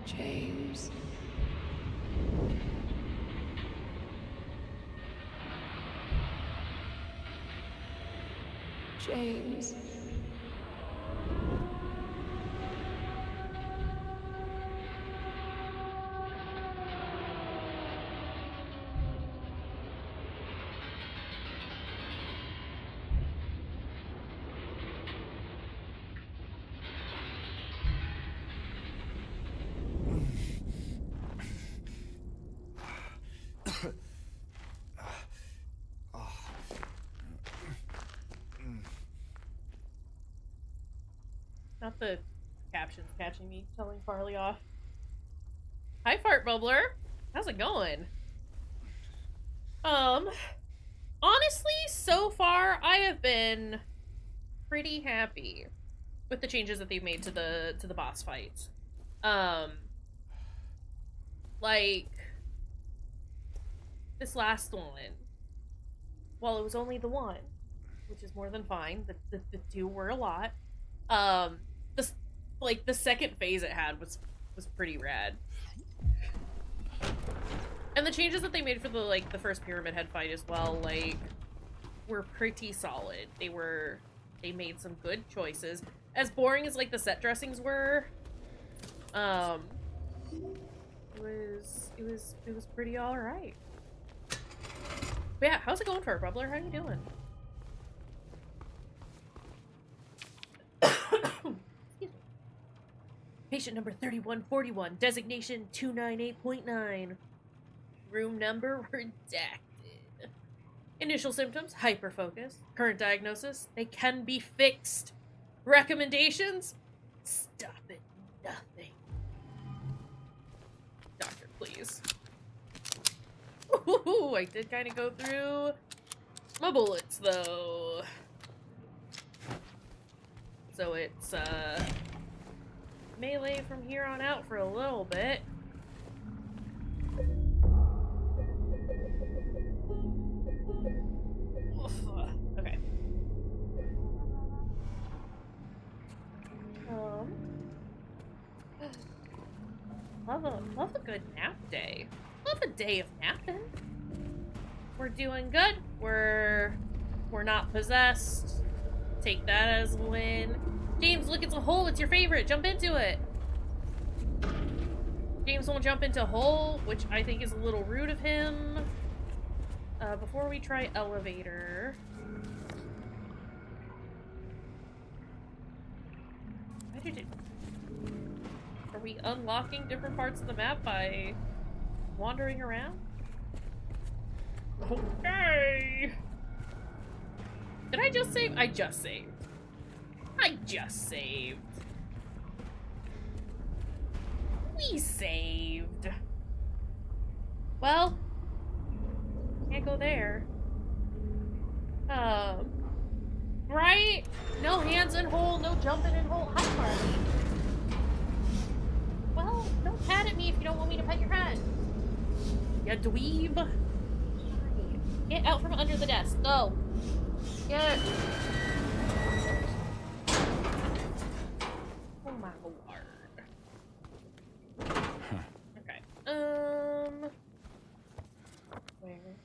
James. James. Not the captions catching me telling Farley off. Hi, Fart Bubbler. How's it going? Honestly, so far, I have been pretty happy with the changes that they've made to the boss fights. Like this last one, while it was only the one, which is more than fine, the two were a lot. This, like, the second phase it had was pretty rad. And the changes that they made for the first Pyramid Head fight as well, like, were pretty solid. They made some good choices. As boring as, like, the set dressings were, it was pretty alright. But yeah, how's it going, Fart Bubbler? How you doing? Excuse me. Patient number 3141, designation 298.9. Room number redacted. Initial symptoms, hyperfocus. Current diagnosis, they can be fixed. Recommendations, stop at nothing. Doctor, please. Ooh, I did kind of go through my bullets, though. So it's, melee from here on out for a little bit. Okay. Love a good nap day. Love a day of napping. We're doing good. We're not possessed. Take that as a win. James, look, it's a hole. It's your favorite. Jump into it. James won't jump into a hole, which I think is a little rude of him. Before we try elevator. Why did it... Are we unlocking different parts of the map by wandering around? Okay. Did I just save? I just saved. I just saved. We saved. Well, can't go there. Right? No hands in hole, no jumping in hole. Hi, Marley. Well, don't pat at me if you don't want me to pet your head. You dweeb. Get out from under the desk. Go. Get. Oh my lord. Okay.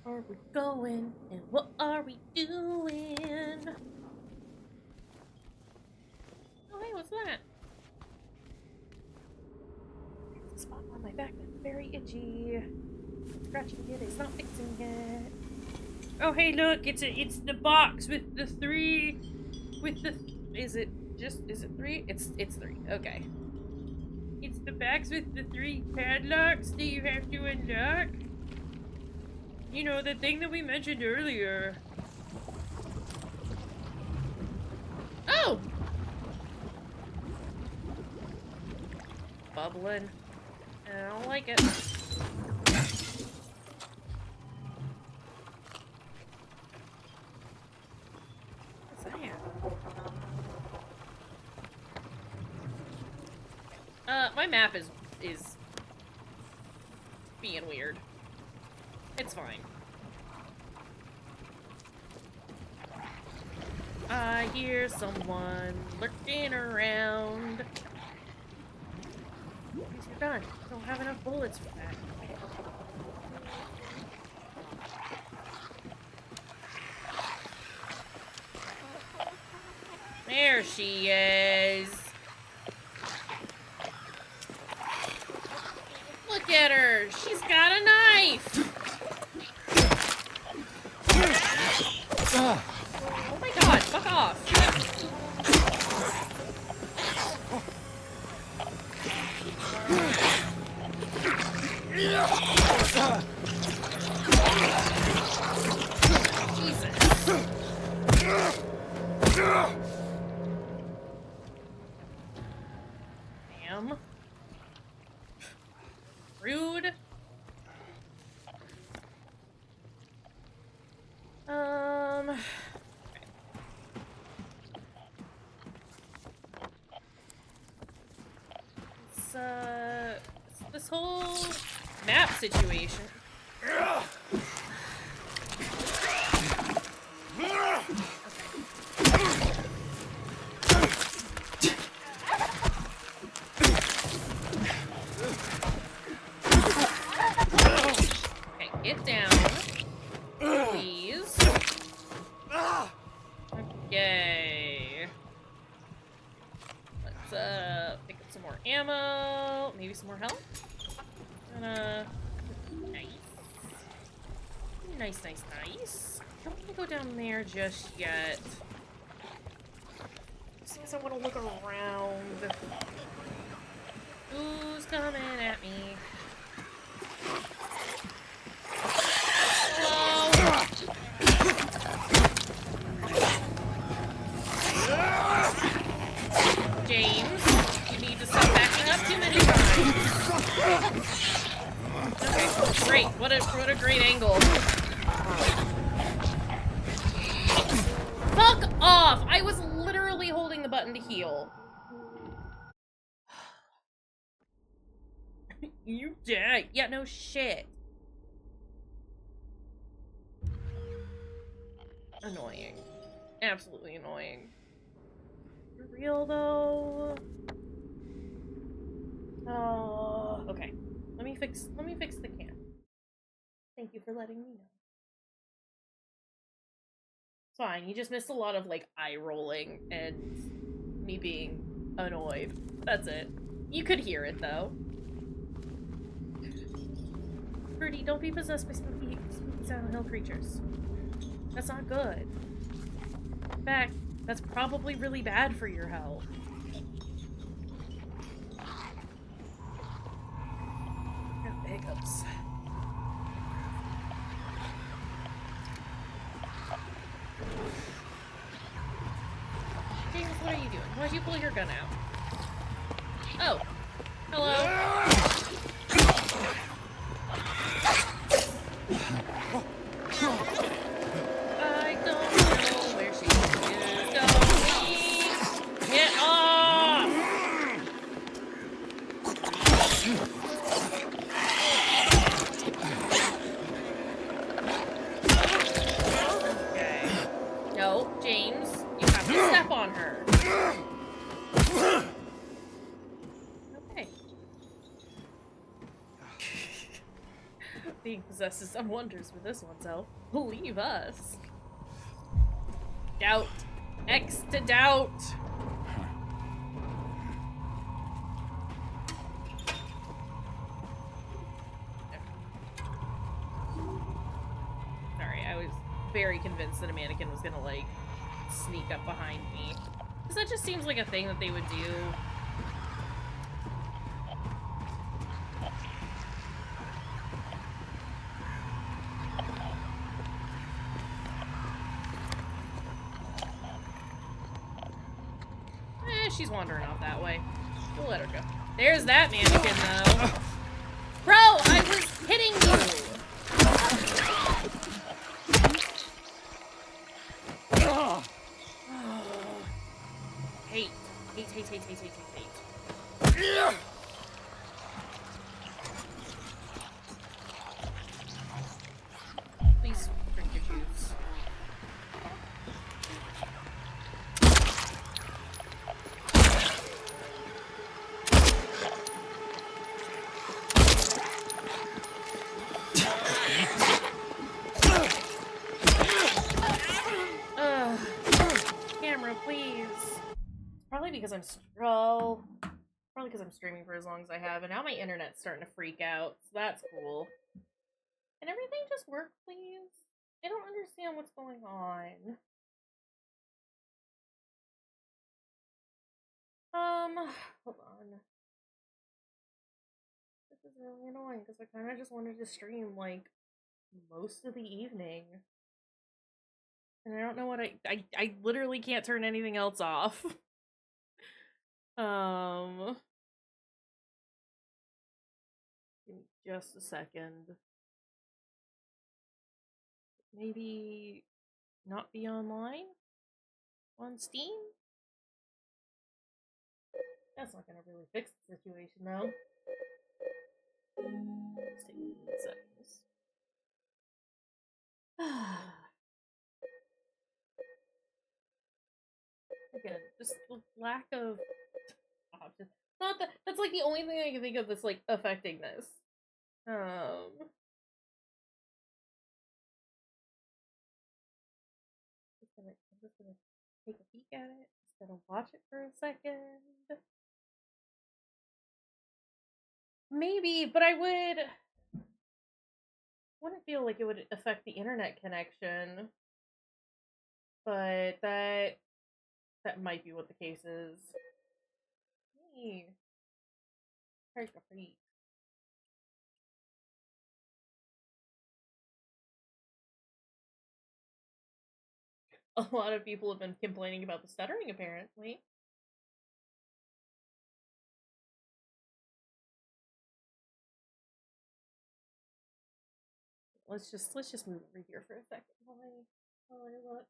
Where are we going and what are we doing? Oh hey, what's that? There's a spot on my back that's very itchy. Scratching it, it's not fixing it. Oh hey, look, it's the box with the three, is it 3? It's 3. Okay. It's the box with the 3 padlocks that you have to unlock. You know, the thing that we mentioned earlier. Oh! Bubbling. I don't like it. What's that? My map is being weird. It's fine. I hear someone lurking around. You're done. I don't have enough bullets for that. There she is. Look at her. She's got a knife. Oh my god, fuck off. Jesus. Rude. It's this whole map situation. Okay, get down, please. Okay. Let's pick up some more ammo, maybe some more health. Nice. Nice, nice, nice. Don't want to go down there just yet. Just because I want to look around. Who's coming at me? Hello? James, you need to stop backing up too many times. Okay, great. What a great angle. Fuck off! I was literally holding the button to heal. You died. Yeah, no shit. Annoying. Absolutely annoying. For real though? Oh, okay. Let me fix the cam. Thank you for letting me know. It's fine. You just missed a lot of like eye rolling and me being annoyed. That's it. You could hear it though. Rudy, don't be possessed by spooky Silent Hill creatures. That's not good. In fact, that's probably really bad for your health. Got hiccups. James, what are you doing? Why'd you pull your gun out? Oh. Hello. I don't know where she is going. Get off! Okay. No, James, you have to step on her. Okay. Being possessed has done wonders for this one's health. Believe us. Doubt. X to doubt. Sorry, I was very convinced that a mannequin was gonna, like, sneak up behind me. Because that just seems like a thing that they would do. She's wandering off that way. We'll let her go. There's that mannequin, though. Bro, I was hitting you! Hate. Hate, hate, hate, hate, hate, hate, hate. Please drink your juice. Camera, please. Probably because I'm streaming for as long as I have, and now my internet's starting to freak out, so that's cool. Can everything just work, please? I don't understand what's going on. Hold on. This is really annoying, because I kind of just wanted to stream, like, most of the evening. And I don't know what I literally can't turn anything else off. Give me just a second. Maybe not be online on Steam? That's not gonna really fix the situation, though. Let's take settings. Again, just the lack of options. Not that that's like the only thing I can think of that's like affecting this. I'm just gonna take a peek at it. Just gonna watch it for a second. Maybe, but I wouldn't feel like it would affect the internet connection. But that might be what the case is. Hey, trick or treat. A lot of people have been complaining about the stuttering, apparently. Let's just move over here for a second while I look.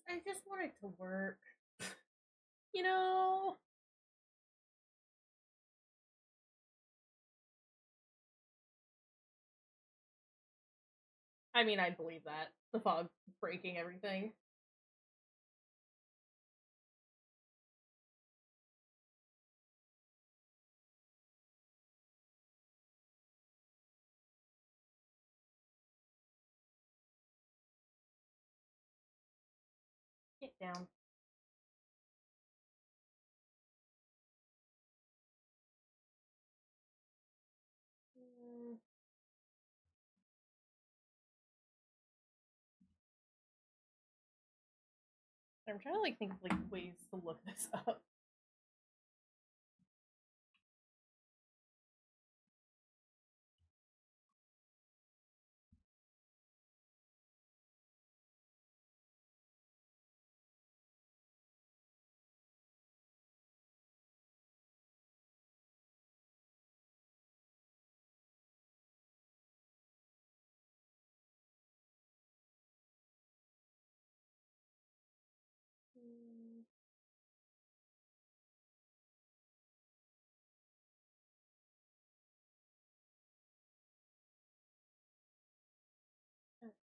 I just want it to work. You know? I mean, I believe that. The fog breaking everything. Get down. I'm trying to like think of like ways to look this up.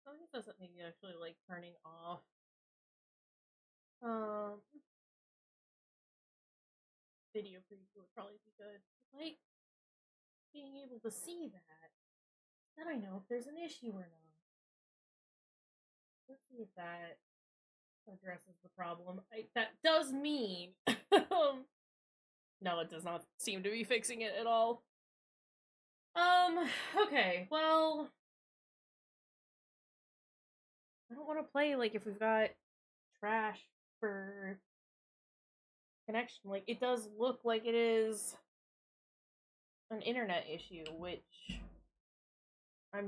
I guess that's maybe actually like turning off. Video preview would probably be good. Like being able to see that. Then I know if there's an issue or not. Let's see if that addresses the problem. That does mean no, it does not seem to be fixing it at all. Okay, well, I don't want to play like if we've got trash for connection. Like it does look like it is an internet issue, which I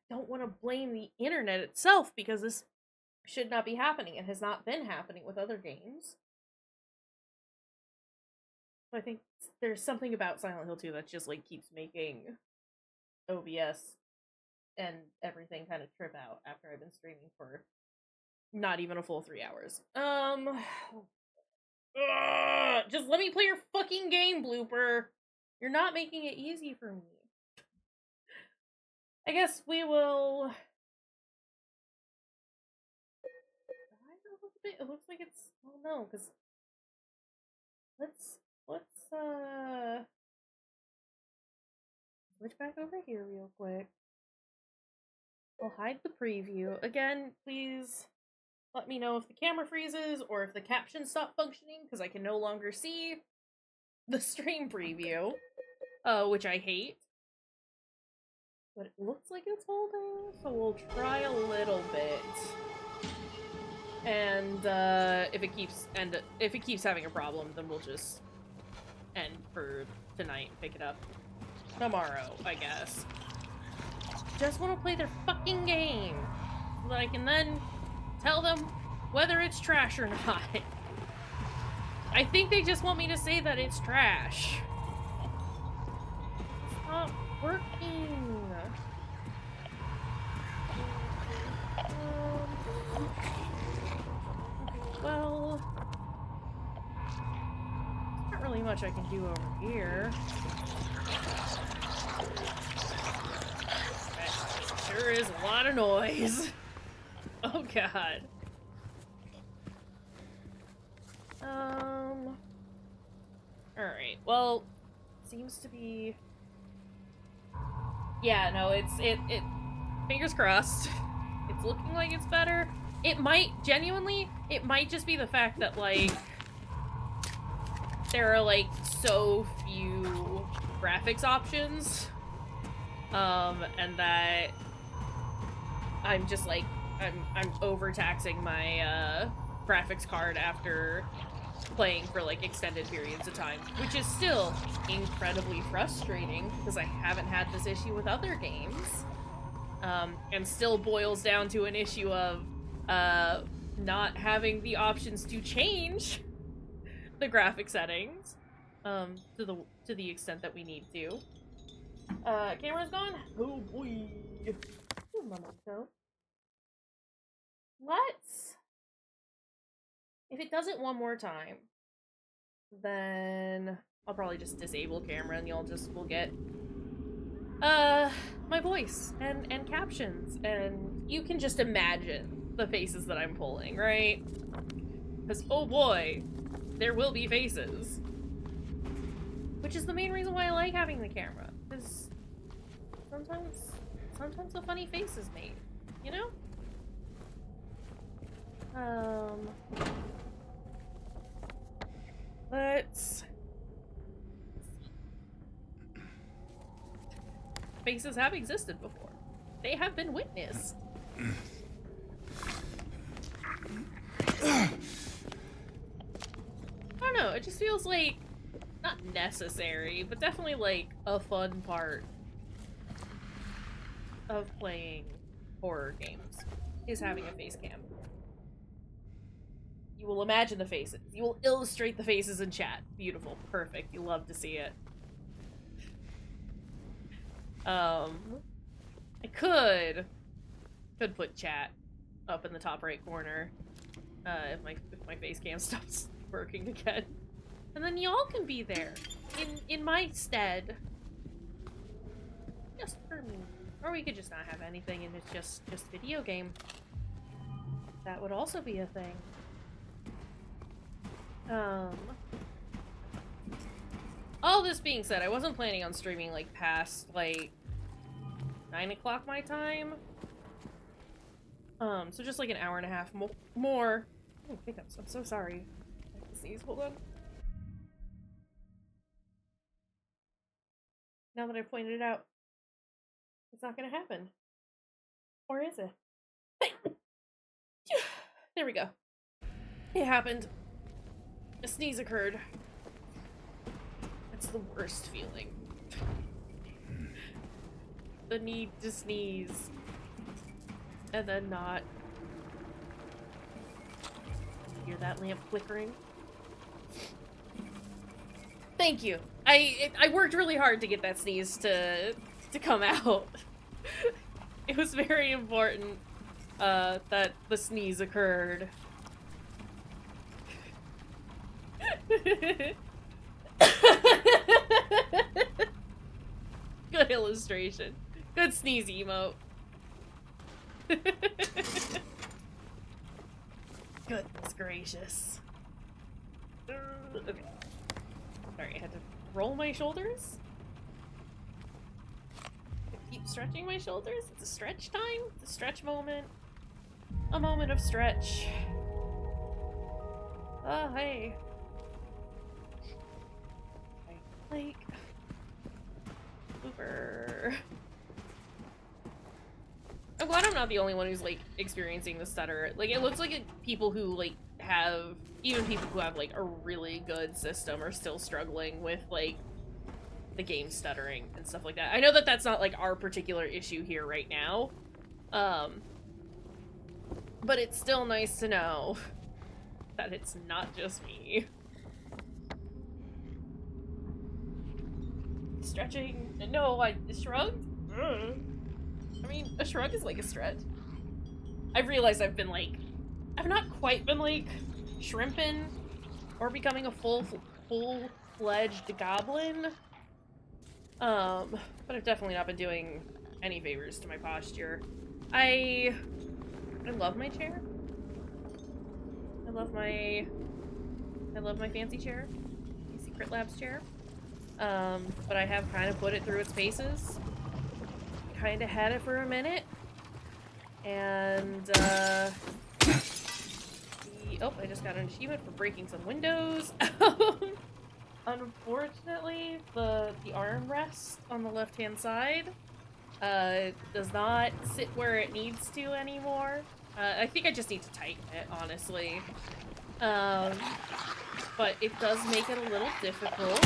don't want to blame the internet itself because this should not be happening. It has not been happening with other games. So I think there's something about Silent Hill 2 that just like keeps making OBS and everything kind of trip out after I've been streaming for not even a full 3 hours. Just let me play your fucking game, Blooper. You're not making it easy for me. I guess we will. It looks like it's. Oh no, because let's switch back over here real quick. I'll hide the preview again. Please let me know if the camera freezes or if the captions stop functioning because I can no longer see the stream preview, which I hate. But it looks like it's holding, so we'll try a little bit. And if it keeps having a problem, then we'll just end for tonight and pick it up tomorrow, I guess. Just want to play their fucking game so that I can then tell them whether it's trash or not. I think they just want me to say that it's trash. It's not working. Well, not really much I can do over here. That sure is a lot of noise. Oh god. Alright, well, seems to be... Yeah, no, it fingers crossed. It's looking like it's better. It might, genuinely, it might just be the fact that, like, there are, like, so few graphics options, and that I'm just, like, I'm overtaxing my, graphics card after playing for, like, extended periods of time, which is still incredibly frustrating, because I haven't had this issue with other games, and still boils down to an issue of, not having the options to change the graphic settings, to the extent that we need to. Camera's gone? Oh boy. Oh, memento. If it does it one more time, then I'll probably just disable camera and y'all just will get, my voice and captions, and you can just imagine the faces that I'm pulling, right? Because, oh boy, there will be faces. Which is the main reason why I like having the camera, because sometimes a funny face is made, you know? Let's... Faces have existed before. They have been witnessed. I don't know, it just feels like, not necessary, but definitely like a fun part of playing horror games is having a face cam. You will imagine the faces. You will illustrate the faces in chat. Beautiful. Perfect. You love to see it. I could put chat up in the top right corner, if my face cam stops working again. And then y'all can be there in my stead. Just for me. Or we could just not have anything and it's just video game. That would also be a thing. All this being said, I wasn't planning on streaming like past like 9 o'clock my time. So just like an hour and a half more. Oh, hiccups. I'm so sorry. I have to sneeze. Hold on. Now that I've pointed it out, it's not gonna happen. Or is it? There we go. It happened. A sneeze occurred. That's the worst feeling. The need to sneeze. And then not. Hear that lamp flickering? Thank you. I worked really hard to get that sneeze to come out. It was very important that the sneeze occurred. Good illustration. Good sneeze emote. Goodness gracious. Okay. Sorry, I had to roll my shoulders. Keep stretching my shoulders. It's a stretch time. It's a stretch moment. A moment of stretch. Oh, hey. Like, Uber. I'm glad I'm not the only one who's like experiencing the stutter. Like, it looks like people who like have, even people who have like a really good system are still struggling with like the game stuttering and stuff like that. I know that that's not like our particular issue here right now, but it's still nice to know that it's not just me. Stretching? No, I shrugged? I mean, a shrug is like a stretch. I've realized I've not quite been like shrimping or becoming a full-fledged goblin. But I've definitely not been doing any favors to my posture. I love my chair. I love my fancy chair. My Secret Labs chair. But I have kind of put it through its paces. Kind of had it for a minute. And, oh, I just got an achievement for breaking some windows. Unfortunately, the armrest on the left-hand side, does not sit where it needs to anymore. I think I just need to tighten it, honestly. But it does make it a little difficult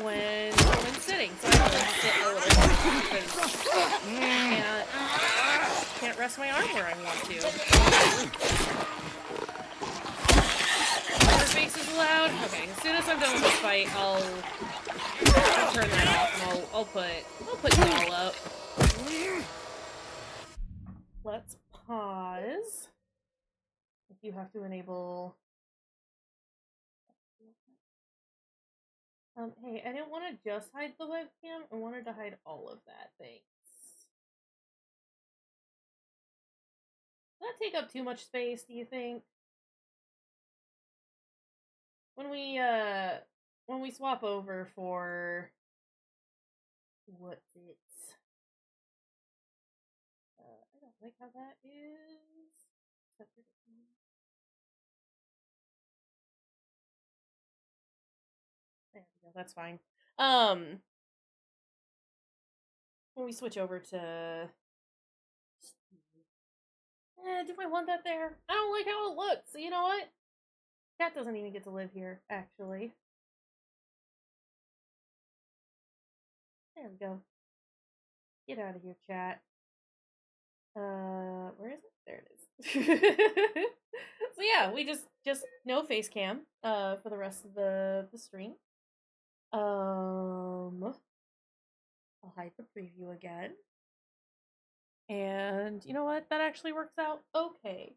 when sitting, so I have to sit a little bit because I can't rest my arm where I want to. Face is allowed. Okay, as soon as I'm done with this fight, I'll turn that off and I'll put y'all up. Let's pause. If you have to enable. Hey, I didn't want to just hide the webcam. I wanted to hide all of that. Thanks. Does that take up too much space, do you think? When we swap over for what's it? I don't like how that is. There we go, that's fine. When we switch over to do I want that there? I don't like how it looks. So you know what? Cat doesn't even get to live here, actually. There we go. Get out of here, chat. Where is it? There it is. So yeah, we just no face cam for the rest of the stream. I'll hide the preview again. And you know what? That actually works out okay.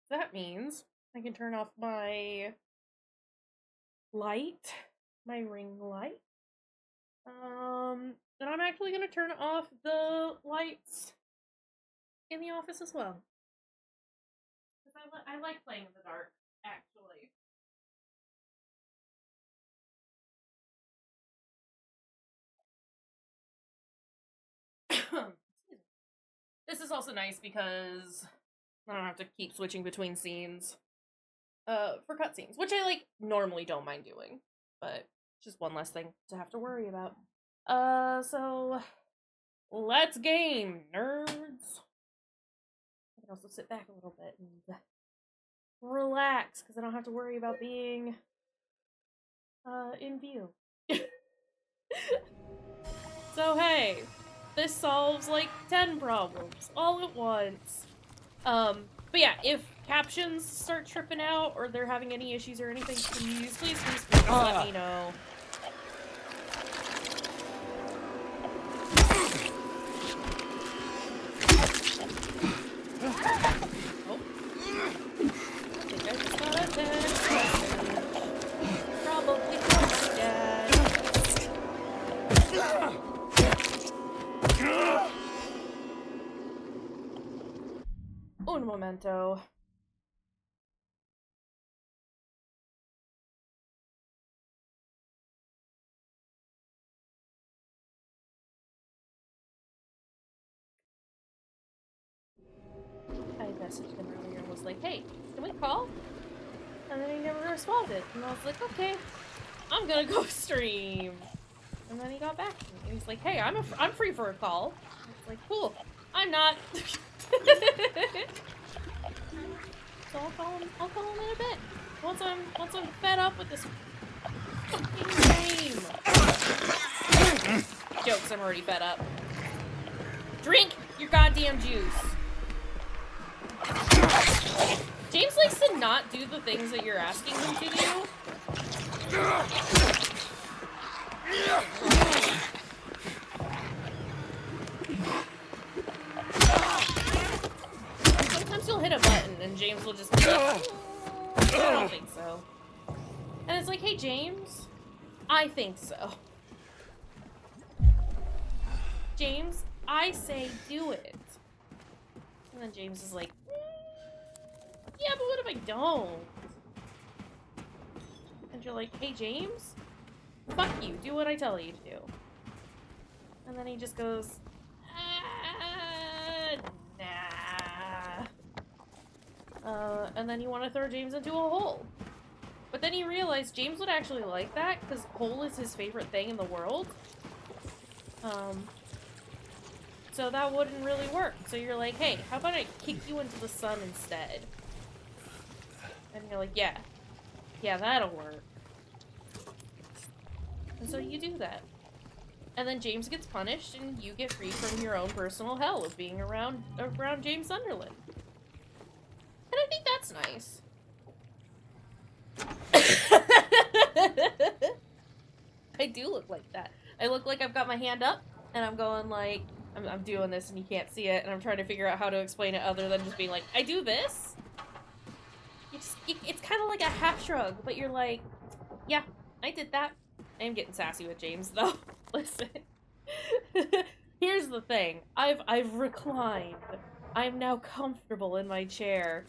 That means I can turn off my light, my ring light. And I'm actually gonna turn off the lights in the office as well. Because I like playing in the dark, actually. This is also nice because I don't have to keep switching between scenes for cutscenes, which I like normally don't mind doing, but just one less thing to have to worry about. So let's game, nerds. I can also sit back a little bit and relax because I don't have to worry about being in view. So hey, this solves like 10 problems all at once. But yeah, if captions start tripping out or they're having any issues or anything, please let me know. Oh. I think I just got a text message. Probably from my dad. Un momento. I messaged him earlier and was like, hey, can we call? And then he never responded. And I was like, okay, I'm gonna go stream. And then he got back to me. And he's like, hey, I'm free for a call. I was like, cool. I'm not. So I'll call him in a bit. Once I'm fed up with this fucking game. Jokes, I'm already fed up. Drink your goddamn juice. James likes to not do the things that you're asking him to do. Sometimes you'll hit a button and James will just be like, I don't think so. And it's like, hey James, I think so. James, I say do it. And then James is like, yeah, but what if I don't? And you're like, hey James, fuck you, do what I tell you to do. And then he just goes, nah. And then you want to throw James into a hole. But then you realize James would actually like that, because hole is his favorite thing in the world. So that wouldn't really work. So you're like, hey, how about I kick you into the sun instead? And you're like, yeah, that'll work. And so you do that. And then James gets punished, and you get free from your own personal hell of being around James Sunderland. And I think that's nice. I do look like that. I look like I've got my hand up, and I'm going like, I'm doing this, and you can't see it, and I'm trying to figure out how to explain it other than just being like, I do this. It's kind of like a half shrug, but you're like, yeah, I did that. I am getting sassy with James, though. Listen. Here's the thing. I've reclined. I'm now comfortable in my chair.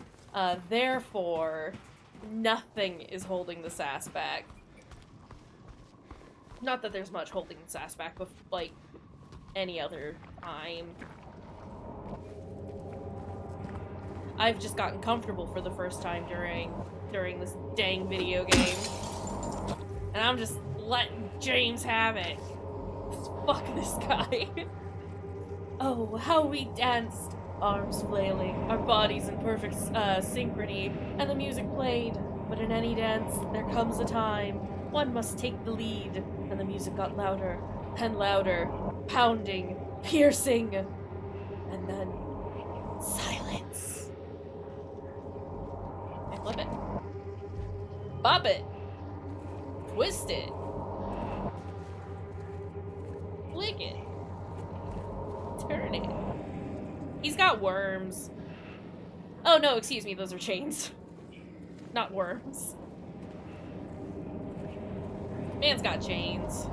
Therefore, nothing is holding the sass back. Not that there's much holding the sass back with, like, any other time. I've just gotten comfortable for the first time during this dang video game. And I'm just letting James have it. Fuck this guy. Oh, how we danced. Arms flailing, our bodies in perfect synchrony, and the music played. But in any dance, there comes a time one must take the lead. And the music got louder and louder, pounding, piercing, and then silence. I flip it. Bop it. Twist it. Flick it. Turn it. He's got worms. Oh no, excuse me, those are chains. Not worms. Man's got chains.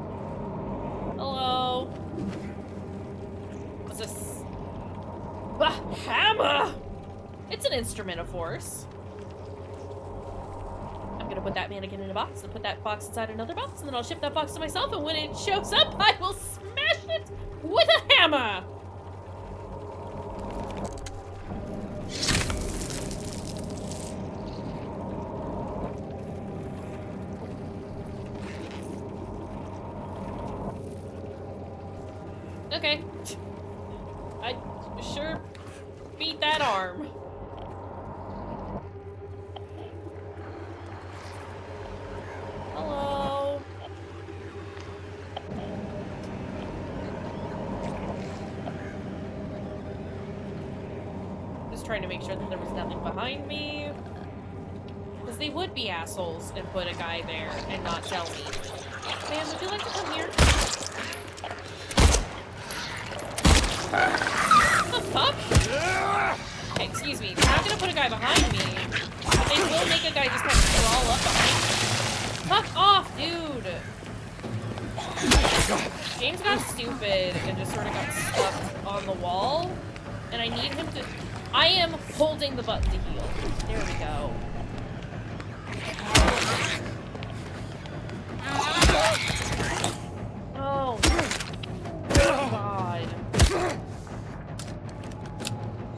Hello? What's this? A hammer! It's an instrument of force. I'm gonna put that mannequin in a box and put that box inside another box, and then I'll ship that box to myself, and when it shows up, I will smash it with a hammer! Okay. I sure beat that arm. Hello. Just trying to make sure that there was nothing behind me. Because they would be assholes and put a guy there and not tell me. Man, would you like to come here? What the fuck? Okay, excuse me. They're not gonna put a guy behind me. But they will make a guy just kind of crawl up behind me. Fuck off, dude! James got stupid and just sort of got stuck on the wall. And I need him to... I am holding the button to heal. There we go. Oh. God.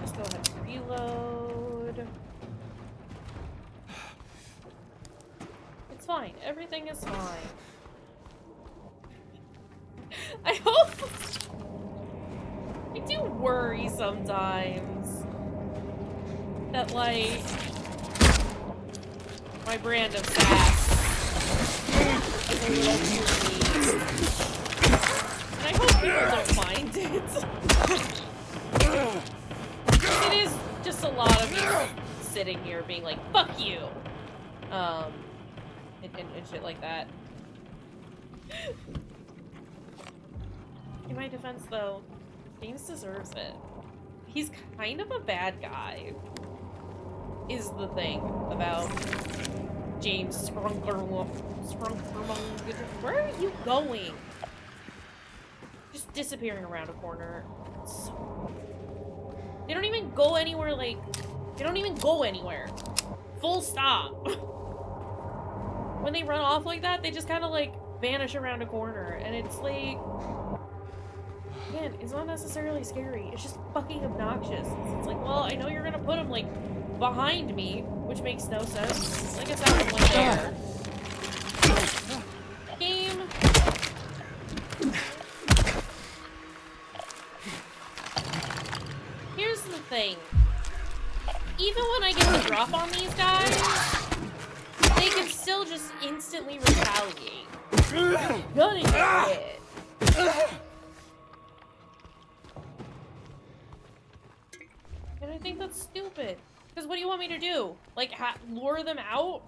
Just go ahead and reload. It's fine. Everything is fine. I hope... I do worry sometimes that, like, My brand of sass is a little too mean. And I hope people don't mind it. It is just a lot of me sitting here being like, fuck you! And shit like that. In my defense, though, James deserves it. He's kind of a bad guy, is the thing about James Sprunkermung. Where are you going? Just disappearing around a corner. They don't even go anywhere, like, they don't even go anywhere. Full stop. When they run off like that, they just kind of, like, vanish around a corner, and it's like, again, it's not necessarily scary, it's just fucking obnoxious. It's like, well, I know you're gonna put him, like, behind me, which makes no sense. Like, it's not one there. Game. Here's the thing. Even when I get the drop on these guys, they can still just instantly retaliate. Gonna get it. And I think that's stupid. Because what do you want me to do? Like, lure them out?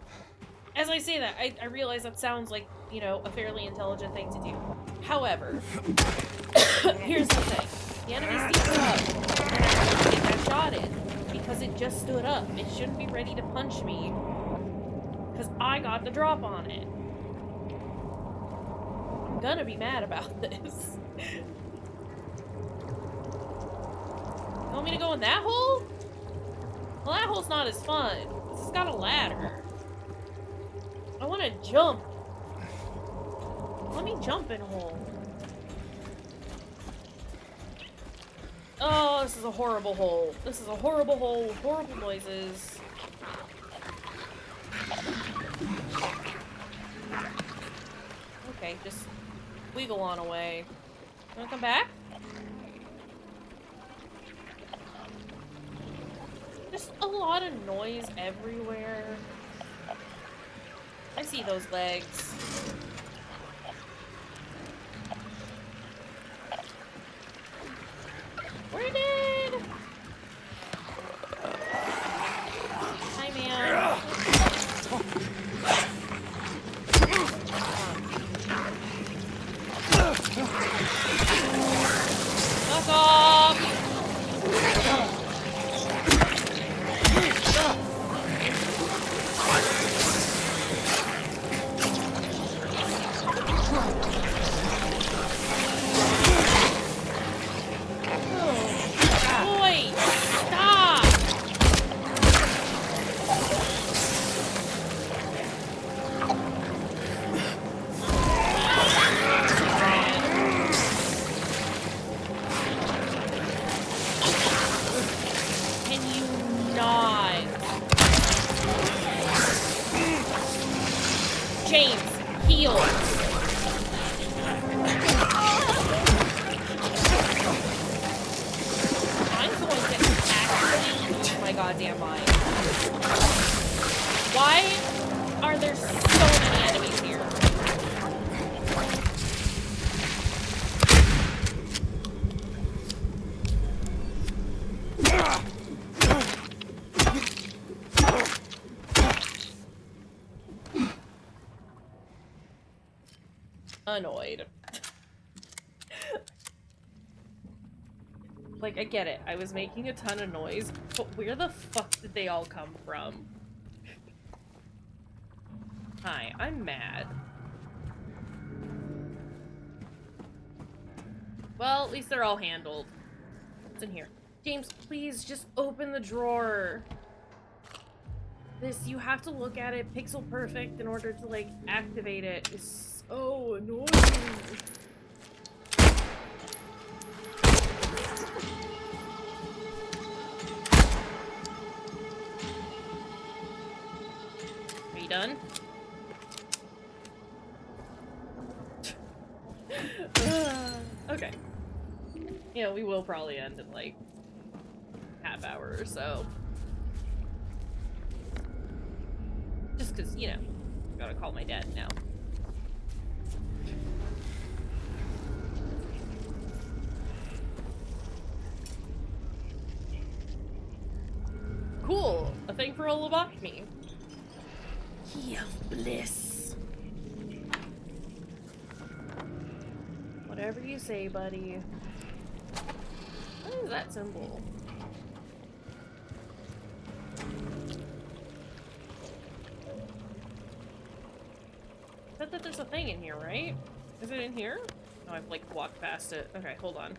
As I say that, I realize that sounds like, you know, a fairly intelligent thing to do. However, here's the thing. The enemy steps up, and I have to get that shot in. Because it just stood up. It shouldn't be ready to punch me. Because I got the drop on it. I'm gonna be mad about this. You want me to go in that hole? Well, that hole's not as fun. This has got a ladder. I want to jump. Let me jump in a hole. Oh, this is a horrible hole. This is a horrible hole with horrible noises. Okay, just wiggle on away. You wanna come back? Just a lot of noise everywhere. I see those legs. Where did? Hi, man. Fuck off! Annoyed. Like, I get it. I was making a ton of noise, but where the fuck did they all come from? Hi, I'm mad. Well, at least they're all handled. What's in here? James, please just open the drawer. This, you have to look at it pixel perfect in order to, like, activate it. It's so annoying. Are you done? Okay. You know, we will probably end in, like, half hour or so. Just because, you know, gotta call my dad now. Cool. A thing for a lobotomy. Key of bliss. Whatever you say, buddy. What is that symbol? Said that there's a thing in here, right? Is it in here? No, I've like walked past it. Okay, hold on.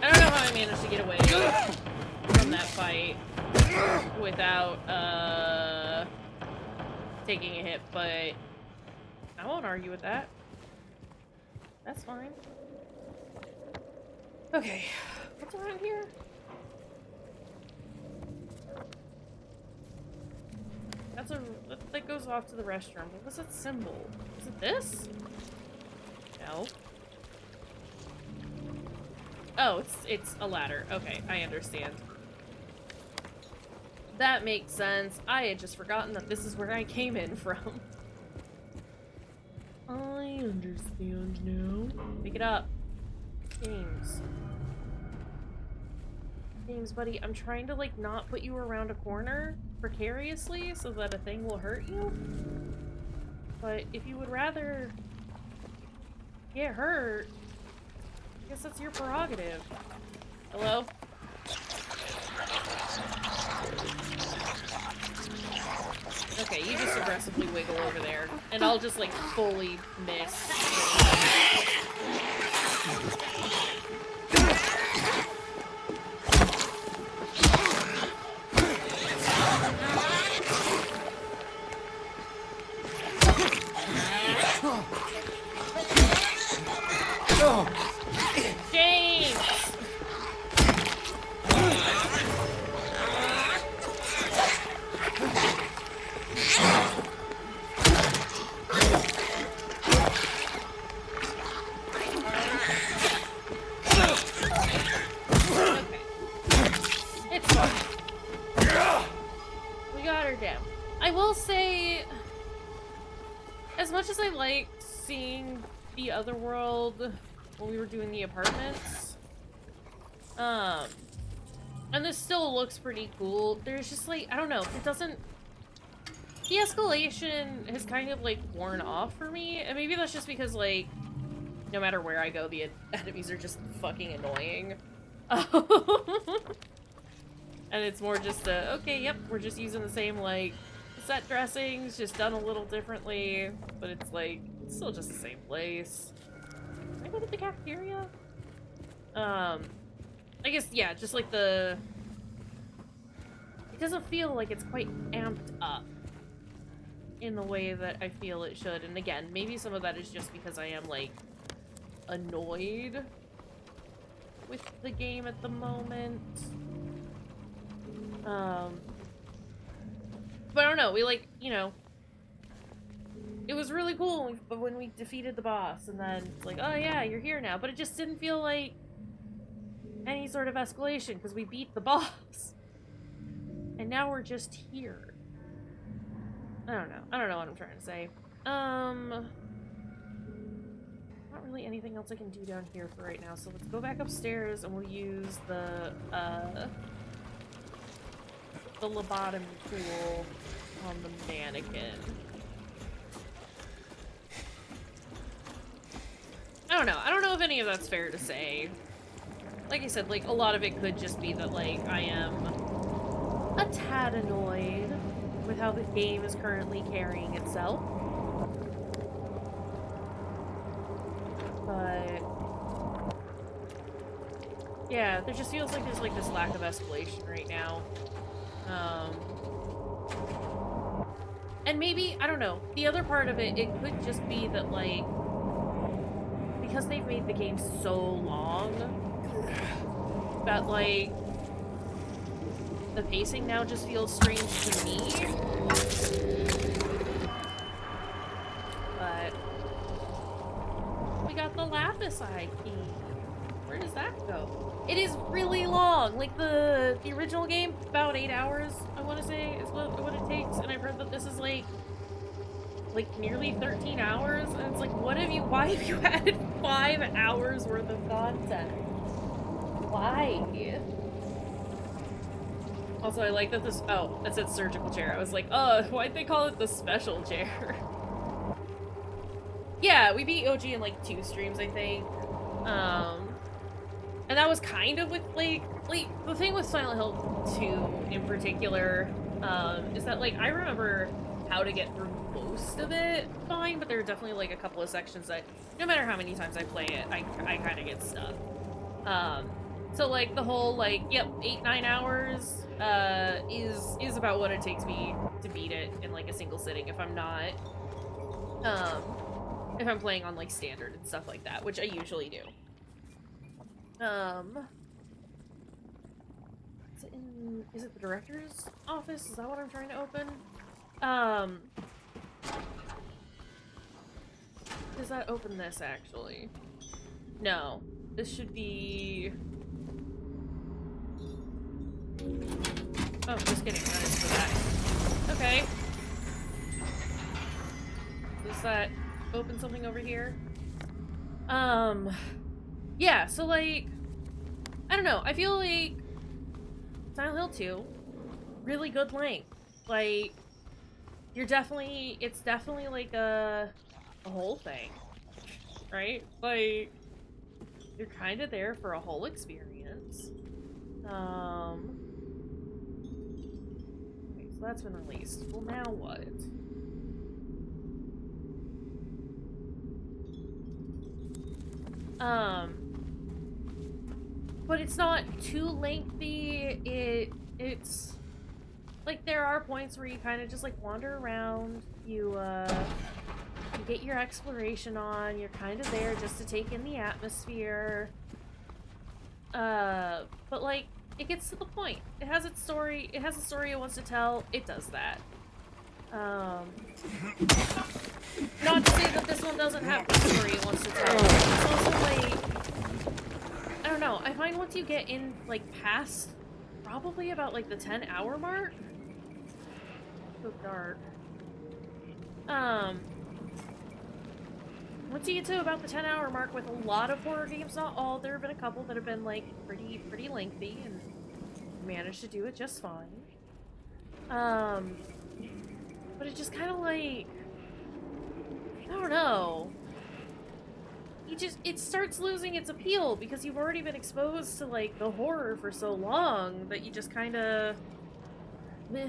I don't know how I managed to get away from that fight without taking a hit, but I won't argue with that. That's fine. Okay, what's around here? That goes off to the restroom. What was that symbol? Is it this? No. Oh, it's a ladder. Okay, I understand. That makes sense. I had just forgotten that this is where I came in from. I understand now. Pick it up. James. James, buddy, I'm trying to, like, not put you around a corner precariously so that a thing will hurt you. But if you would rather get hurt, I guess that's your prerogative. Hello? Okay, you just aggressively wiggle over there, and I'll just, like, fully miss. James! It's fine. We got her down. I will say, as much as I liked seeing the other world when we were doing the apartments, and this still looks pretty cool, there's just, like, I don't know, it doesn't, the escalation has kind of, like, worn off for me, and maybe that's just because, like, no matter where I go, the enemies are just fucking annoying. And it's more just okay, yep, we're just using the same, like, set dressings, just done a little differently, but it's, like, it's still just the same place. Can I go to the cafeteria? I guess, yeah, just, like, it doesn't feel like it's quite amped up in the way that I feel it should, and again, maybe some of that is just because I am, like, annoyed with the game at the moment. But I don't know, we, like, you know, it was really cool when we defeated the boss, and then it's like, oh yeah, you're here now, but it just didn't feel like any sort of escalation, because we beat the boss. And now we're just here. I don't know what I'm trying to say. Not really anything else I can do down here for right now, so let's go back upstairs and we'll use the lobotomy tool on the mannequin. I don't know if any of that's fair to say. Like I said, like, a lot of it could just be that, like, I am a tad annoyed with how the game is currently carrying itself. But yeah, there just feels like there's, like, this lack of escalation right now. And maybe, I don't know, the other part of it, it could just be that, like, because they've made the game so long, that, like, the pacing now just feels strange to me. But We got the lapis eye key. Where does that go? It is really long. Like the original game, about 8 hours, I want to say, is what it takes. And I've heard that this is like nearly 13 hours. And it's like, why have you added 5 hours worth of content? Why? Also, I like that this, oh, that said surgical chair. I was like, why'd they call it the special chair? Yeah, we beat OG in like 2 streams, I think. And that was kind of with like the thing with Silent Hill 2 in particular, is that like I remember how to get through most of it fine, but there are definitely like a couple of sections that no matter how many times I play it, I kind of get stuck. So like the whole like, yep, 8-9 hours is about what it takes me to beat it in like a single sitting if I'm not if I'm playing on like standard and stuff like that, which I usually do. Is it the director's office? Is that what I'm trying to open? Does that open this actually? No. This should be... Oh, just kidding. That is for that. Okay. Does that open something over here? Yeah, so like, I don't know. I feel like Silent Hill 2, really good length. Like, it's definitely like a whole thing, right? Like, you're kind of there for a whole experience. Okay, so that's been released. Well, now what? But it's not too lengthy. It's like there are points where you kind of just like wander around. You get your exploration on. You're kind of there just to take in the atmosphere. But like it gets to the point. It has its story. It has a story it wants to tell. It does that. Not to say that this one doesn't have the story it wants to tell. It's also like, I don't know, I find once you get in, like, past probably about, like, the 10-hour mark. So dark. Once you get to about the 10-hour mark with a lot of horror games, not all, there have been a couple that have been, like, pretty lengthy and managed to do it just fine. But it just kind of like, I don't know. It starts losing its appeal because you've already been exposed to like the horror for so long that you just kind of meh.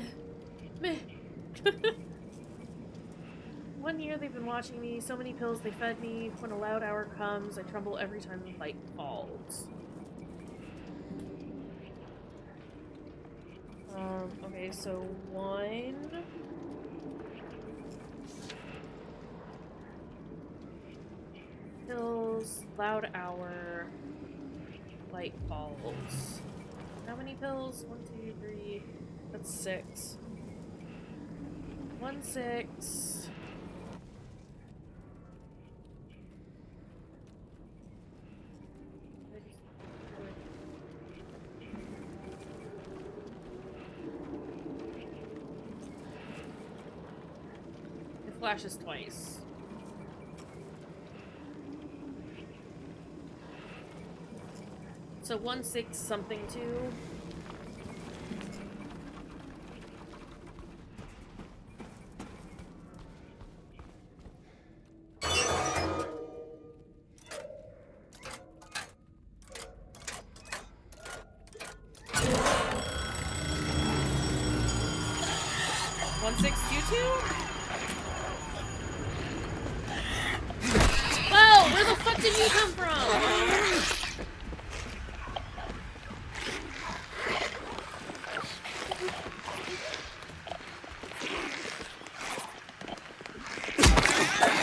1 year they've been watching me, so many pills they fed me. When a loud hour comes, I tremble every time the light falls. Okay, so 1... pills, loud hour, light falls. How many pills? 1, 2, 3. That's 6. 1, 6. It flashes twice. So 1, 6 something 2. Whoa! Where the fuck did you come from?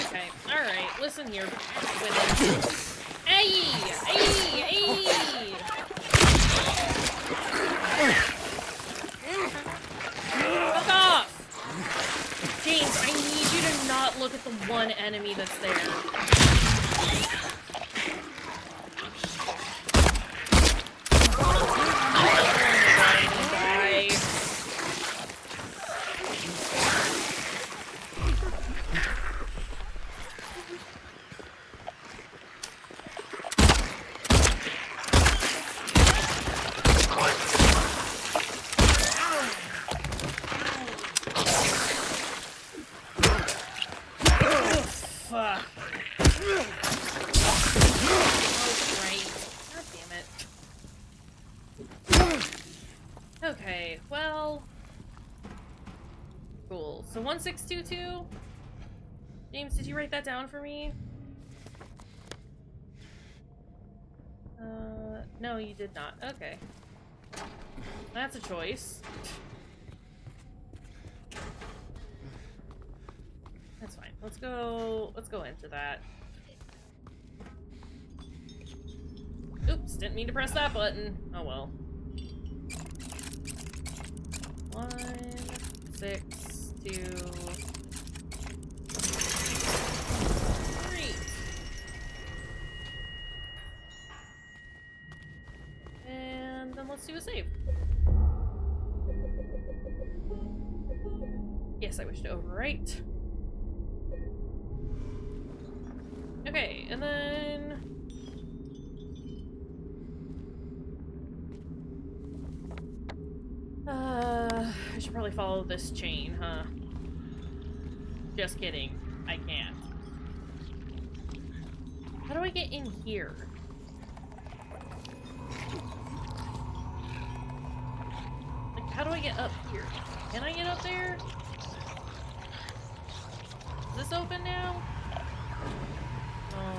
Okay, alright, listen here, women. Hey! Hey! Hey! Fuck off! James, I need you to not look at the one enemy that's there. Okay, well... Cool. So 1622? James, did you write that down for me? No, you did not. Okay. That's a choice. That's fine. Let's go into that. Oops, didn't mean to press that button. Oh well. 1, 6, 2, 3. And then let's do a save. Yes, I wish to overwrite. Okay, and then... I should probably follow this chain, huh? Just kidding. I can't. How do I get in here? Like, how do I get up here? Can I get up there? Is this open now? No.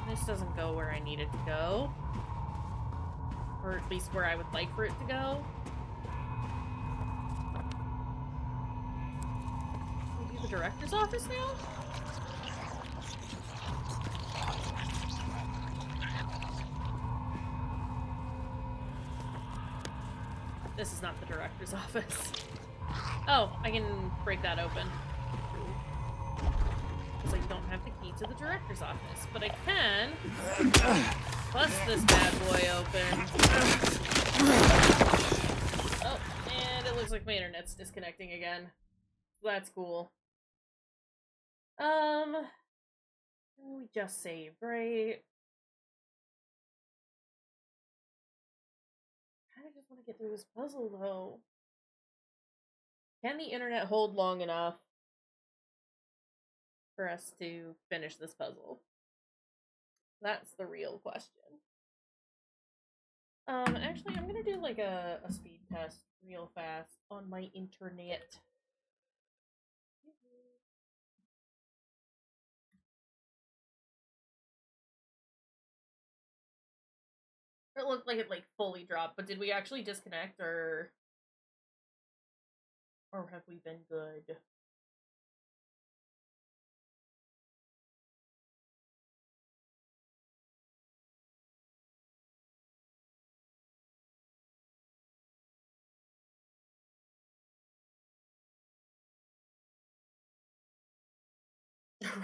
This doesn't go where I need it to go. Or at least where I would like for it to go. Can we do the director's office now? This is not the director's office. Oh, I can break that open. Because I don't have the key to the director's office, but I can bust this bad boy open. Oh, and it looks like my internet's disconnecting again. That's cool. We just saved, right? I just want to get through this puzzle, though. Can the internet hold long enough for us to finish this puzzle? That's the real question. Actually, I'm gonna do like a speed test real fast on my internet. It looked like it like fully dropped, but did we actually disconnect or have we been good?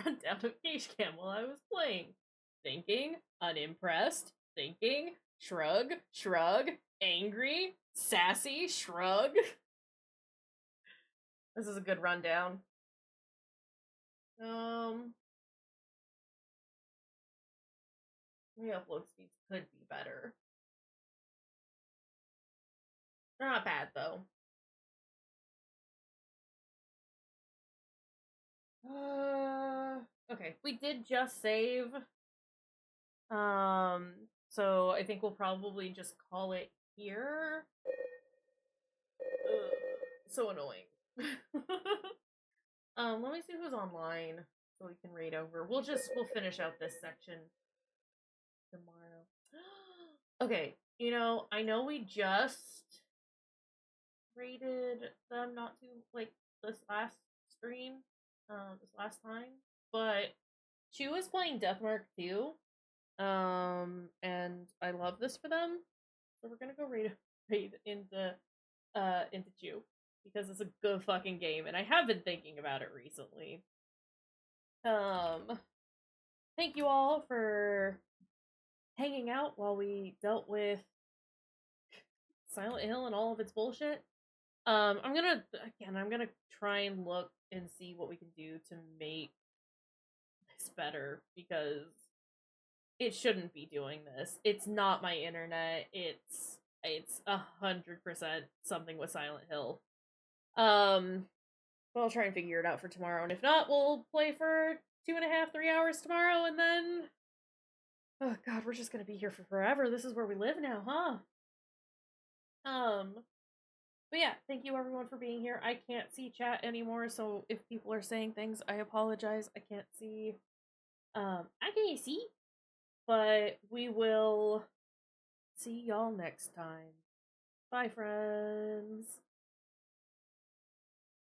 Rundown of Kayshurrr Cam while I was playing. Thinking, unimpressed, thinking, shrug, shrug, angry, sassy, shrug. This is a good rundown. My upload speeds could be better. They're not bad though. Okay, we did just save. So I think we'll probably just call it here. So annoying. Let me see who's online so we can raid over. We'll finish out this section tomorrow. Okay, you know, I know we just raided them not too like this last stream, this last time, but she was playing Deathmark too. And I love this for them. So we're gonna go raid into Chew because it's a good fucking game, and I have been thinking about it recently. Thank you all for hanging out while we dealt with Silent Hill and all of its bullshit. I'm gonna try and look and see what we can do to make this better because it shouldn't be doing this. It's not my internet. It's 100% something with Silent Hill. But I'll try and figure it out for tomorrow, and if not, we'll play for 2.5, 3 hours tomorrow, and then Oh god, we're just gonna be here for forever. This is where we live now, huh? But yeah, thank you everyone for being here. I can't see chat anymore, so if people are saying things, I apologize. I can't see. I can't see. But we will see y'all next time. Bye, friends.